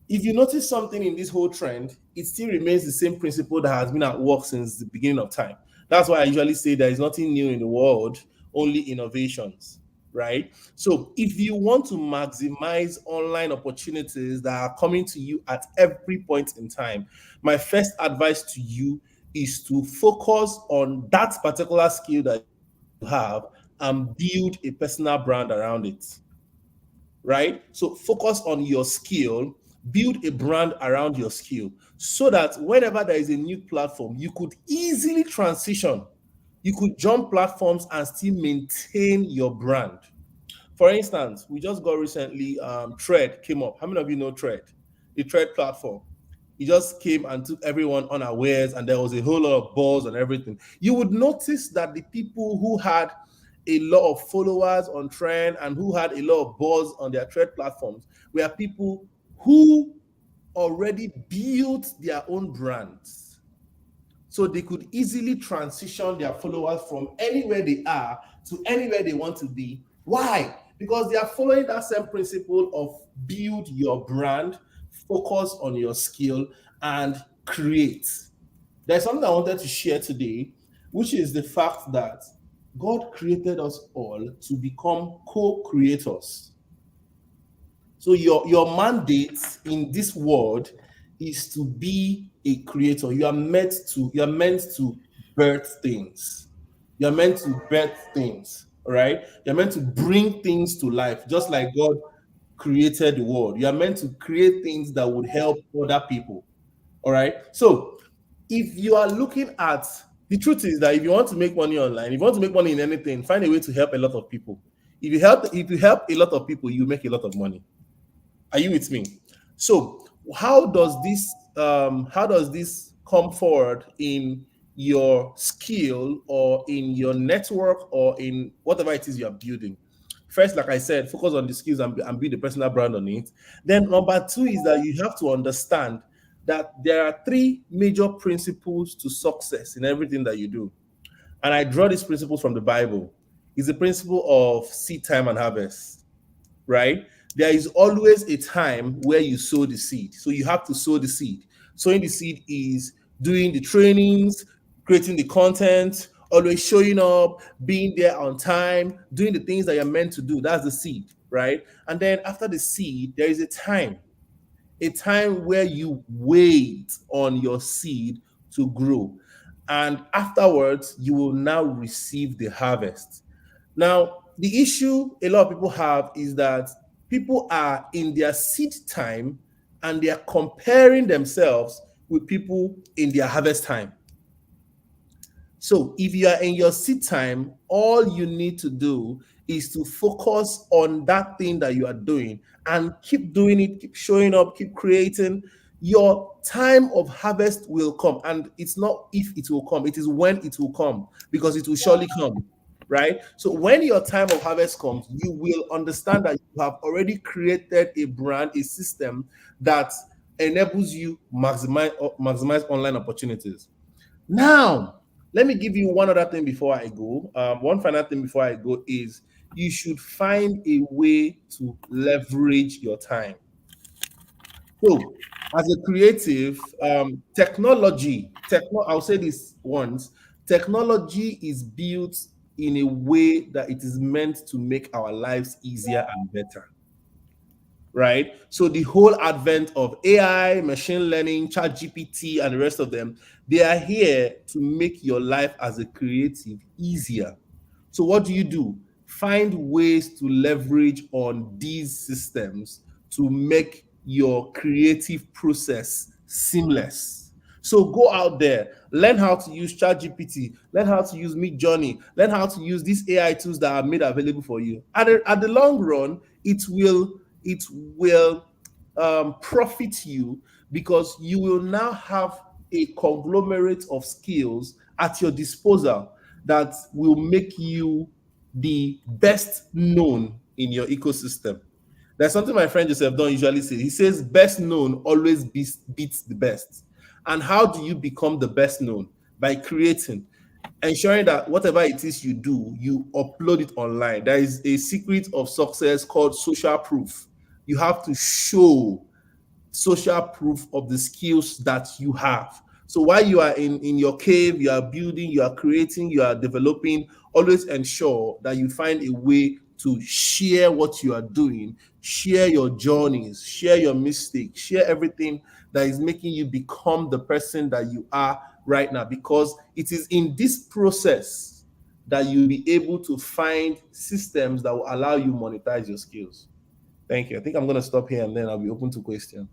Speaker 15: If you notice something in this whole trend, it still remains the same principle that has been at work since the beginning of time. That's why I usually say there is nothing new in the world, only innovations, right? So if you want to maximize online opportunities that are coming to you at every point in time, my first advice to you is to focus on that particular skill that you have and build a personal brand around it, right? So focus on your skill, build a brand around your skill so that whenever there is a new platform, you could easily transition. You could jump platforms and still maintain your brand. For instance, we just got recently, Thread came up. How many of you know Thread? The Thread platform. It just came and took everyone unawares, and there was a whole lot of buzz and everything. You would notice that the people who had a lot of followers on Trend and who had a lot of buzz on their Thread platforms were people who already built their own brands. So they could easily transition their followers from anywhere they are to anywhere they want to be. Why? Because they are following that same principle of build your brand, focus on your skill, and create. There's something I wanted to share today, which is the fact that God created us all to become co-creators. So your mandate in this world is to be a creator. You are meant to birth things. You're meant to birth things, all right? You're meant to bring things to life, just like God created the world. You are meant to create things that would help other people, all right? So if you are looking at, the truth is that if you want to make money online, if you want to make money in anything, find a way to help a lot of people. If you help a lot of people, you make a lot of money. Are you with me? So how does this come forward in your skill or in your network or in whatever it is you are building? First, like I said, focus on the skills and build a personal brand on it. Then number two is that you have to understand that there are three major principles to success in everything that you do. And I draw these principles from the Bible. It's the principle of seed time and harvest, right? There is always a time where you sow the seed. So you have to sow the seed. Sowing the seed is doing the trainings, creating the content, always showing up, being there on time, doing the things that you're meant to do. That's the seed, right? And then after the seed, there is a time where you wait on your seed to grow. And afterwards, you will now receive the harvest. Now, the issue a lot of people have is that people are in their seed time and they are comparing themselves with people in their harvest time. So if you are in your seed time, all you need to do is to focus on that thing that you are doing and keep doing it, keep showing up, keep creating. Your time of harvest will come. And it's not if it will come, it is when it will come, because it will surely come, right? So when your time of harvest comes, you will understand that you have already created a brand, a system that enables you maximize online opportunities. Now, let me give you one other thing before I go. One final thing before I go is you should find a way to leverage your time. So, as a creative, I'll say this once, technology is built in a way that it is meant to make our lives easier and better, right? So the whole advent of AI, machine learning, ChatGPT, and the rest of them, they are here to make your life as a creative easier. So what do? find ways to leverage on these systems to make your creative process seamless. So go out there, learn how to use ChatGPT, learn how to use Midjourney, learn how to use these AI tools that are made available for you. At the long run, it will profit you, because you will now have a conglomerate of skills at your disposal that will make you the best known in your ecosystem. There's something my friend Joseph Don usually says. He says, best known always beats the best. And how do you become the best known? By creating, ensuring that whatever it is you do, you upload it online. There is a secret of success called social proof. You have to show social proof of the skills that you have. So while you are in your cave, you are building, you are creating, you are developing, always ensure that you find a way to share what you are doing, share your journeys, share your mistakes, share everything that is making you become the person that you are right now, because it is in this process that you'll be able to find systems that will allow you monetize your skills. Thank you. I think I'm going to stop here and then I'll be open to questions.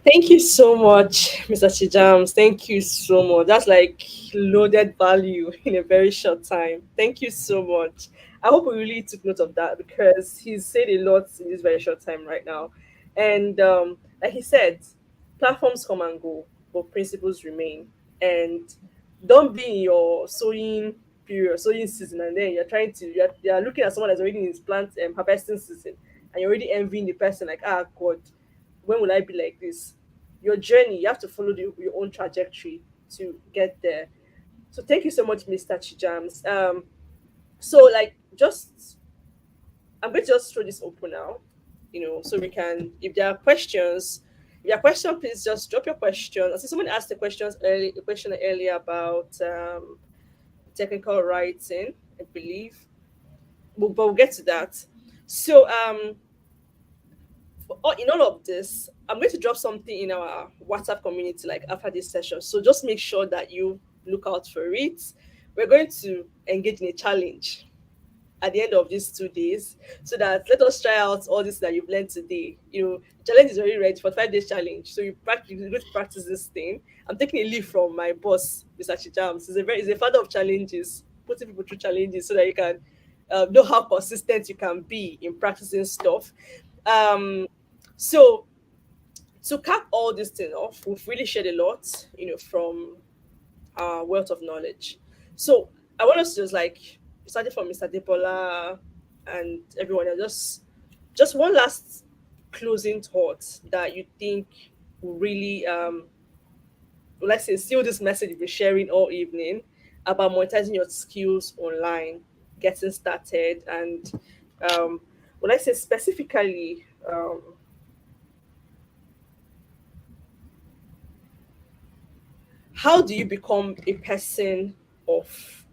Speaker 7: Thank you so much, Mr. Chijams. Thank you so much. That's like loaded value in a very short time. Thank you so much. I hope we really took note of that because he's said a lot in this very short time right now. And like he said, platforms come and go, but principles remain. And don't be in your sowing period, sowing season, and then you're looking at someone that's already in his plant harvesting season, and you're already envying the person like, ah, God, when will I be like this? Your journey, you have to follow your own trajectory to get there. So thank you so much, Mr. Chijams. So like just I'm going to just throw this open now, so we can, if there are questions, please just drop your question. I see someone asked a question earlier about technical writing, I believe. But we'll get to that. So in all of this, I'm going to drop something in our WhatsApp community like after this session. So just make sure that you look out for it. We're going to engage in a challenge at the end of these 2 days, so that let us try out all this that you've learned today. Challenge is already ready for 5 days challenge. So you going to practice this thing. I'm taking a leave from my boss, Mr. Chijams. He's a father of challenges, putting people through challenges so that you can know how consistent you can be in practicing stuff. So to cap all this thing off, we've really shared a lot, from our wealth of knowledge. So I want us to just like, starting from Mr. Depola and everyone else, just one last closing thought that you think will really, let's say, seal this message you've been sharing all evening about monetizing your skills online, getting started, and would I say specifically, how do you become a person of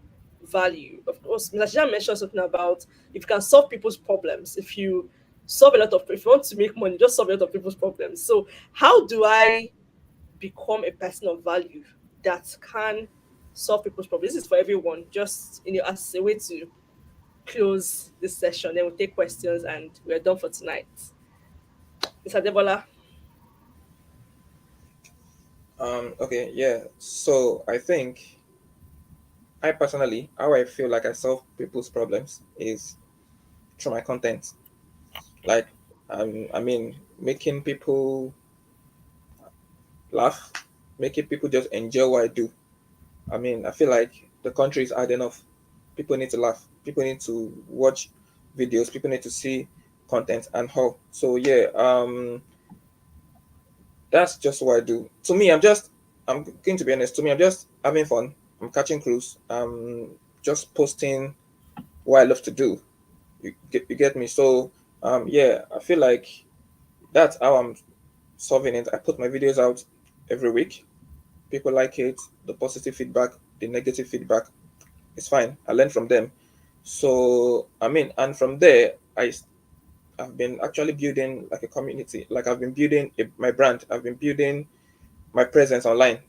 Speaker 7: value? Of course, Mr. Shah mentioned something about if you can solve people's problems, if you if you want to make money, just solve a lot of people's problems. So how do I become a person of value that can solve people's problems? This is for everyone, just as a way to close this session. Then we'll take questions and we're done for tonight. Mr. Debola.
Speaker 8: Okay, yeah. So I think I personally, how I feel like I solve people's problems is through my content. Like, I mean, making people laugh, making people just enjoy what I do. I mean, I feel like the country is hard enough. People need to laugh. People need to watch videos. People need to see content and how. So yeah, that's just what I do. To me, I'm going to be honest. To me, I'm just having fun. I'm catching cruise. I'm just posting what I love to do. You get me? So yeah, I feel like that's how I'm solving it. I put my videos out every week. People like it. The positive feedback, the negative feedback, it's fine. I learn from them. So I mean, and from there, I I've been actually building like a community. Like I've been building my brand. I've been building my presence online.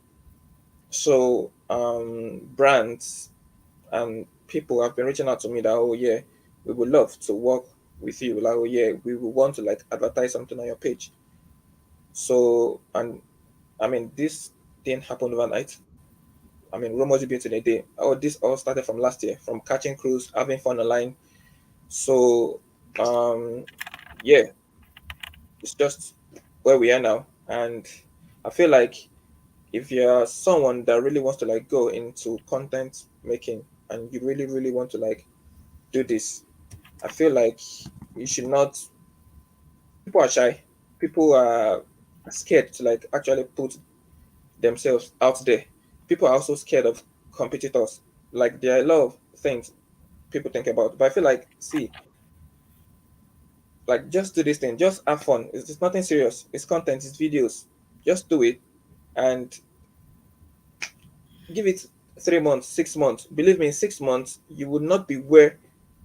Speaker 8: So brands and people have been reaching out to me that, oh yeah, we would love to work with you. Like, oh yeah, we would want to like advertise something on your page. So, and I mean, this didn't happen overnight. I mean, Rome was built in a day. Oh, this all started from last year, from catching crews, having fun online. So, um, yeah, it's just where we are now. And I feel like if you're someone that really wants to like go into content making and you really, really want to like do this, I feel like you should not. People are shy. People are scared to like actually put themselves out there. People are also scared of competitors. Like there are a lot of things people think about, but I feel like see, like just do this thing, just have fun. It's nothing serious. It's content. It's videos. Just do it and give it 3 months, 6 months. Believe me, in 6 months you would not be where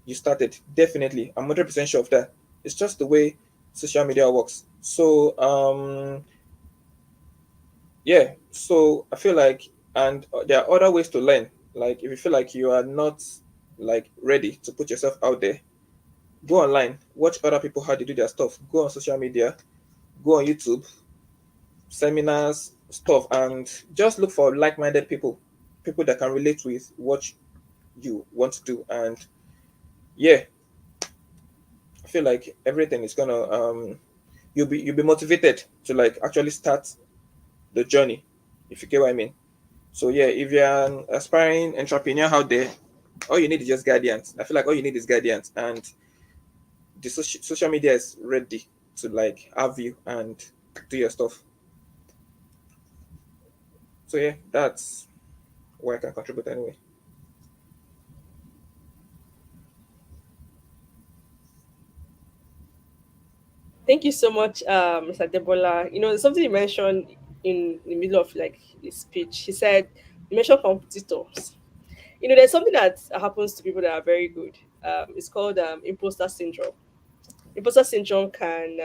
Speaker 8: you started. Definitely, I'm 100% sure of that. It's just the way social media works. So yeah, so I feel like, and there are other ways to learn. Like if you feel like you are not like ready to put yourself out there, go online, watch other people how they do their stuff. Go on social media, go on YouTube, seminars, stuff, and just look for like-minded people, people that can relate with what you want to do. And yeah, I feel like everything is gonna you'll be motivated to like actually start the journey, if you get what I mean. So yeah, if you're an aspiring entrepreneur out there, all you need is just guidance. I feel like all you need is guidance, and the social media is ready to like have you and do your stuff. So yeah, that's where I can contribute anyway.
Speaker 7: Thank you so much, Mr. Debola. You know, there's something you mentioned in the middle of like his speech. He said, you mentioned competitors. You know, there's something that happens to people that are very good. It's called imposter syndrome. Imposter syndrome can,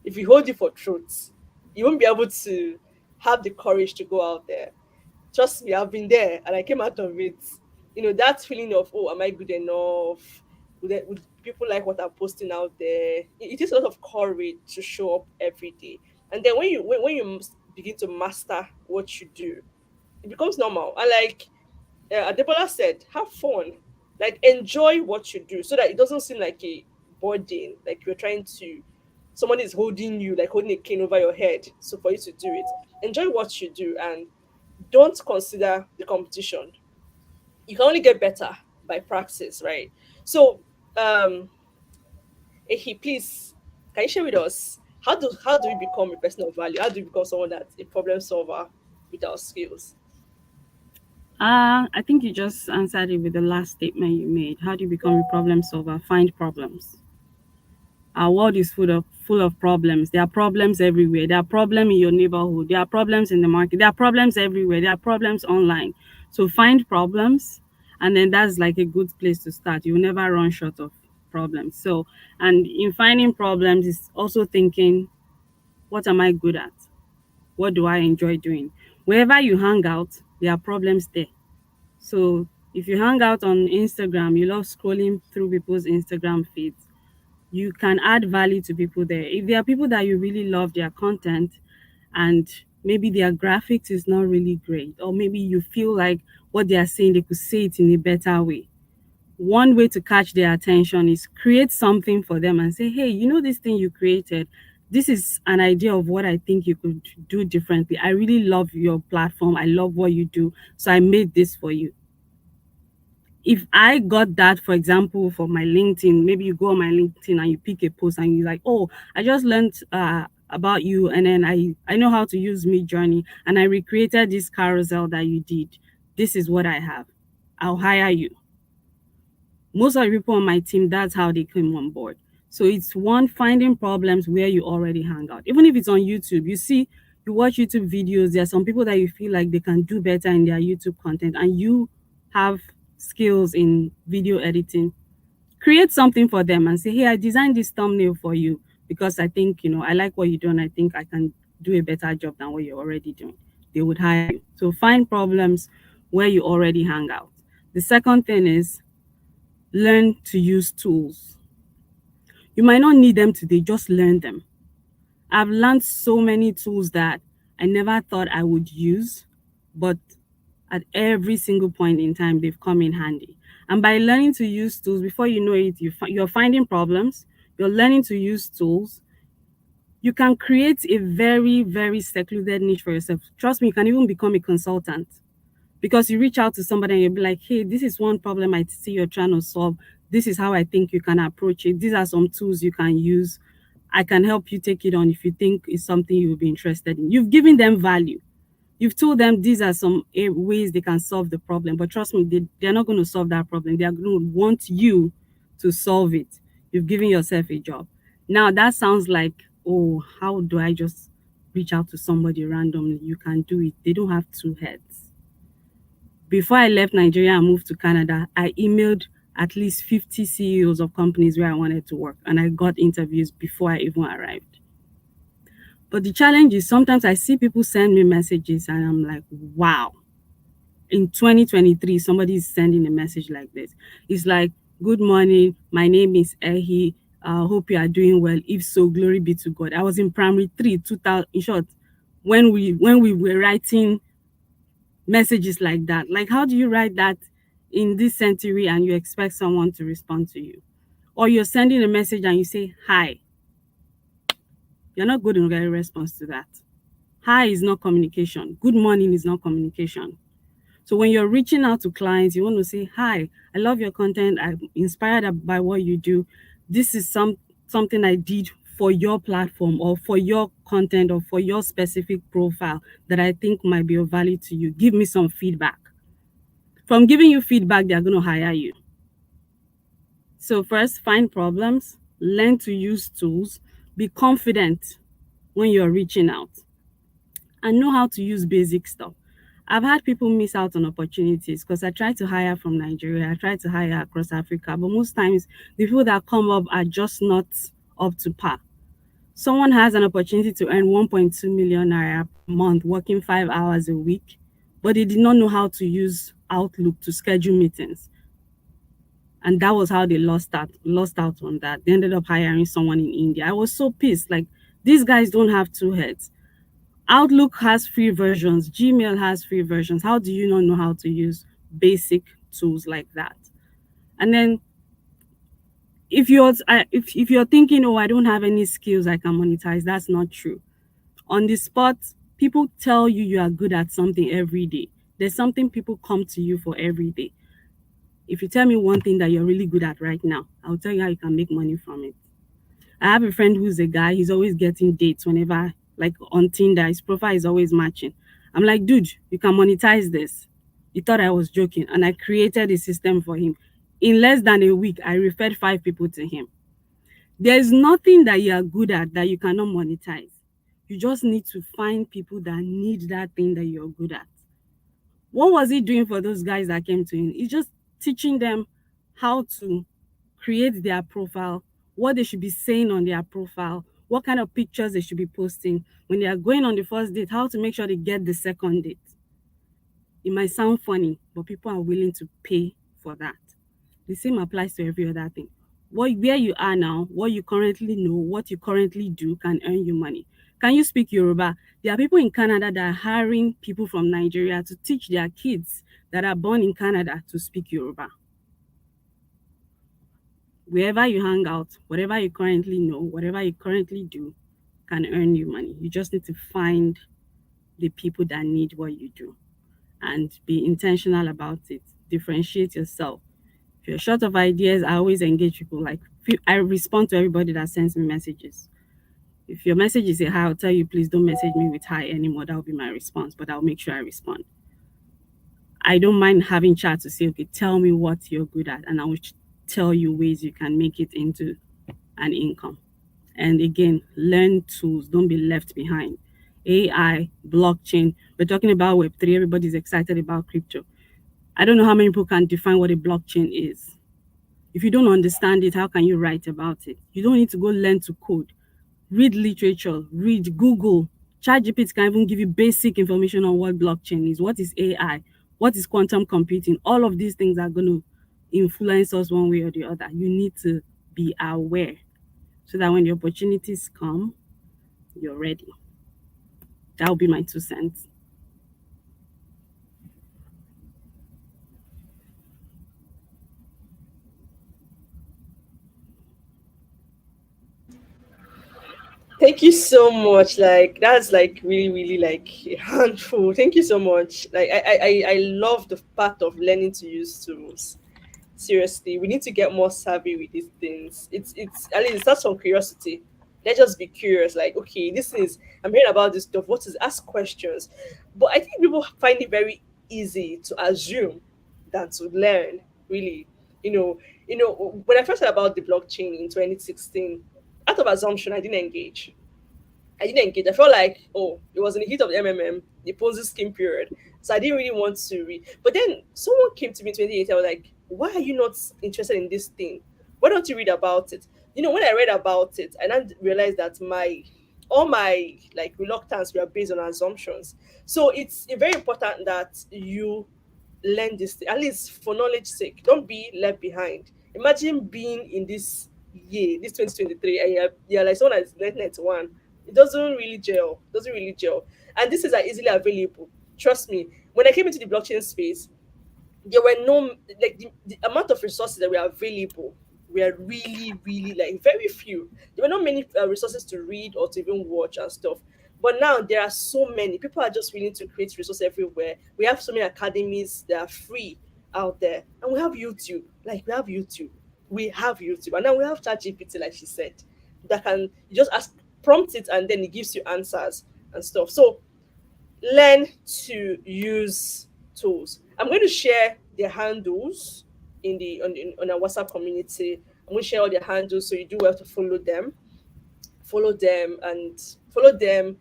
Speaker 7: if you hold you for truth, you won't be able to have the courage to go out there. Trust me, I've been there and I came out of it. You know, that feeling of, oh, am I good enough? Would people like what I'm posting out there? It takes a lot of courage to show up every day. And then when you begin to master what you do, it becomes normal. And like Adebola said, have fun. Like enjoy what you do so that it doesn't seem like a burden, like you're trying to someone is holding you, like holding a cane over your head. So for you to do it, enjoy what you do and don't consider the competition. You can only get better by practice, right? So Ehi, please can you share with us how do we become a person of value? How do we become someone that's a problem solver with our skills?
Speaker 12: I think you just answered it with the last statement you made. How do you become a problem solver? Find problems. Our world is full of problems. There are problems everywhere. There are problems in your neighborhood. There are problems in the market. There are problems everywhere. There are problems online. So find problems, and then that's like a good place to start. You will never run short of problems. So, and in finding problems, is also thinking, what am I good at? What do I enjoy doing? Wherever you hang out, there are problems there. So if you hang out on Instagram, you love scrolling through people's Instagram feeds, you can add value to people there. If there are people that you really love their content and maybe their graphics is not really great, or maybe you feel like what they are saying, they could say it in a better way. One way to catch their attention is create something for them and say, hey, you know, this thing you created, this is an idea of what I think you could do differently. I really love your platform. I love what you do. So I made this for you. If I got that, for example, for my LinkedIn, maybe you go on my LinkedIn and you pick a post and you're like, oh, I just learned about you, and then I know how to use Mid Journey, and I recreated this carousel that you did. This is what I have. I'll hire you. Most of the people on my team, that's how they came on board. So it's one, finding problems where you already hang out. Even if it's on YouTube, you see, you watch YouTube videos, there are some people that you feel like they can do better in their YouTube content, and you have skills in video editing. Create something for them and say, hey, I designed this thumbnail for you because I think, I like what you do and I think I can do a better job than what you're already doing. They would hire you. So find problems where you already hang out. The second thing is learn to use tools. You might not need them today, just learn them. I've learned so many tools that I never thought I would use, but at every single point in time, they've come in handy. And by learning to use tools, before you know it, you're finding problems, you're learning to use tools, you can create a very, very secluded niche for yourself. Trust me, you can even become a consultant because you reach out to somebody and you'll be like, hey, this is one problem I see you're trying to solve. This is how I think you can approach it. These are some tools you can use. I can help you take it on if you think it's something you will be interested in. You've given them value. You've told them these are some ways they can solve the problem. But trust me, they're not going to solve that problem. They are going to want you to solve it. You've given yourself a job. Now, that sounds like, oh, how do I just reach out to somebody randomly? You can do it. They don't have two heads. Before I left Nigeria and moved to Canada, I emailed at least 50 CEOs of companies where I wanted to work, and I got interviews before I even arrived. But the challenge is sometimes I see people send me messages and I'm like, wow. In 2023, somebody is sending a message like this. It's like, good morning, my name is Ehi. Hope you are doing well. If so, glory be to God. I was in primary 3, 2000, in short, when we were writing messages like that. Like, how do you write that in this century and you expect someone to respond to you? Or you're sending a message and you say, hi. You're not going to get a response to that. Hi is not communication. Good morning is not communication. So when you're reaching out to clients, you want to say, hi, I love your content. I'm inspired by what you do. This is something I did for your platform or for your content or for your specific profile that I think might be of value to you. Give me some feedback. From giving you feedback, they're going to hire you. So first, find problems, learn to use tools, be confident when you're reaching out, and know how to use basic stuff. I've had people miss out on opportunities because I try to hire from Nigeria, I try to hire across Africa, but most times the people that come up are just not up to par. Someone has an opportunity to earn 1.2 million naira per month working 5 hours a week, but they did not know how to use Outlook to schedule meetings. And that was how they lost out on that. They ended up hiring someone in India. I was so pissed. Like, these guys don't have two heads. Outlook has free versions. Gmail has free versions. How do you not know how to use basic tools like that? And then if you're thinking, oh, I don't have any skills I can monetize, that's not true. On the spot, people tell you you are good at something every day. There's something people come to you for every day. If you tell me one thing that you're really good at right now, I'll tell you how you can make money from it. I have a friend who's a guy, he's always getting dates whenever, like on Tinder, his profile is always matching. I'm like, dude, you can monetize this. He thought I was joking, and I created a system for him. In less than a week, I referred 5 people to him. There's nothing that you are good at that you cannot monetize. You just need to find people that need that thing that you're good at. What was he doing for those guys that came to him? He's just teaching them how to create their profile, what they should be saying on their profile, what kind of pictures they should be posting when they are going on the first date, how to make sure they get the second date. It might sound funny, but people are willing to pay for that. The same applies to every other thing. Where you are now, what you currently know, what you currently do can earn you money. Can you speak Yoruba? There are people in Canada that are hiring people from Nigeria to teach their kids that are born in Canada to speak Yoruba. Wherever you hang out, whatever you currently know, whatever you currently do can earn you money. You just need to find the people that need what you do and be intentional about it. Differentiate yourself. If you're short of ideas, I always engage people. Like, I respond to everybody that sends me messages. If your message is a hi, I'll tell you, please don't message me with hi anymore. That will be my response, but I'll make sure I respond. I don't mind having chat to say, okay, tell me what you're good at, and I will tell you ways you can make it into an income. And again, learn tools. Don't be left behind. AI, blockchain. We're talking about Web3. Everybody's excited about crypto. I don't know how many people can define what a blockchain is. If you don't understand it, how can you write about it? You don't need to go learn to code. Read literature, read Google. ChatGPT can even give you basic information on what blockchain is, what is AI, what is quantum computing. All of these things are going to influence us one way or the other. You need to be aware so that when the opportunities come, you're ready. That would be my 2 cents.
Speaker 7: Thank you so much. Like that's like really, really like a handful. Thank you so much. Like I love the part of learning to use tools. Seriously, we need to get more savvy with these things. It's at least it starts from curiosity. Let's just be curious. Like, okay, this is I'm hearing about this stuff. What is ask questions? But I think people find it very easy to assume than to learn. Really, you know, when I first heard about the blockchain in 2016, out of assumption, I didn't engage. I didn't engage. I felt like, oh, it was in the heat of the MMM, the Ponzi scheme period. So I didn't really want to read. But then someone came to me in 2018. I was like, why are you not interested in this thing? Why don't you read about it? When I read about it, I then realized that all my like reluctance were based on assumptions. So it's very important that you learn this thing, at least for knowledge sake. Don't be left behind. Imagine being in this year, this 2023, and you're like someone that's 1991. It doesn't really gel. Doesn't really gel. And this is like easily available. Trust me. When I came into the blockchain space, there were no like the amount of resources that were available were really, really like very few. There were not many resources to read or to even watch and stuff. But now there are so many. People are just willing to create resources everywhere. We have so many academies that are free out there, and we have YouTube. Like we have YouTube, and then we have ChatGPT, like she said, that can you just ask, prompt it, and then it gives you answers and stuff. So learn to use tools. I'm going to share their handles on our WhatsApp community. I'm going to share all their handles, so you do well to follow them, and follow them.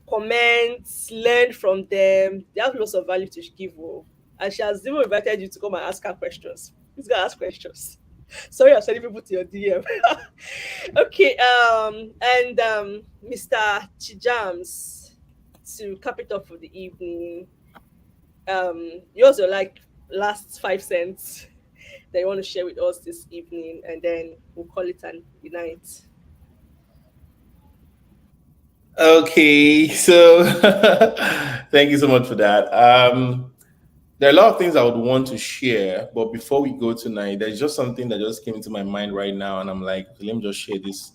Speaker 7: Comment, learn from them. They have lots of value to give. Oh. And she has even invited you to come and ask her questions. Who's gonna ask questions? Sorry, I'm sending people to your DM. Okay, and Mr. Chijams, to cap it off for the evening. Yours are like last 5 cents that you want to share with us this evening, and then we'll call it an night.
Speaker 15: Okay, so thank you so much for that. There are a lot of things I would want to share, but before we go tonight, there's just something that just came into my mind right now, and I'm like, okay, let me just share this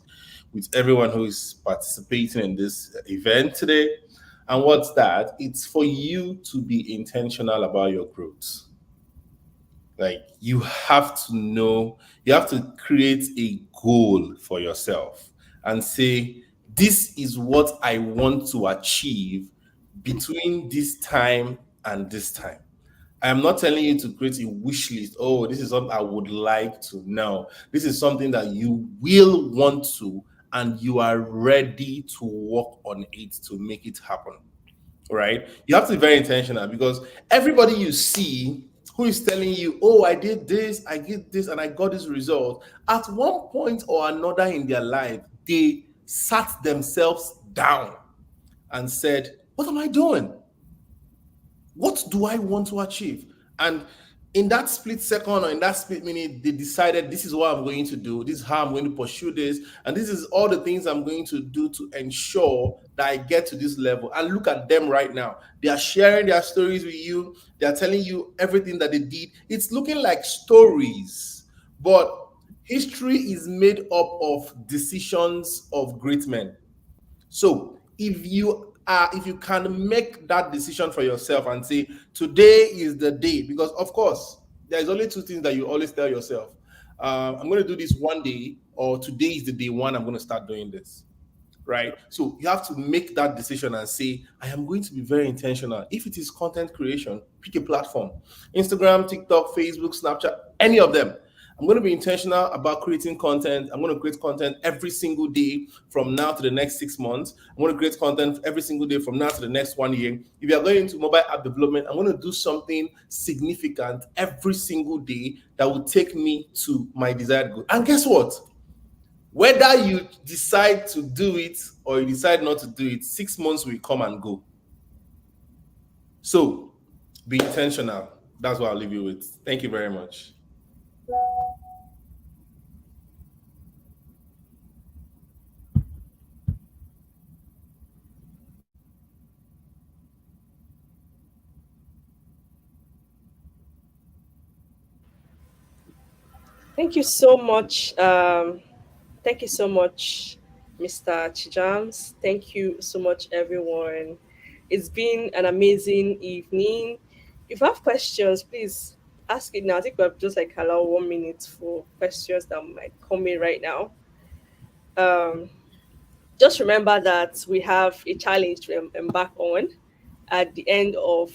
Speaker 15: with everyone who's participating in this event today. And what's that? It's for you to be intentional about your growth. Like you have to know, you have to create a goal for yourself and say, this is what I want to achieve between this time and this time. I am not telling you to create a wish list. Oh, this is something I would like to know. This is something that you will want to, and you are ready to work on it to make it happen. Right? You have to be very intentional, because everybody you see who is telling you, oh, I did this, and I got this result, at one point or another in their life, they sat themselves down and said, what am I doing? What do I want to achieve? And in that split second or in that split minute, they decided, this is what I'm going to do. This is how I'm going to pursue this. And this is all the things I'm going to do to ensure that I get to this level. And look at them right now. They are sharing their stories with you. They are telling you everything that they did. It's looking like stories, but history is made up of decisions of great men. So if you can make that decision for yourself and say, today is the day, because of course there's only two things that you always tell yourself. I'm going to do this one day, or today is the day one I'm going to start doing this. Right? So you have to make that decision and say, I am going to be very intentional. If it is content creation, pick a platform: Instagram, TikTok, Facebook, Snapchat, any of them. I'm going to be intentional about creating content. I'm going to create content every single day from now to the next 6 months. I'm going to create content every single day from now to the next 1 year. If you are going into mobile app development, I'm going to do something significant every single day that will take me to my desired goal. And guess what? Whether you decide to do it or you decide not to do it, 6 months will come and go. So be intentional. That's what I'll leave you with. Thank you very much.
Speaker 7: Thank you so much. Thank you so much, Mr. Chijams. Thank you so much, everyone. It's been an amazing evening. If you have questions, please ask it now. I think we've just like allow 1 minute for questions that might come in right now. Um, just remember that we have a challenge to embark on at the end of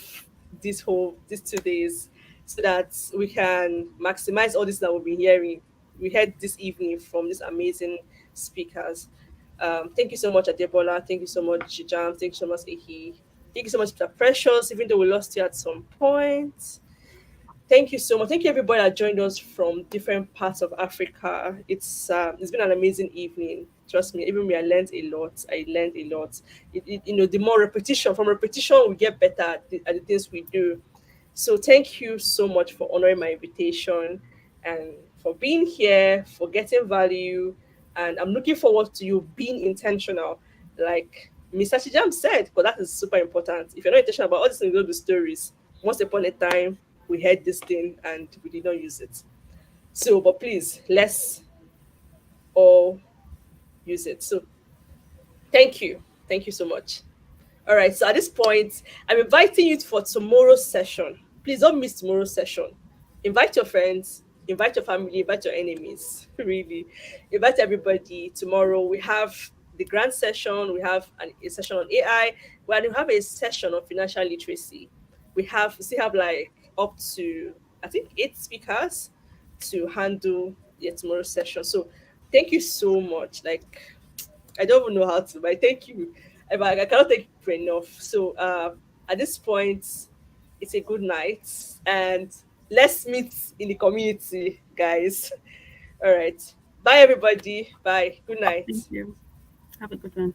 Speaker 7: these 2 days, so that we can maximize all this that we'll be hearing. We heard this evening from these amazing speakers. Thank you so much, Adebola. Thank you so much, Jam. Thank you so much, Ehi. Thank you so much, Mr. Precious, even though we lost you at some point. Thank you so much. Thank you, everybody that joined us from different parts of Africa. It's been an amazing evening. Trust me, even me, I learned a lot. I learned a lot. The more repetition, from repetition, we get better at the things we do. So thank you so much for honoring my invitation and for being here, for getting value. And I'm looking forward to you being intentional, like Mr. Chijam said, because that is super important. If you're not intentional about all these things, the stories, once upon a time, we had this thing and we did not use it. So, but please, let's all use it. So, thank you. Thank you so much. All right. So, at this point, I'm inviting you for tomorrow's session. Please don't miss tomorrow's session. Invite your friends, invite your family, invite your enemies. Really, invite everybody. Tomorrow, we have the grand session, we have a session on AI, we have a session on financial literacy. We still have like up to, I think, 8 speakers to handle tomorrow's session. So thank you so much. Like, I don't even know how to, but thank you. I cannot thank you enough. So at this point, it's a good night, and let's meet in the community, guys. All right. Bye, everybody. Bye. Good night.
Speaker 12: Thank you. Have a good one.